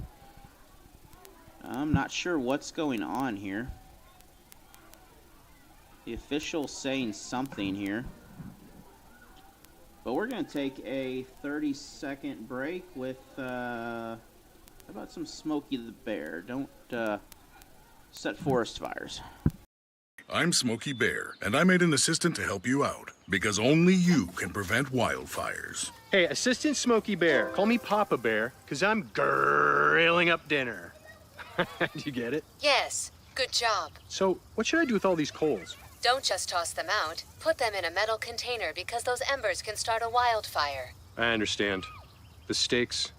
I'm not sure what's going on here. The official saying something here. But we're going to take a 30-second break with, how about some Smokey the Bear? Don't set forest fires. I'm Smokey Bear, and I made an assistant to help you out, because only you can prevent wildfires. Hey, Assistant Smokey Bear, call me Papa Bear, because I'm grilling up dinner. Do you get it? Yes, good job. So, what should I do with all these coals? Don't just toss them out. Put them in a metal container because those embers can start a wildfire. I understand. The stakes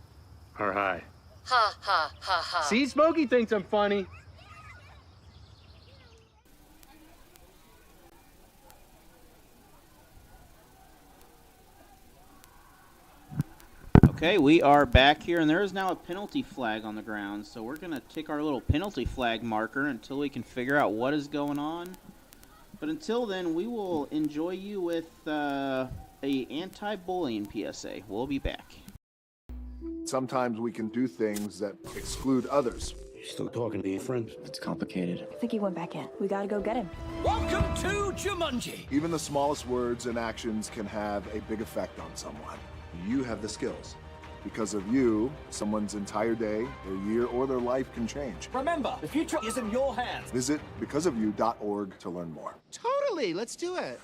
are high. Ha, ha, ha, ha. See, Smokey thinks I'm funny. Okay, we are back here, and there is now a penalty flag on the ground. So we're going to take our little penalty flag marker until we can figure out what is going on. But until then, we will enjoy you with a anti-bullying PSA. We'll be back. Sometimes we can do things that exclude others. You're still talking to your friend? It's complicated. I think he went back in. We gotta go get him. Welcome to Jumanji. Even the smallest words and actions can have a big effect on someone. You have the skills. Because of you, someone's entire day, their year, or their life can change. Remember, the future is in your hands. Visit becauseofyou.org to learn more. Totally, let's do it.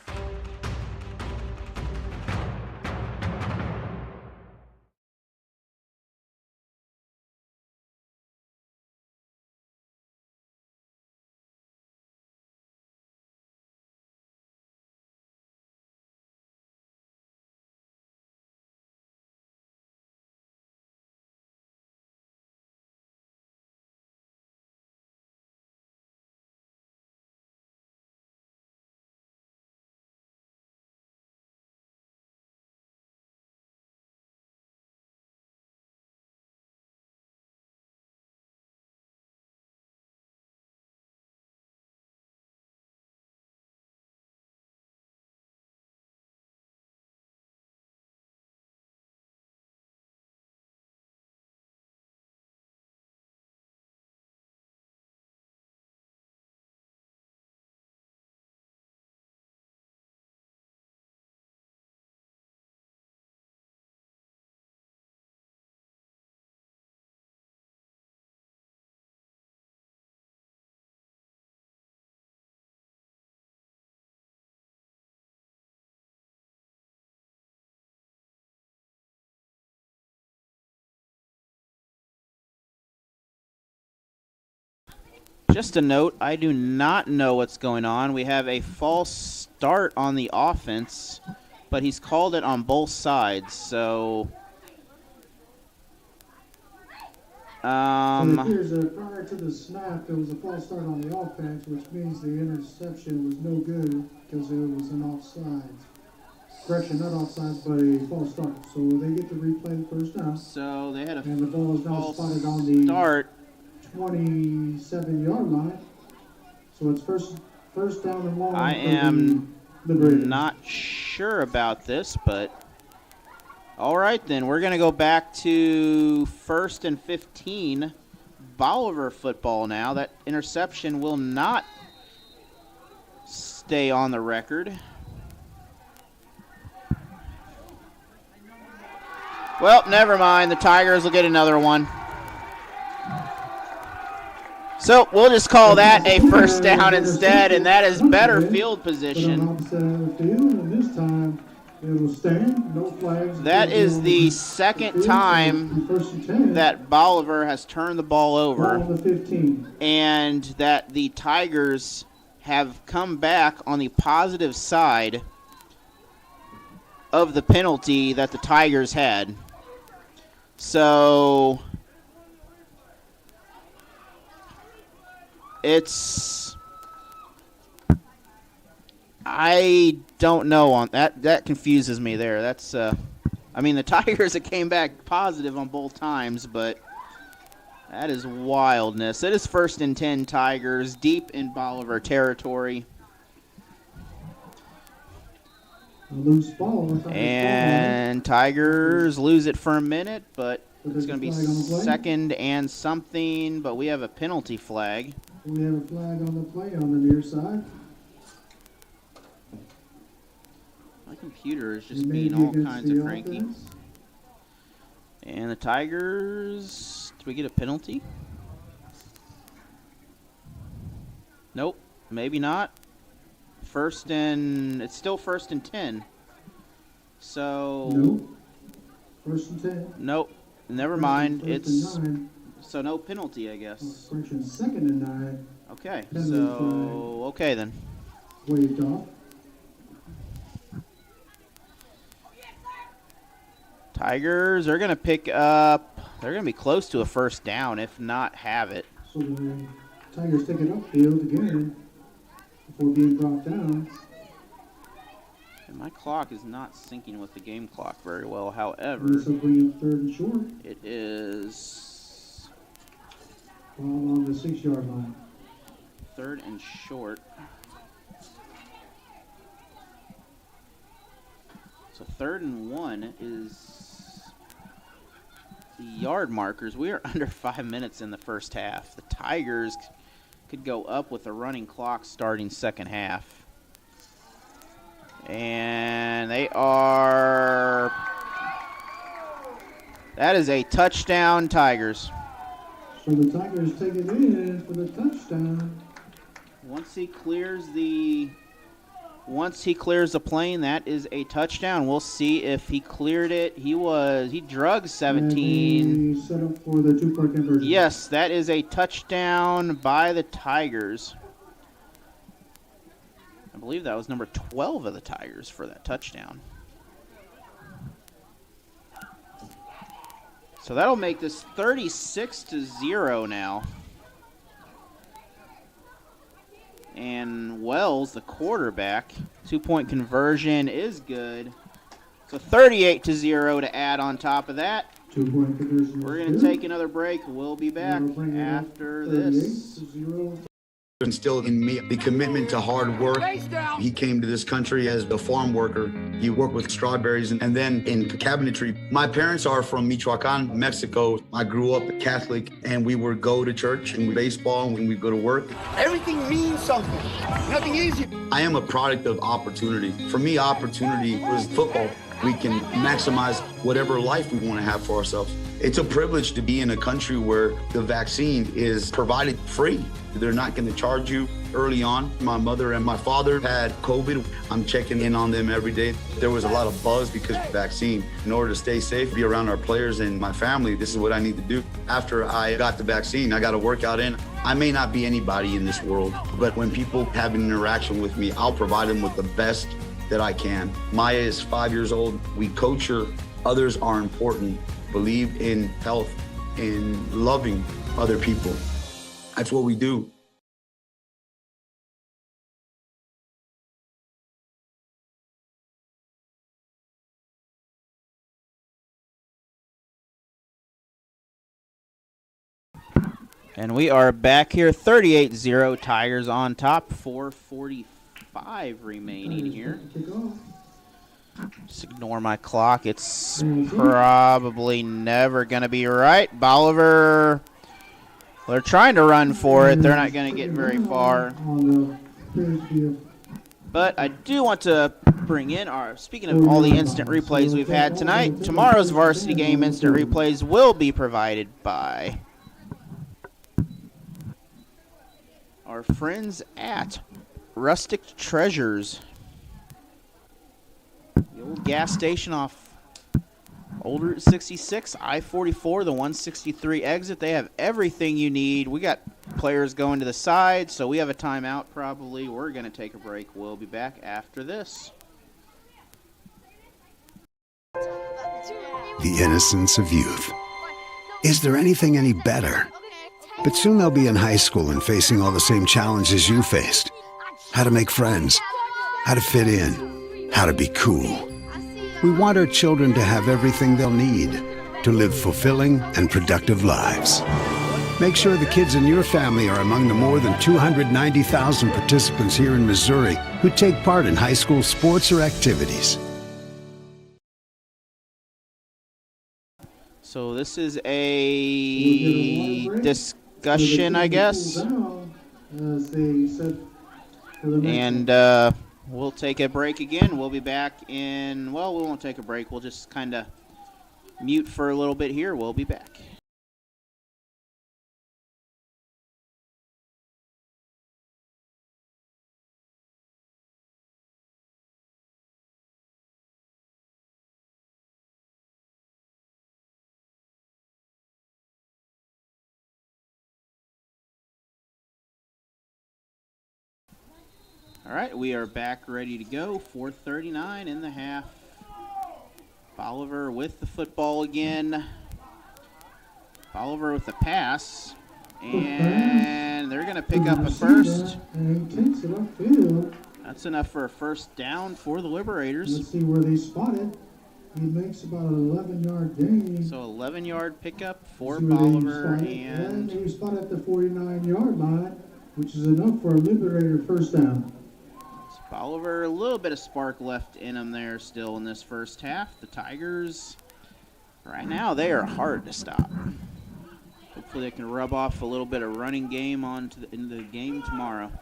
Just a note, I do not know what's going on. We have a false start on the offense, but he's called it on both sides, so... It appears that prior to the snap, there was a false start on the offense, which means the interception was no good because it was an offsides. Correction, not offsides, but a false start. So they get to replay the first down. So they had a and the ball is now false spotted on the start. 27-yard line. So it's first down and long. I am not sure about this, but all right then. We're going to go back to 1st and 15. Bolivar football now. That interception will not stay on the record. Well, never mind. The Tigers will get another one. So we'll just call that a first down instead, and that is better field position. That is the second time that Bolivar has turned the ball over, and that the Tigers have come back on the positive side of the penalty that the Tigers had. So I don't know on that. That confuses me there. That's I mean, the Tigers came back positive on both times, but that is wildness. It is 1st and 10 Tigers deep in Bolivar territory. Loose ball. And Tigers lose it for a minute, but it's going to be 2nd and something, but we have a penalty flag. We have a flag on the play on the near side. My computer is just being all kinds of cranky. Offense. And the Tigers, do we get a penalty? Nope, maybe not. It's still 1st and 10. So. Nope. 1st and 10. Nope, never mind. It's so no penalty, I guess. Correction, 2nd and 9. Okay, so okay then. Waved off. Tigers are going to pick up. They're going to be close to a first down, if not have it. So the Tigers take it upfield again before being brought down. And my clock is not syncing with the game clock very well. However, this will bring up 3rd and short. It is. Ball on the 6-yard line. 3rd and short. So 3rd and 1 is the yard markers. We are under 5 minutes in the first half. The Tigers could go up with a running clock starting second half. And they are. That is a touchdown, Tigers. So the Tigers take it in for the touchdown. Once he clears the plane, that is a touchdown. We'll see if he cleared it. He drugged 17. And he set up for the 2-point conversion. Yes, that is a touchdown by the Tigers. I believe that was number 12 of the Tigers for that touchdown. So that'll make this 36-0 now. And Wells, the quarterback, 2-point conversion is good. So 38-0 to add on top of that. 2-point conversion. We're going to take another break. We'll be back after this. Instilled in me the commitment to hard work. He came to this country as a farm worker. He worked with strawberries and then in cabinetry. My parents are from Michoacan, Mexico. I grew up Catholic, and we would go to church and baseball when we go to work. Everything means something. Nothing easy. I am a product of opportunity. For me, opportunity was football. we can maximize whatever life we want to have for ourselves. It's a privilege to be in a country where the vaccine is provided free. They're not going to charge you early on. My mother and my father had COVID. I'm checking in on them every day. There was a lot of buzz because of the vaccine. In order to stay safe, be around our players and my family, this is what I need to do. After I got the vaccine, I got to work out in. I may not be anybody in this world, but when people have an interaction with me, I'll provide them with the best that I can. Maya is 5 years old. We coach her. Others are important. Believe in health and loving other people. That's what we do. And we are back here, 38-0, Tigers on top, 4:45 remaining here. Just ignore my clock. It's probably never going to be right. Bolivar, they're trying to run for it. They're not going to get very far. But I do want to bring in speaking of all the instant replays we've had tonight, tomorrow's varsity game instant replays will be provided by our friends at Rustic Treasures. The old gas station off Old Route 66, I-44, the 163 exit. They have everything you need. We got players going to the side, so we have a timeout probably. We're going to take a break. We'll be back after this. The innocence of youth. Is there anything any better? But soon they'll be in high school and facing all the same challenges you faced. How to make friends, how to fit in, how to be cool. We want our children to have everything they'll need to live fulfilling and productive lives. Make sure the kids in your family are among the more than 290,000 participants here in Missouri who take part in high school sports or activities. So this is a discussion, I guess. And we'll take a break again. We'll be back in, well, we won't take a break. We'll just kind of mute for a little bit here. We'll be back. All right, we are back ready to go. 4:39 in the half. Bolivar with the football again. Bolivar with the pass. And they're going to pick up a first. That's enough for a first down for the Liberators. Let's see where they spot it. He makes about an 11-yard gain. So 11-yard pickup for Bolivar. And he spotted at the 49-yard line, which is enough for a Liberator first down. Bolivar, a little bit of spark left in them there still in this first half. The Tigers, right now, they are hard to stop. Hopefully they can rub off a little bit of running game into the game tomorrow.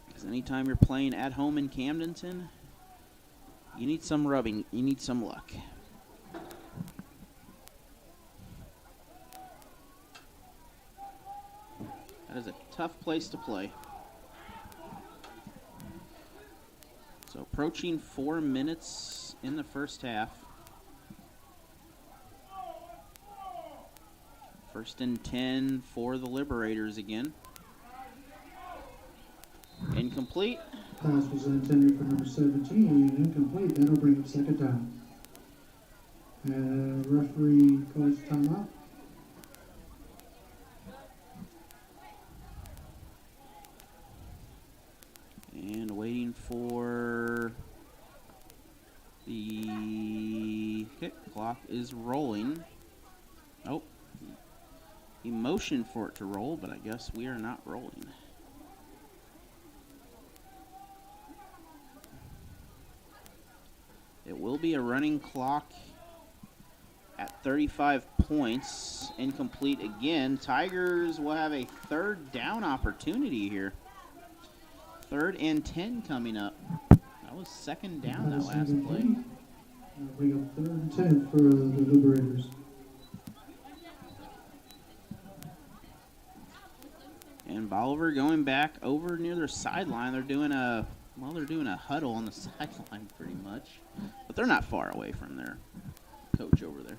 Because anytime you're playing at home in Camdenton, you need some rubbing, you need some luck. That is a tough place to play. So approaching 4 minutes in the first half. First and 10 for the Liberators again. Incomplete. Pass was intended for number 17, incomplete. That'll bring up second down. Referee calls timeout. And waiting for the clock is rolling. Oh, he motioned for it to roll, but I guess we are not rolling. It will be a running clock at 35 points. Incomplete again. Tigers will have a third down opportunity here. 3rd and 10 coming up. That was second down that last play. Bring up 3rd and 10 for the Liberators. And Bolivar going back over near their sideline. They're doing a huddle on the sideline pretty much. But they're not far away from their coach over there.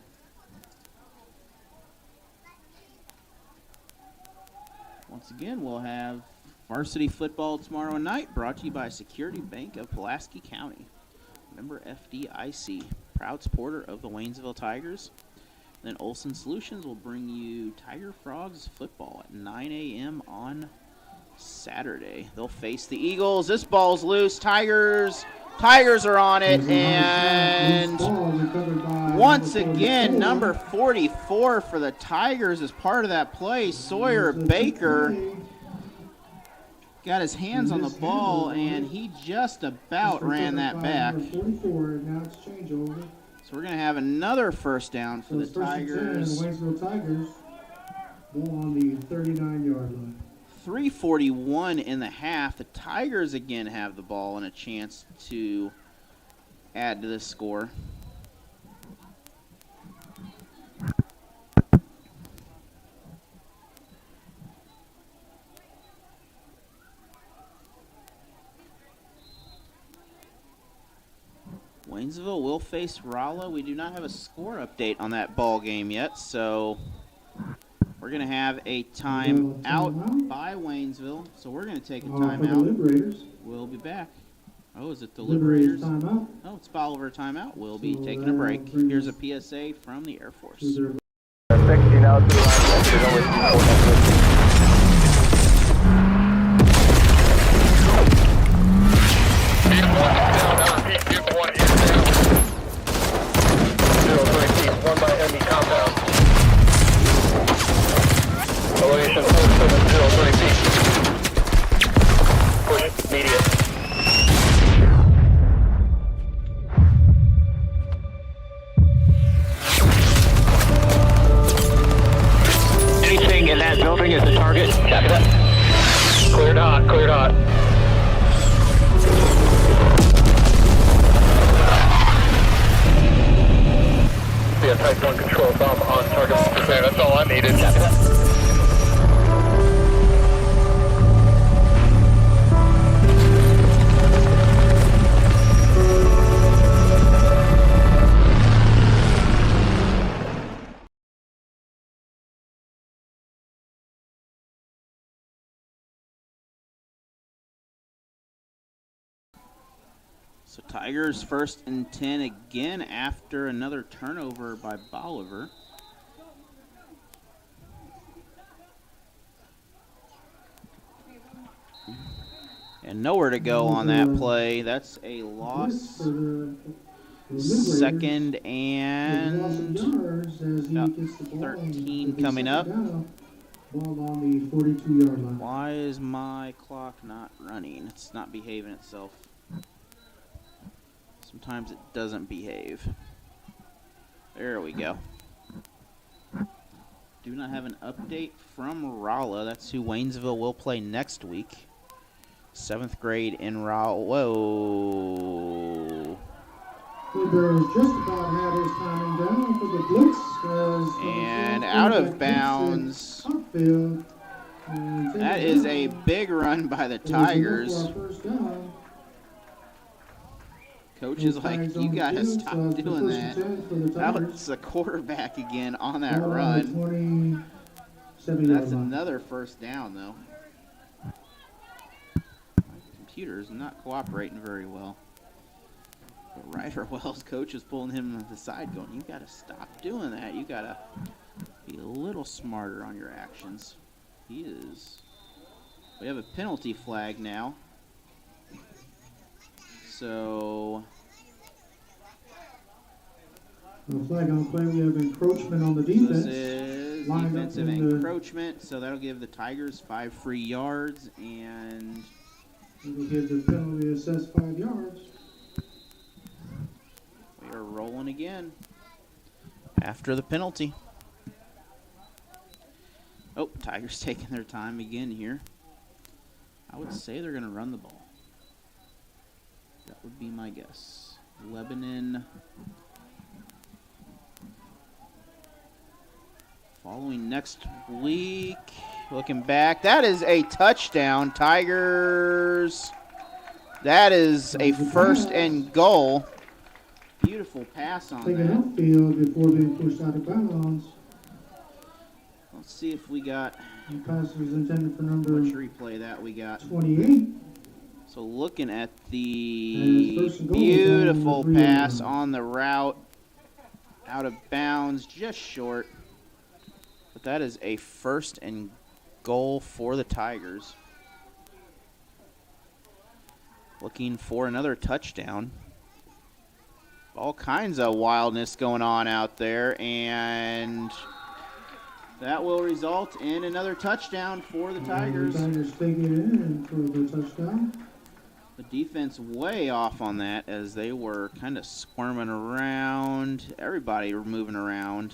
Once again, we'll have varsity football tomorrow night, brought to you by Security Bank of Pulaski County. Member FDIC, proud supporter of the Waynesville Tigers. Then Olson Solutions will bring you Tiger Frogs football at 9 a.m. on Saturday. They'll face the Eagles. This ball's loose. Tigers are on it. And once again, number 44 for the Tigers is part of that play. Sawyer Baker got his hands on the ball, and he just about ran that back. So we're going to have another first down for the Tigers. Waynesville Tigers, ball on the 39-yard line. 3:41 in the half. The Tigers again have the ball and a chance to add to this score. Waynesville will face Rolla. We do not have a score update on that ball game yet, so we're going to have a timeout by Waynesville. So we're going to take a timeout. We'll be back. Oh, is it the Liberators? Timeout. Oh, it's Bolivar timeout. We'll be taking a break. Here's a PSA from the Air Force. 60 now to the line. One by enemy compound. Elevation 4703 feet. Push immediate. Anything in that building is a target. Check it up. Cleared hot, cleared hot. A type 1 control bomb on target. Okay, that's all I needed. So Tigers 1st and 10 again after another turnover by Bolivar. And nowhere to go on that play. That's a loss. 2nd and about 13 coming up. Ball on the 42-yard line. Why is my clock not running? It's not behaving itself. Sometimes it doesn't behave. There we go. Do not have an update from Rolla. That's who Waynesville will play next week. 7th grade in Rolla. Whoa. Blueberry just about had his timing down for the blitz. And out of bounds. That is a big run by the Tigers. Coach is like, you got to stop doing that. That's the quarterback again on that run. That's another first down, though. My computer is not cooperating very well. But Ryder Wells' coach is pulling him to the side going, you got to stop doing that. You got to be a little smarter on your actions. He is. We have a penalty flag now. So, flag on play, we have encroachment on the defense. This is defensive encroachment, so that'll give the Tigers 5 free yards, and we give the penalty assessed 5 yards. We are rolling again after the penalty. Oh, Tigers taking their time again here. I would say they're going to run the ball. Got would be my guess. Lebanon following next week. Looking back, that is a touchdown. Tigers. That is a first and goal. Beautiful pass on Taking that. outfield before being pushed out of bounds. Let's see if we got. The pass was intended for number. Let's replay that. We got 28. So looking at the beautiful pass on the route, out of bounds, just short. But that is a first and goal for the Tigers. Looking for another touchdown. All kinds of wildness going on out there, and that will result in another touchdown for the Tigers. The Tigers taking it in for the touchdown. The defense way off on that as they were kind of squirming around. Everybody were moving around.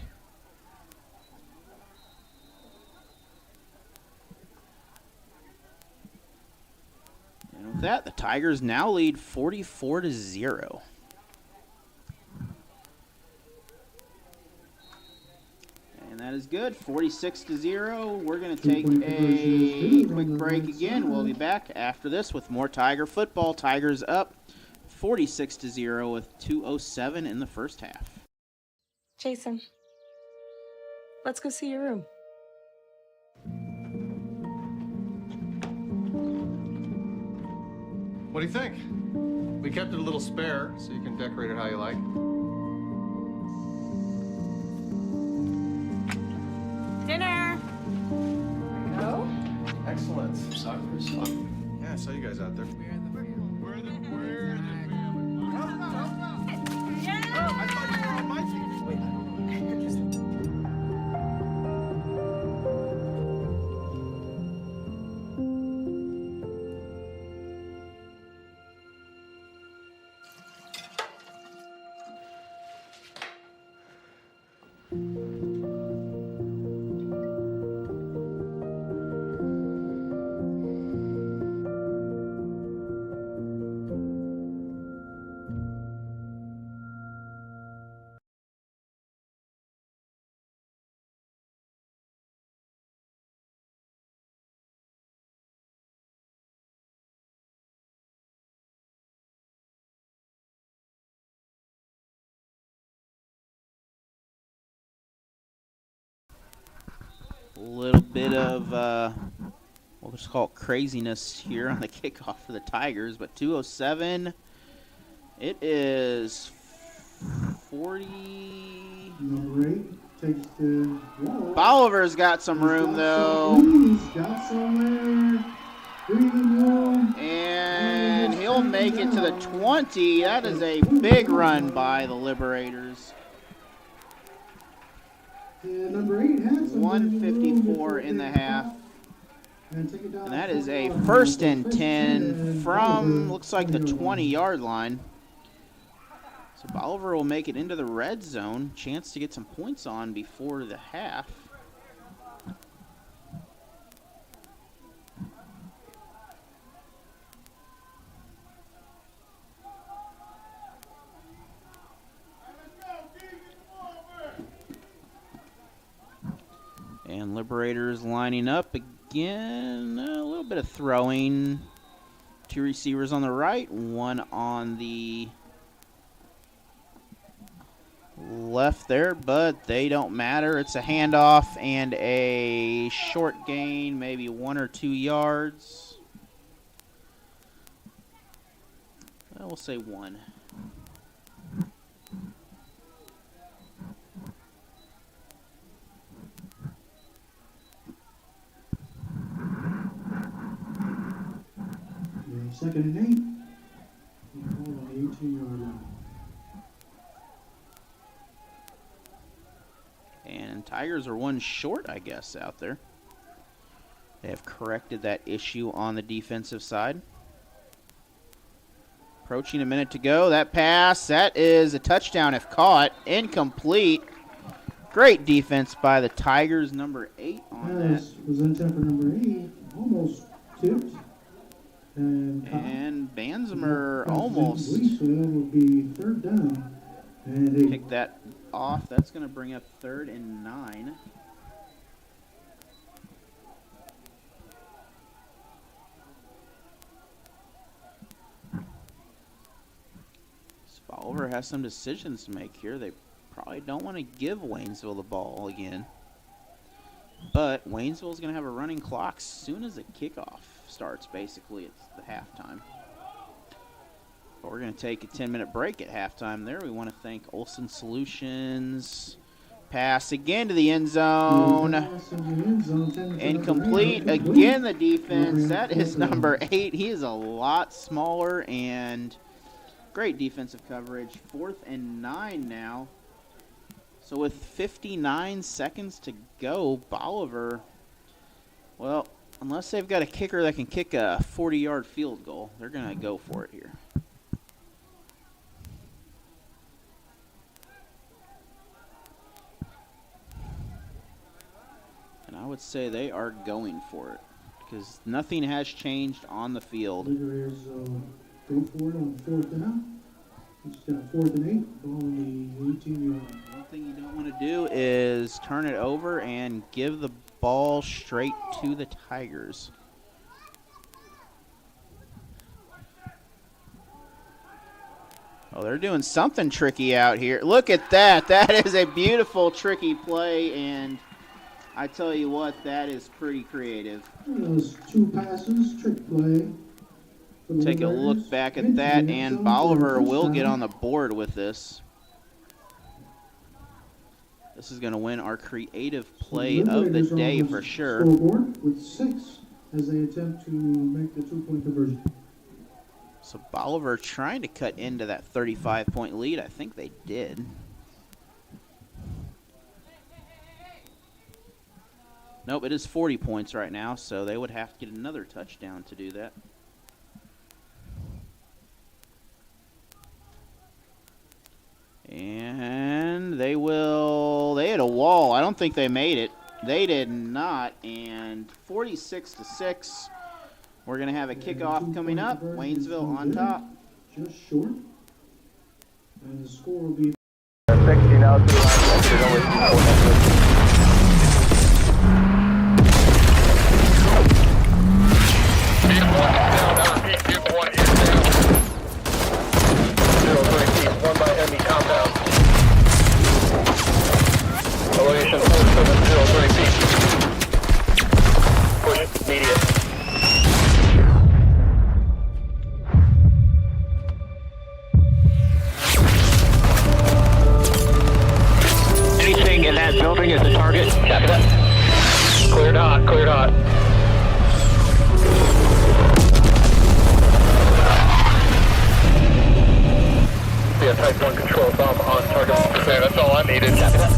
And with that, the Tigers now lead 44-0. And that is good, 46-0. We're going to take a quick break again. We'll be back after this with more Tiger football. Tigers up 46-0 with 2:07 in the first half. Jason, let's go see your room. What do you think? We kept it a little spare, so you can decorate it how you like. Dinner. Go. Excellent. Yeah, I saw you guys out there. A little bit of, we'll just call it craziness here on the kickoff for the Tigers, but 2:07. It is 40. Number 8 takes the wall. Bolivar's got some room, though. He's got some there. Breathing room. And he'll make it to the 20. That is a big run by the Liberators. Yeah, number 8 had some 154 in the half. And that is a first and 10 from, looks like the 20-yard line. So Bolivar will make it into the red zone. Chance to get some points on before the half. And Liberators lining up again. A little bit of throwing. 2 receivers on the right, 1 on the left there, but they don't matter. It's a handoff and a short gain, maybe 1 or 2 yards. Well, we'll say 1. Second and 8. Ball on the 18-yard line. And Tigers are 1 short, I guess, out there. They have corrected that issue on the defensive side. Approaching a minute to go. That pass, that is a touchdown if caught. Incomplete. Great defense by the Tigers, number 8 on that. Was intended for number 8. Almost tipped. And Banzemer almost will be third down. And picked that off. That's going to bring up 3rd and 9. Bolivar has some decisions to make here. They probably don't want to give Waynesville the ball again. But Waynesville's going to have a running clock as soon as the kickoff starts, basically. It's the halftime. But we're going to take a 10-minute break at halftime there. We want to thank Olson Solutions. Pass again to the end zone. Incomplete. Again, the defense. That is number 8. He is a lot smaller, and great defensive coverage. 4th and 9 now. So with 59 seconds to go, Bolivar, well, unless they've got a kicker that can kick a 40-yard field goal, they're going to go for it here. And I would say they are going for it because nothing has changed on the field. Go for it on 4th down. It's got 4th and 8, ball on the 18-yard. One thing you don't want to do is turn it over and give the ball straight to the Tigers. Oh, they're doing something tricky out here. Look at that. That is a beautiful, tricky play, and I tell you what, that is pretty creative. Those 2 passes, trick play. Take a look back at that, and Bolivar will get on the board with this. This is going to win our creative play of the day for sure. Scoreboard with 6 as they attempt to make the 2-point conversion. So Bolivar trying to cut into that 35-point lead. I think they did. Nope, it is 40 points right now, so they would have to get another touchdown to do that. And they had a wall. I don't think they made it. They did not. And 46-6. We're going to have a kickoff coming up. Waynesville on top. Just short. And the score will be 60 now to the line. One by enemy compound. Elevation 4703 feet. Push immediate. Anything in that building is a target. Copy that. Cleared hot, cleared hot. A type 1 control bomb on target. Okay, that's all I needed. Copy that.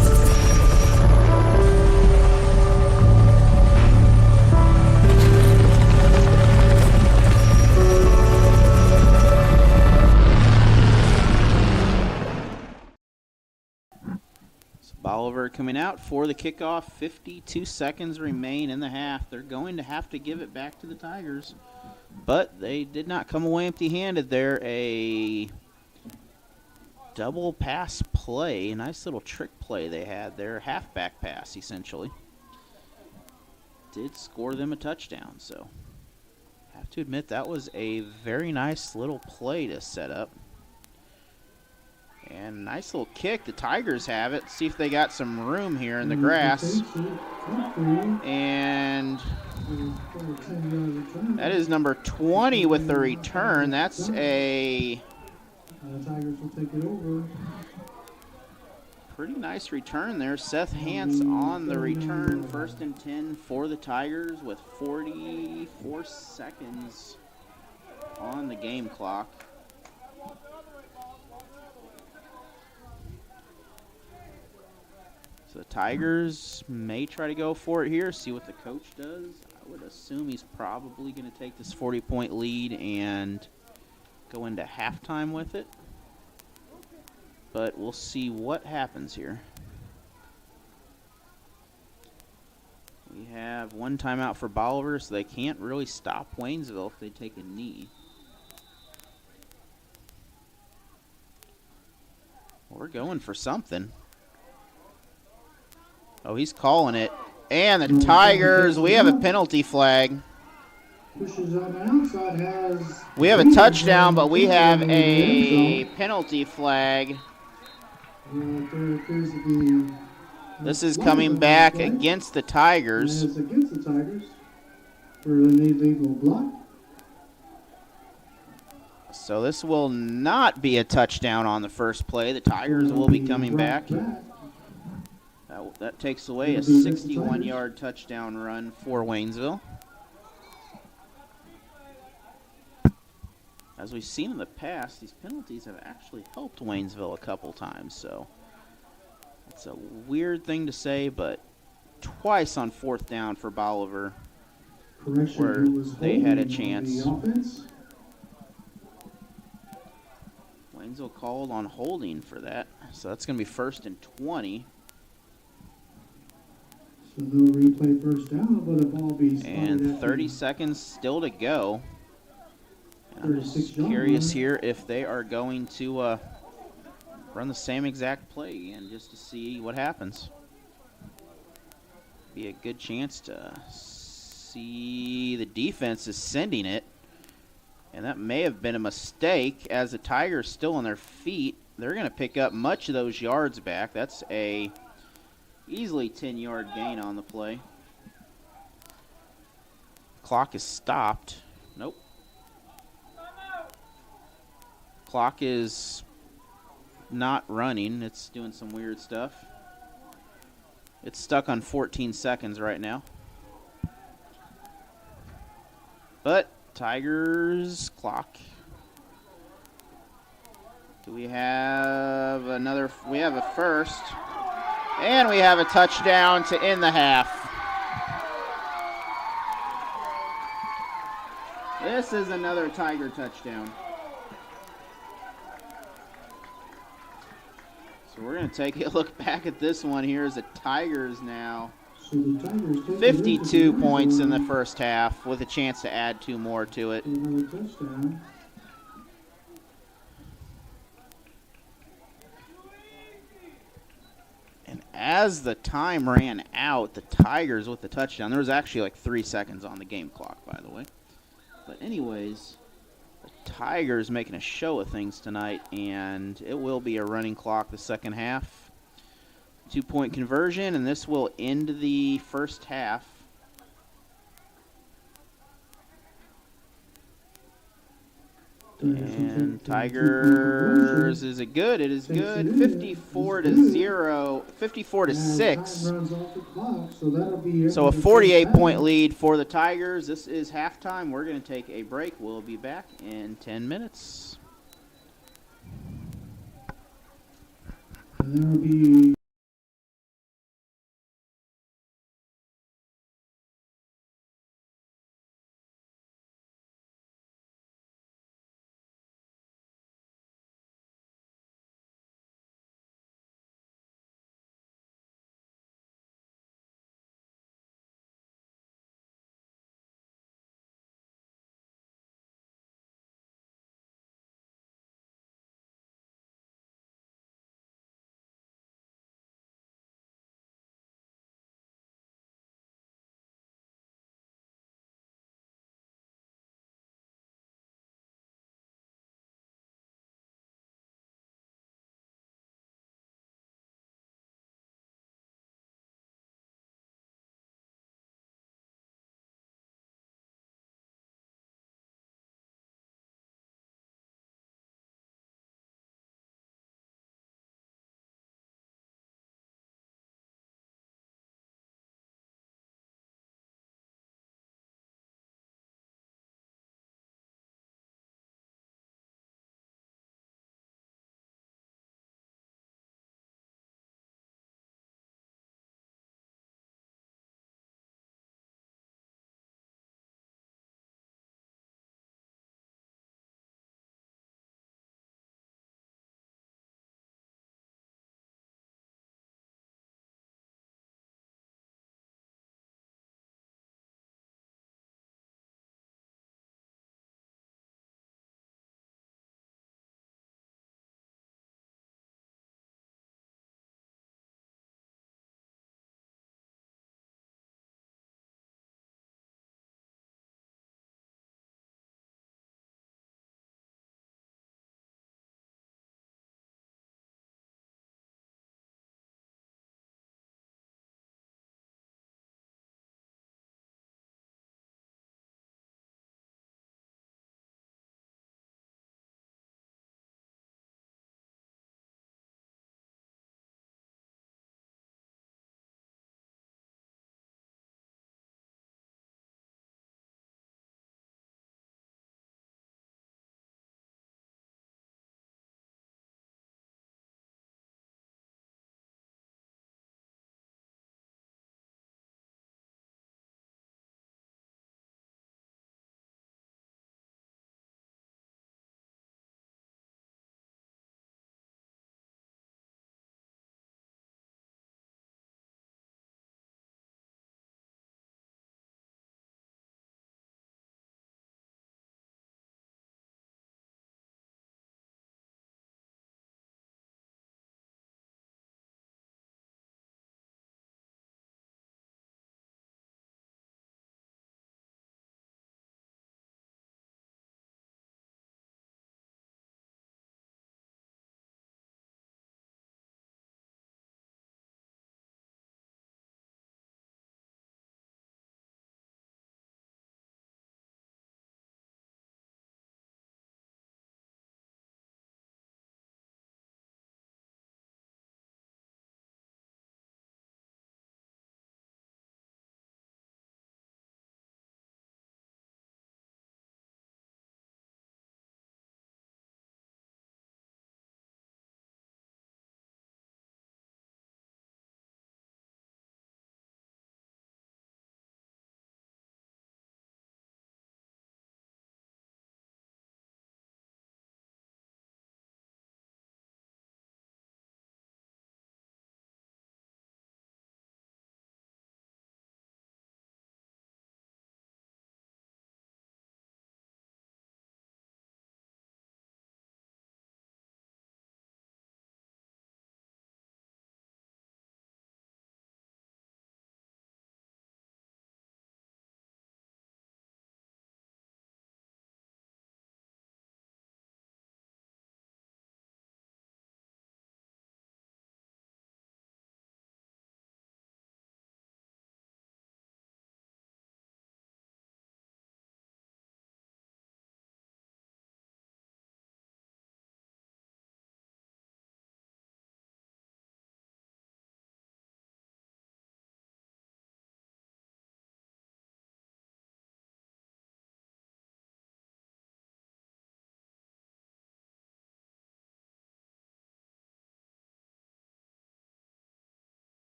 So Bolivar coming out for the kickoff. 52 seconds remain in the half. They're going to have to give it back to the Tigers. But they did not come away empty-handed there. A double pass play, a nice little trick play they had there, halfback pass essentially. Did score them a touchdown, so I have to admit that was a very nice little play to set up. And nice little kick, the Tigers have it. See if they got some room here in the grass. And that is number 20 with the return. That's a the Tigers will take it over. Pretty nice return there. Seth Hance on the return. 1st and 10 for the Tigers with 44 seconds on the game clock. So the Tigers may try to go for it here, see what the coach does. I would assume he's probably going to take this 40-point lead and go into halftime with it, but we'll see what happens here. We have one timeout for Bolivar, so they can't really stop Waynesville if they take a knee. We're going for something. Oh, he's calling it. And the Tigers, we have a penalty flag. Pushes on the outside, has... We have a touchdown, but we have a penalty flag. There appears to be... This is coming back against the Tigers. It's against the Tigers for an illegal block. So this will not be a touchdown on the first play. The Tigers will be coming back. That takes away a 61-yard touchdown run for Waynesville. As we've seen in the past, these penalties have actually helped Waynesville a couple times. So it's a weird thing to say, but twice on fourth down for Bolivar where they had a chance. Waynesville called on holding for that. So that's going to be 1st and 20. So no replay first down, but a ball be spotted. And 30 seconds still to go. And I'm just curious here if they are going to run the same exact play again just to see what happens. Be a good chance to see the defense is sending it. And that may have been a mistake as the Tigers still on their feet. They're going to pick up much of those yards back. That's a easily 10-yard gain on the play. Clock is stopped. Nope. Clock is not running. It's doing some weird stuff. It's stuck on 14 seconds right now. But Tigers clock. Do we have another? We have a first. And we have a touchdown to end the half. This is another Tiger touchdown. So we're going to take a look back at this one here as the Tigers now. 52 points in the first half with a chance to add 2 more to it. Another touchdown. And as the time ran out, the Tigers with the touchdown, there was actually like 3 seconds on the game clock, by the way. But anyways, the Tigers making a show of things tonight, and it will be a running clock the second half. 2-point conversion, and this will end the first half. And Tigers, is it good? It is good. 54-0, 54-6. So a 48-point lead for the Tigers. This is halftime. We're going to take a break. We'll be back in 10 minutes. And there will be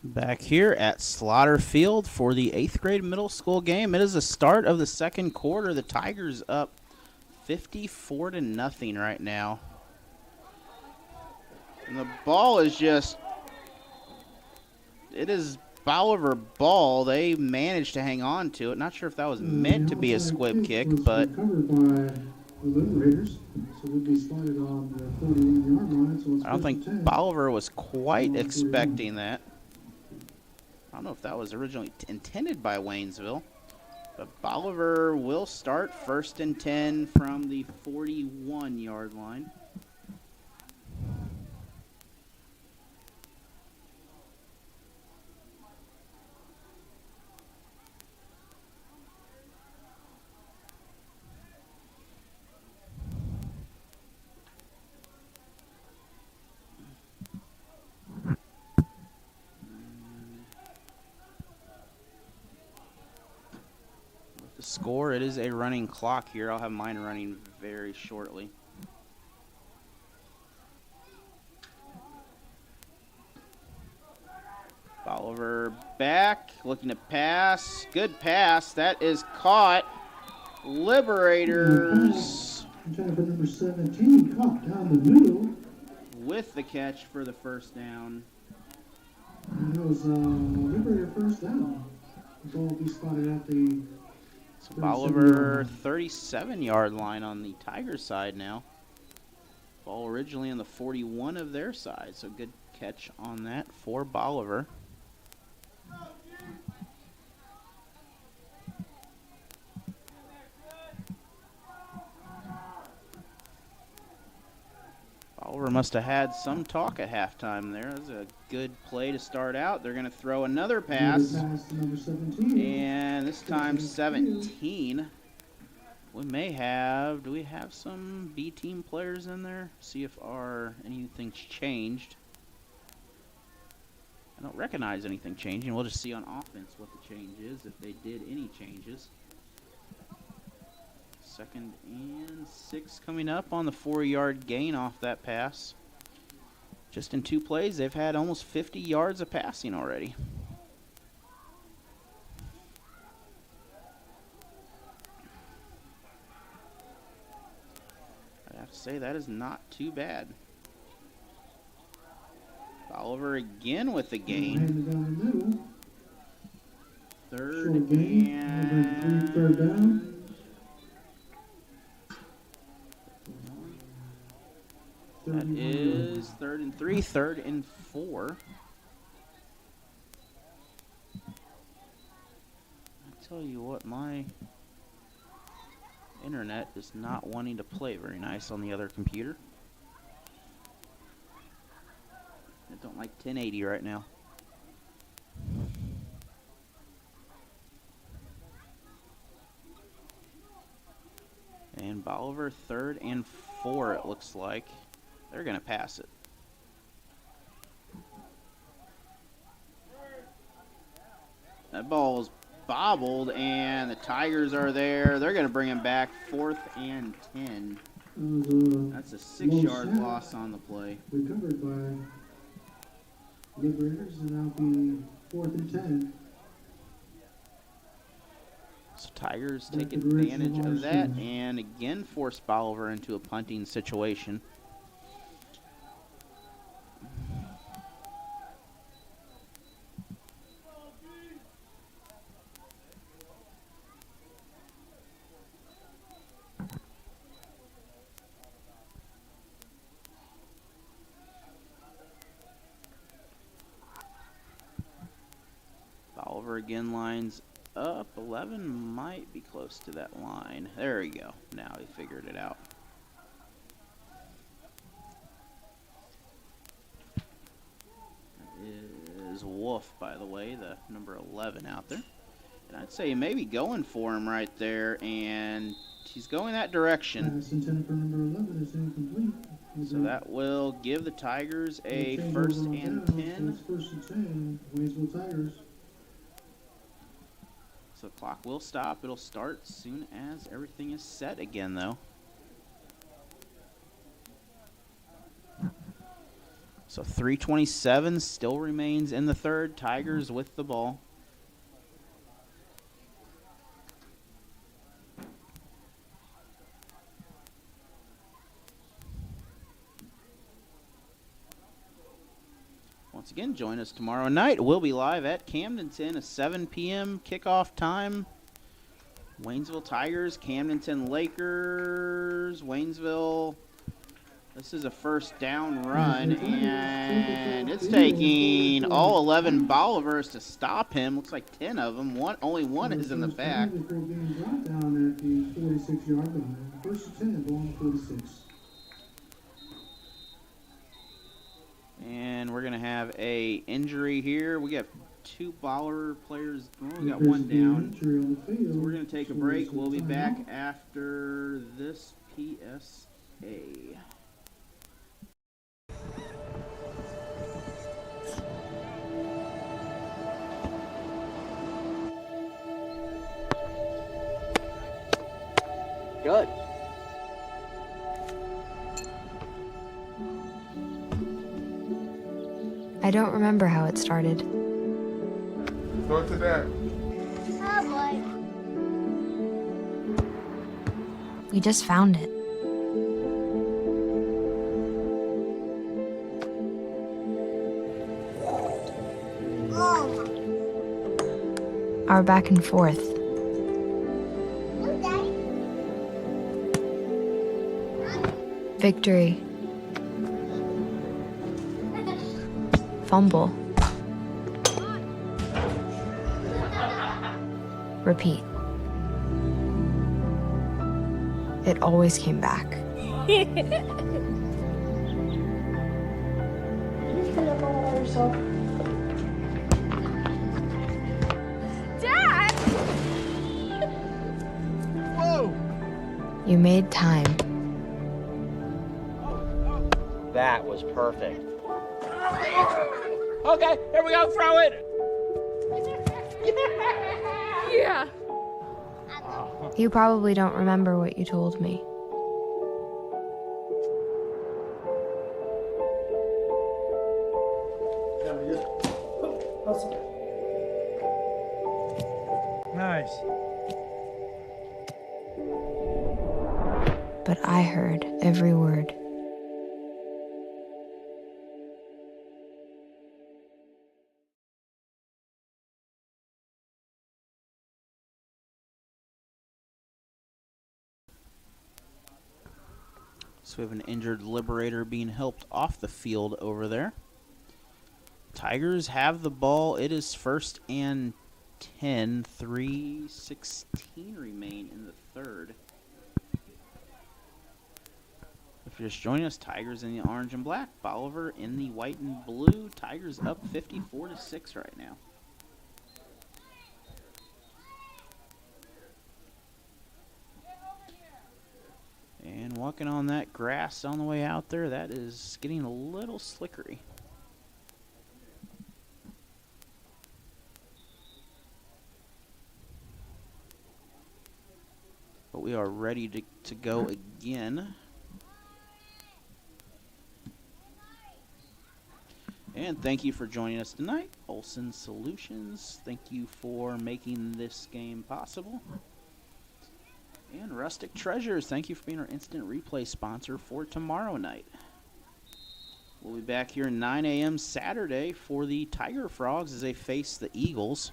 Back here at Slaughter Field for the 8th grade middle school game. It is the start of the second quarter. The Tigers up 54-0 right now. And the ball is just, it is Bolivar ball. They managed to hang on to it. Not sure if that was meant to be a squib kick, but covered by the Liberators, so we'll be spotted on the 41-yard line. So it's I don't think Bolivar was quite expecting that. I don't know if that was originally intended by Waynesville, but Bolivar will start 1st and 10 from the 41-yard line. The score, it is a running clock here. I'll have mine running very shortly. Bolivar back, looking to pass. Good pass. That is caught. Liberators. Trying for number 17, caught down the middle. With the catch for the first down. And that was Liberator first down. The ball will be spotted at the Bolivar 37-yard line on the Tigers side now. Ball originally on the 41 of their side, so good catch on that for Bolivar. Bolivar must have had some talk at halftime there. That was a good play to start out. They're going to throw another pass. And this time 17. We may have, do we have some B team players in there? See if anything's changed. I don't recognize anything changing. We'll just see on offense what the change is, if they did any changes. 2nd and 6 coming up on the 4-yard gain off that pass. Just in 2 plays, they've had almost 50 yards of passing already. I have to say, that is not too bad. Bolivar again with the gain. 3rd and 3rd down. That is 3rd and 3, 3rd and 4. I tell you what, my internet is not wanting to play very nice on the other computer. I don't like 1080 right now. And Bolivar 3rd and 4, it looks like. They're going to pass it. That ball's bobbled, and the Tigers are there. They're going to bring him back 4th and 10. That's a 6-yard loss on the play. Recovered by Liberators, and that'll be 4th and 10. So Tigers take advantage of that and again force Bolivar into a punting situation. Bolivar again lines up. 11 might be close to that line. There we go. Now he figured it out. That is Wolf, by the way, the number 11 out there. And I'd say maybe going for him right there, and he's going that direction. Pass intended for number 11 is incomplete. So that will give the Tigers a 1st and 10. So it's 1st and 10, Waynesville Tigers. So the clock will stop. It'll start as soon as everything is set again, though. So 3:27 still remains in the third. Tigers with the ball. Once again, join us tomorrow night. We'll be live at Camdenton, a 7 p.m. kickoff time. Waynesville Tigers, Camdenton Lakers, Waynesville. This is a first down run, and it's taking all 11 Bolivars to stop him. Looks like 10 of them. Only one is in the back. Being brought down at the 46-yard line. First and 10, ball on 46. And we're going to have a injury here. We got 2 Bolivar players. Oh, we got one down. So we're going to take a break. We'll be back after this PSA. Good. I don't remember how it started. Throw it to that. Oh boy. We just found it. Our back and forth. Victory. Fumble. Repeat. It always came back. Dad! Whoa! You made time. That was perfect. Okay, here we go, throw it! Yeah. You probably don't remember what you told me. Nice. But I heard every word. So we have an injured Liberator being helped off the field over there. Tigers have the ball. It is first and 10. 3:16 remain in the third. If you're just joining us, Tigers in the orange and black. Bolivar in the white and blue. Tigers up 54-6 right now. And walking on that grass on the way out there, that is getting a little slickery. But we are ready to go again. And thank you for joining us tonight. Olsen Solutions, thank you for making this game possible. And Rustic Treasures, thank you for being our instant replay sponsor for tomorrow night. We'll be back here 9 a.m. Saturday for the Tiger Frogs as they face the Eagles.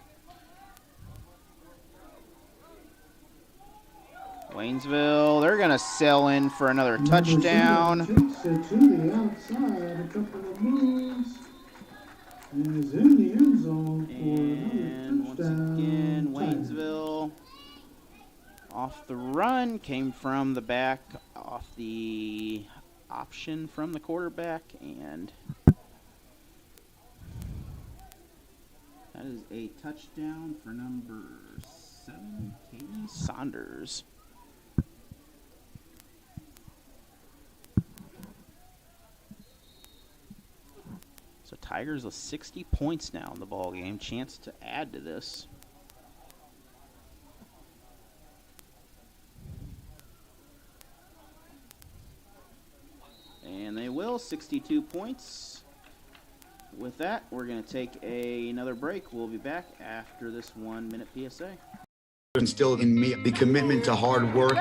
Waynesville, they're going to sail in for another touchdown. Takes it to the outside, a couple of moves, and is in the end zone for And once again, Waynesville off the run, came from the back, off the option from the quarterback, and that is a touchdown for number 7, Katie Saunders. So Tigers with 60 points now in the ball game. Chance to add to this. And they will. 62 points. with that, we're going to take another break. We'll be back after this 1-minute PSA. Instilled in me the commitment to hard work.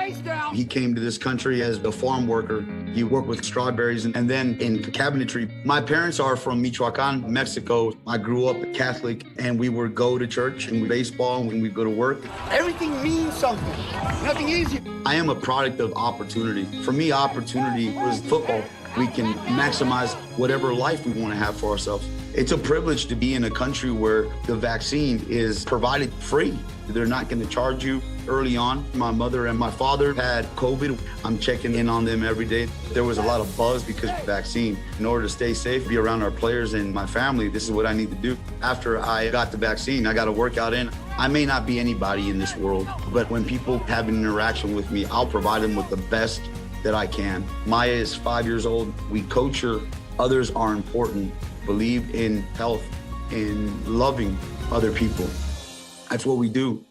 He came to this country as a farm worker. He worked with strawberries and then in cabinetry. My parents are from Michoacan, Mexico. I grew up Catholic, and we would go to church and baseball and we go to work. Everything means something. Nothing easy. I am a product of opportunity. For me, opportunity was football. We can maximize whatever life we want to have for ourselves. It's a privilege to be in a country where the vaccine is provided free. They're not going to charge you early on. My mother and my father had COVID. I'm checking in on them every day. There was a lot of buzz because of the vaccine. In order to stay safe, be around our players and my family, this is what I need to do. After I got the vaccine, I got a workout in. I may not be anybody in this world, but when people have an interaction with me, I'll provide them with the best that I can. Maya is 5 years old. We coach her. Others are important. Believe in health and loving other people. That's what we do.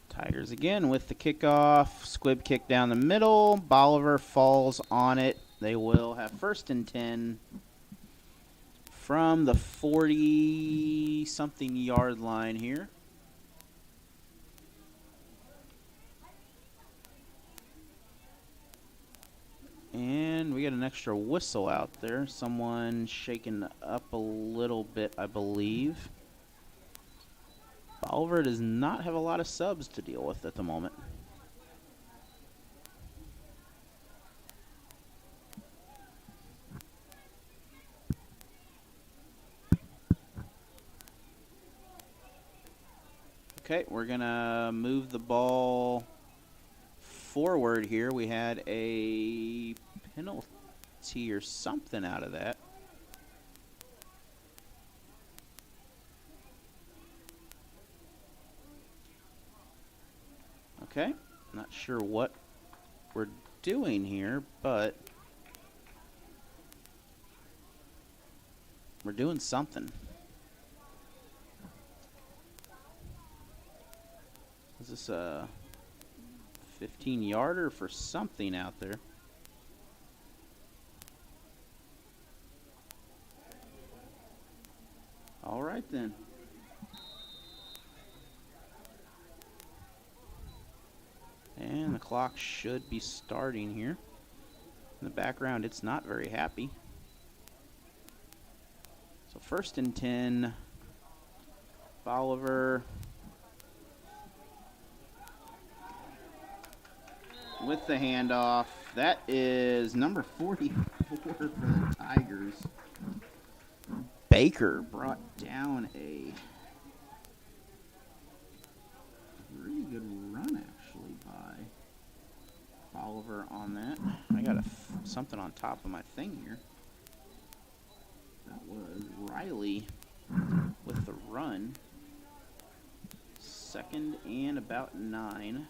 Tigers again with the kickoff. Squib kick down the middle. Bolivar falls on it. They will have 1st and 10 from the 40-something yard line here. And we got an extra whistle out there. Someone shaken up a little bit, I believe. Bolivar does not have a lot of subs to deal with at the moment. Okay, we're going to move the ball forward here. We had a penalty or something out of that. Okay, not sure what we're doing here, but we're doing something. Is this a 15-yarder for something out there? All right, then. And the clock should be starting here. In the background, it's not very happy. So 1st and 10. Bolivar with the handoff. That is number 44 for the Tigers. Baker brought down a really good run, actually, by Bolivar on that. I got something on top of my thing here. That was Riley with the run. 2nd and about 9.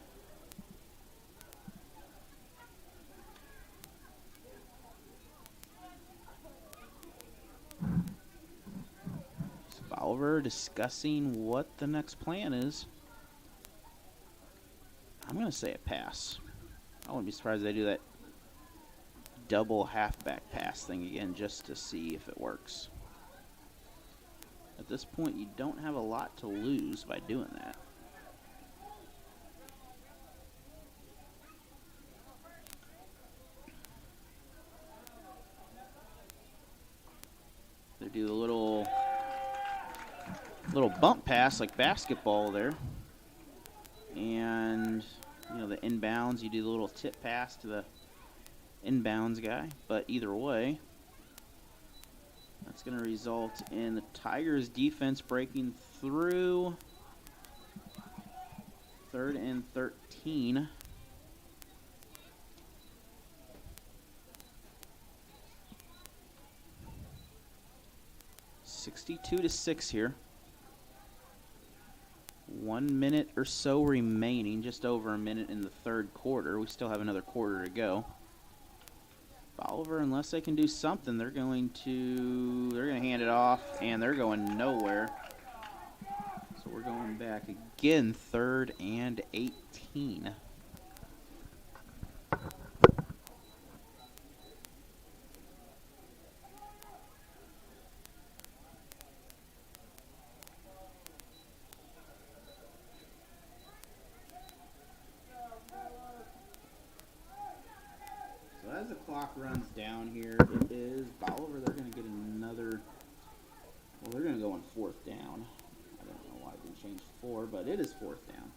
Bolivar discussing what the next plan is. I'm going to say a pass. I wouldn't be surprised if they do that double halfback pass thing again just to see if it works. At this point, you don't have a lot to lose by doing that. They do the little bump pass like basketball there. And, you know, the inbounds, you do the little tip pass to the inbounds guy. But either way, that's going to result in the Tigers defense breaking through. 3rd and 13. (62-6) here. 1 minute or so remaining, just over a minute in the 3rd quarter. We still have another quarter to go. Bolivar, unless they can do something, they're going to hand it off, and they're going nowhere. So we're going back again, 3rd and 18. clock runs down here, it is Bolivar. They're going to get another. Well, they're going to go on 4th down. I don't know why it didn't change to 4, but it is 4th down.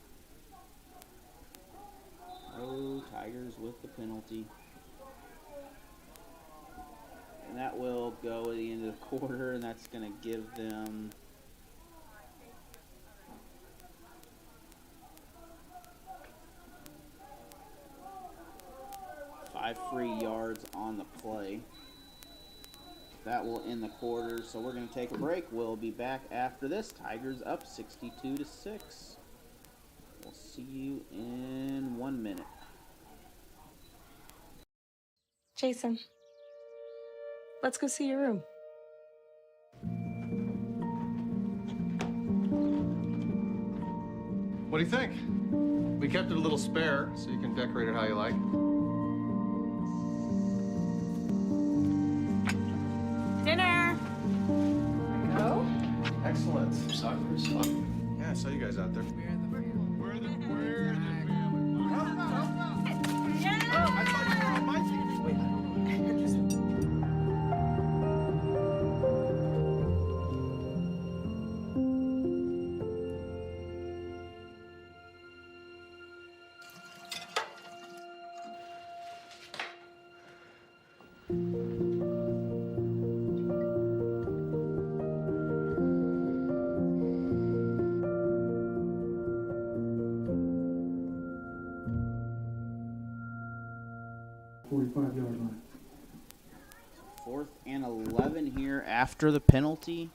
Oh, Tigers with the penalty. And that will go at the end of the quarter, and that's going to give them 5 free yards on the play. That will end the quarter, so we're going to take a break. We'll be back after this. Tigers up 62-6. We'll see you in 1 minute. Jason, let's go see your room. What do you think? We kept it a little spare, so you can decorate it how you like. Dinner! Go? Excellent. Soccer is fun. Yeah, I saw you guys out there. We're the family. Yeah! I thought you were on my team. Line. 4th and 11 here after the penalty.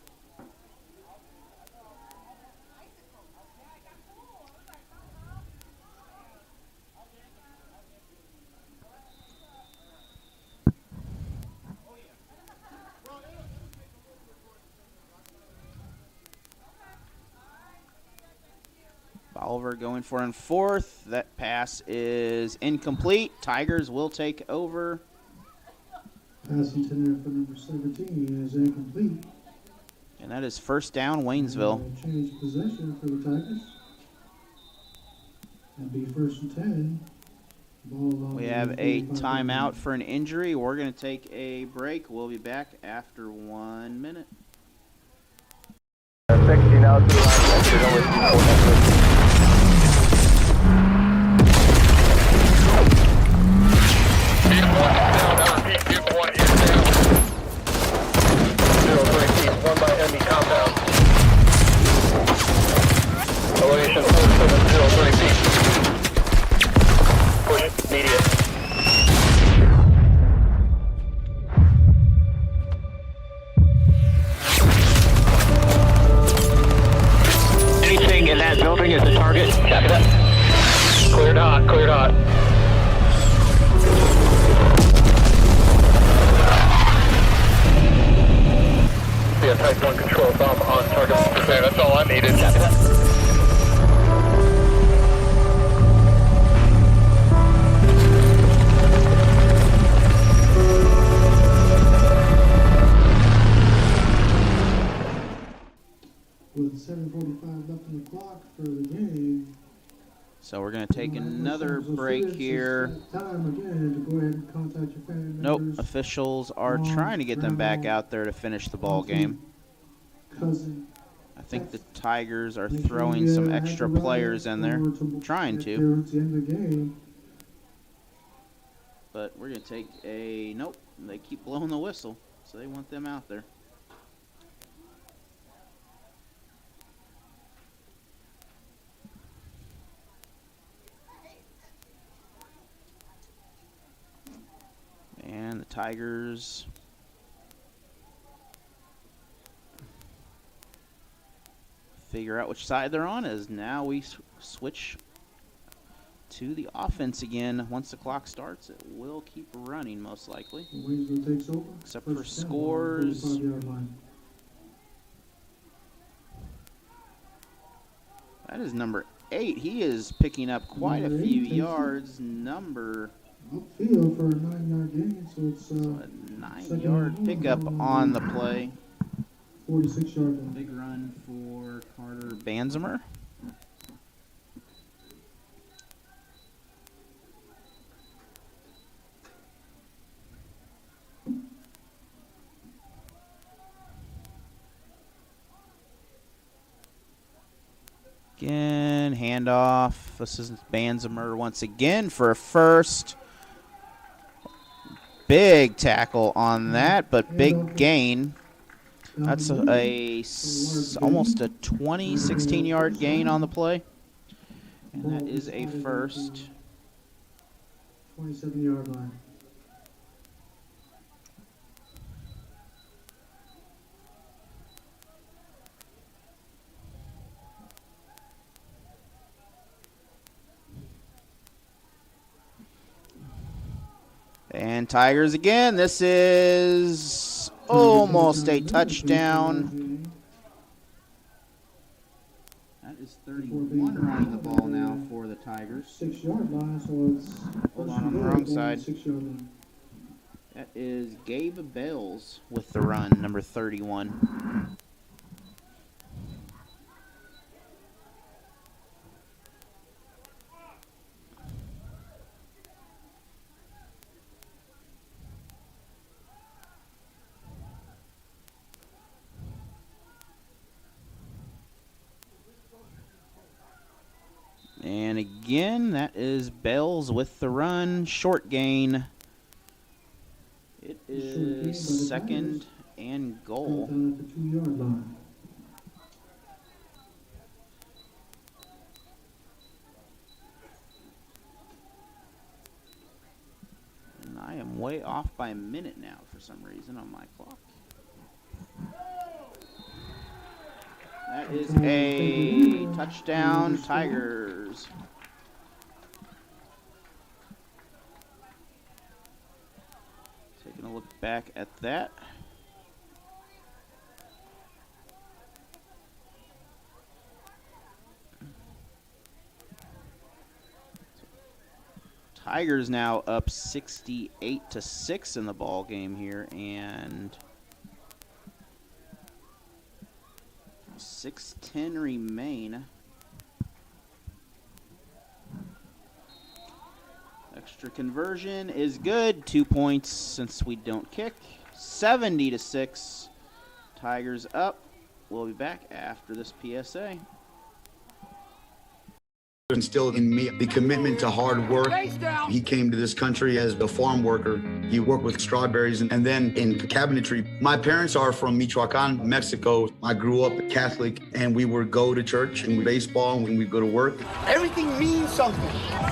Bolivar going for in 4th. That pass is incomplete. Tigers will take over. Pass intended for number 17 is incomplete. And that is 1st down, Waynesville. Change possession for the Tigers. That'd be 1st and 10. Ball we have a timeout for an injury. We're going to take a break. We'll be back after 1 minute. 60 now to the line. There's only 4 Elevation 470 feet. Push immediate. Anything in that building is a target. Check it up. Cleared hot, cleared hot. Yeah, type 1 control, if I'm on target. Okay, that's all I needed. Check it up. With 7:45 left on the clock for the game. So we're going to take another break here. Time again to go ahead and contact your family Nope, members. officials are trying to get them back out there to finish the ball game. Cousin. I think the Tigers are throwing some extra players in there, trying to. But we're going to take a, nope, they keep blowing the whistle, so they want them out there. And the Tigers figure out which side they're on as now we switch to the offense again. Once the clock starts, it will keep running most likely. Waynesville takes over. Except for scores. That is number 8. He is picking up quite a few yards. Number upfield for a 9-yard gain, so it's a 9-yard pickup on the play. 46-yard. Big run for Carter Banzimer. Again, handoff. This is Banzamer once again for a first. Big tackle on that, but big gain. That's almost a 16-yard gain on the play. And that is a first. 27-yard line. And Tigers again. This is almost a touchdown. That is 31 running the ball now for the Tigers. 6-yard line, so it's Hold on the wrong side. 6-yard line. That is Gabe Bells with the run, number 31. And again, that is Bells with the run. Short gain. It is second and goal. At the 2-yard line. And I am way off by a minute now for some reason on my clock. That is a touchdown, Tigers. Taking a look back at that. Tigers now up 68-6 in the ball game here, and 6:10 remain. Extra conversion is good. 2 points since we don't kick. 70-6. Tigers up. We'll be back after this PSA. Instilled in me the commitment to hard work. He came to this country as a farm worker. He worked with strawberries and then in cabinetry. My parents are from Michoacan, Mexico. I grew up Catholic, and we would go to church and baseball when we go to work. Everything means something.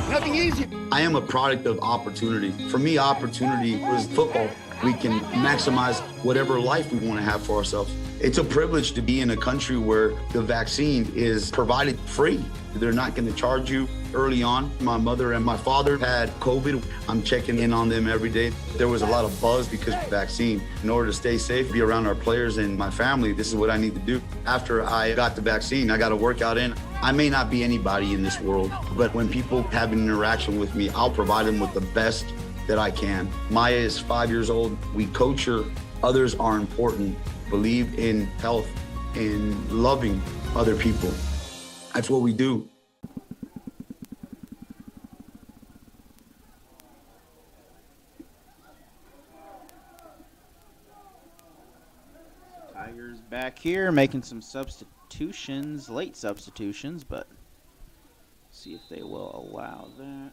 Nothing easy. I am a product of opportunity. For me, opportunity was football. We can maximize whatever life we want to have for ourselves. It's a privilege to be in a country where the vaccine is provided free. They're not going to charge you early on. My mother and my father had COVID. I'm checking in on them every day. There was a lot of buzz because of the vaccine. In order to stay safe, be around our players and my family, this is what I need to do. After I got the vaccine, I got a workout in. I may not be anybody in this world, but when people have an interaction with me, I'll provide them with the best that I can. Maya is 5 years old. We coach her. Others are important. Believe in health and loving other people. That's what we do. Tigers back here making some substitutions, late substitutions, but see if they will allow that.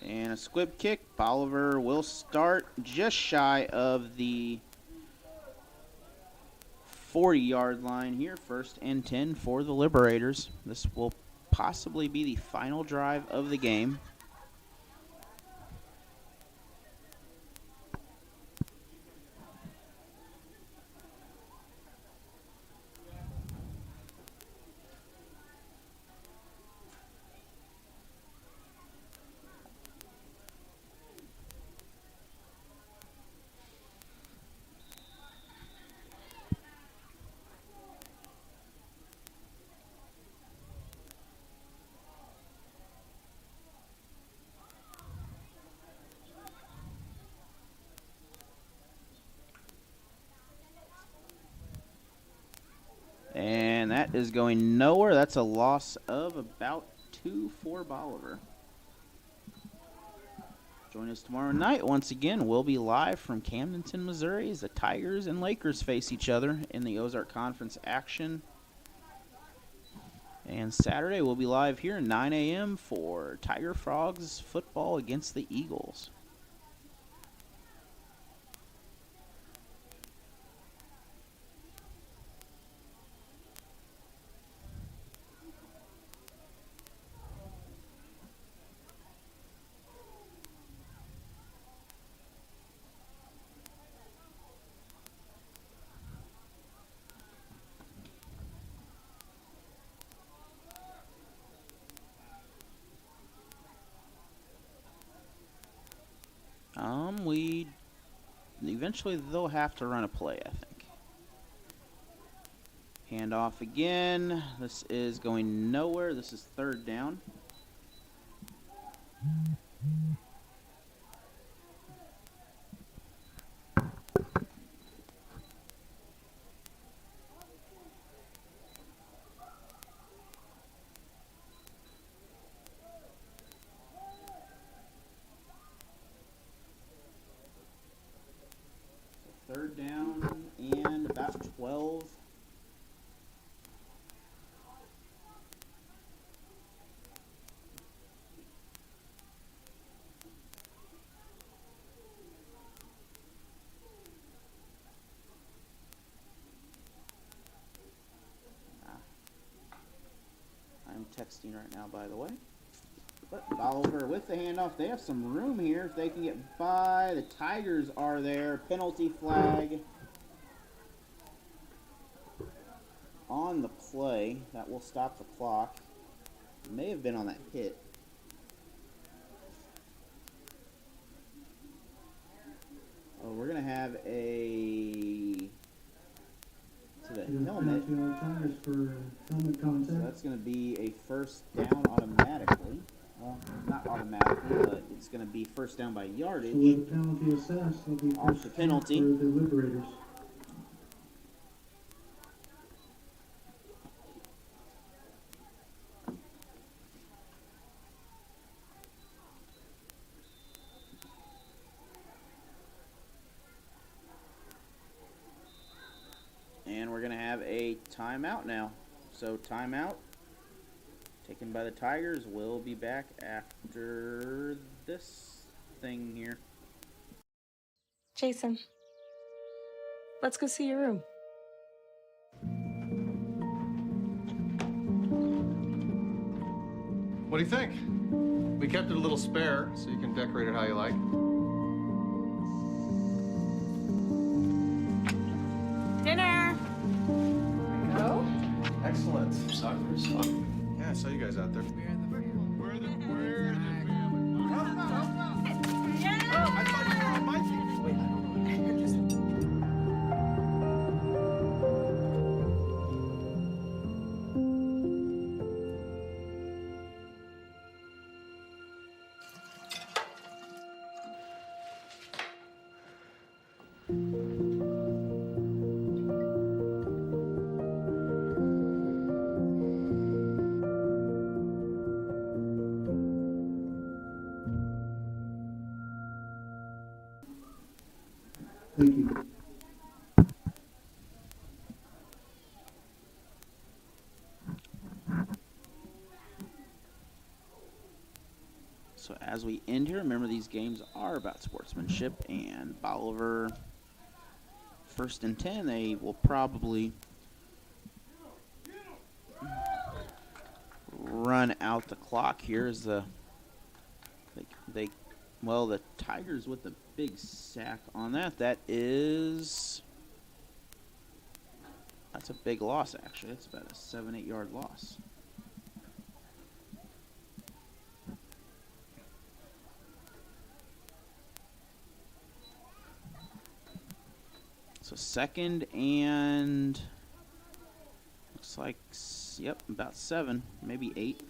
And a squib kick. Bolivar will start just shy of the 40-yard line here. 1st and 10 for the Liberators. This will possibly be the final drive of the game. And that is going nowhere. That's a loss of about 2 for Bolivar. Join us tomorrow night. Once again, we'll be live from Camdenton, Missouri as the Tigers and Lakers face each other in the Ozark Conference action. And Saturday, we'll be live here at 9 a.m. for Tiger Frogs football against the Eagles. Eventually they'll have to run a play, I think. Hand off again. This is going nowhere. This is third down. Third down and about 12. I'm texting right now, by the way. But Bolivar with the handoff. They have some room here if they can get by. The Tigers are there. Penalty flag on the play. That will stop the clock. May have been on that hit. Oh, we're going to have a... to the helmet. So that's going to be a first down automatically. Well, not automatically, but it's going to be first down by yardage. So with the penalty assessed, there'll be off the penalty. For the Liberators. And we're going to have a timeout now. So timeout taken by the Tigers. We'll be back after this thing here. Jason, let's go see your room. What do you think? We kept it a little spare, so you can decorate it how you like. Dinner. Go. Excellent. Soccer is fun. Yeah, I saw you guys out there. We're the family. Yeah. Oh, I thought you were on my team. Thank you. So as we end here, remember these games are about sportsmanship, and Bolivar, 1st and 10, they will probably run out the clock here as the the Tigers with the big sack on that. That's a big loss, actually. It's about a 7-8 yard loss. So 2nd and looks like, yep, about 7, maybe 8.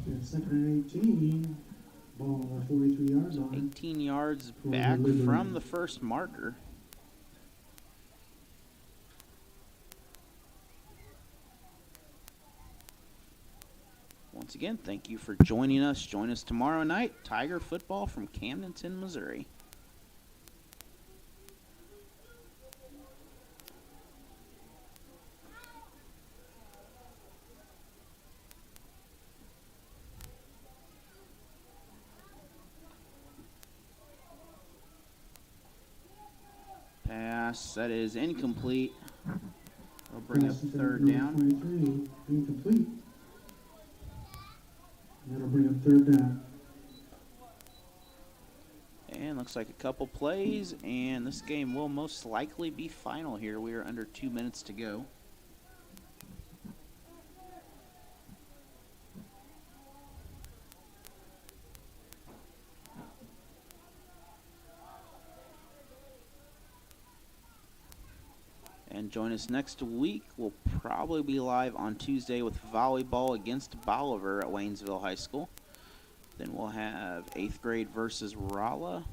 And 2nd and 18. Ball on the 43-yard line. 18 yards back from the first marker. Once again, thank you for joining us. Join us tomorrow night. Tiger football from Camdenton, Missouri. Pass, that is incomplete. They'll bring up third down. 23, incomplete. That'll bring up third down. And looks like a couple plays, and this game will most likely be final here. We are under 2 minutes to go. And join us next week. We'll probably be live on Tuesday with volleyball against Bolivar at Waynesville High School. Then we'll have 8th grade versus Rolla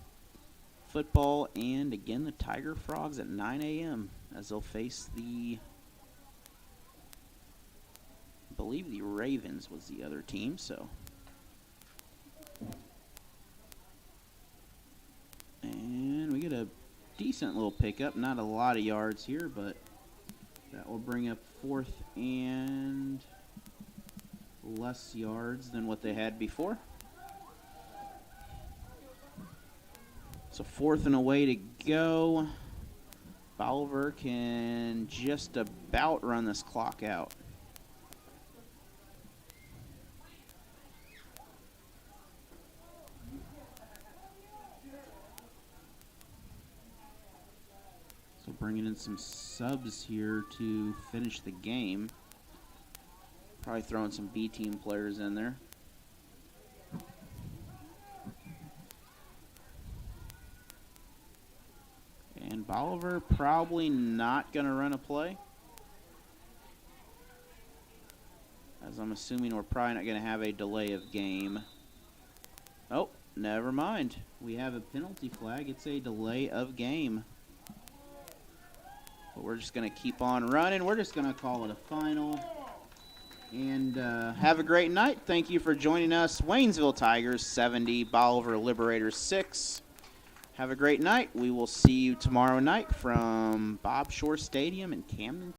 football, and again the Tiger Frogs at 9 a.m. as they'll face the, I believe the Ravens was the other team. So, and we get a decent little pickup, not a lot of yards here, but that will bring up 4th and less yards than what they had before. So 4th and away to go. Bolivar can just about run this clock out. So bringing in some subs here to finish the game. Probably throwing some B team players in there. And Bolivar probably not going to run a play, as I'm assuming we're probably not going to have a delay of game. Oh, never mind. We have a penalty flag. It's a delay of game. But we're just going to keep on running. We're just going to call it a final. And have a great night. Thank you for joining us. Waynesville Tigers 70, Bolivar Liberators 6. Have a great night. We will see you tomorrow night from Bob Shore Stadium in Camden.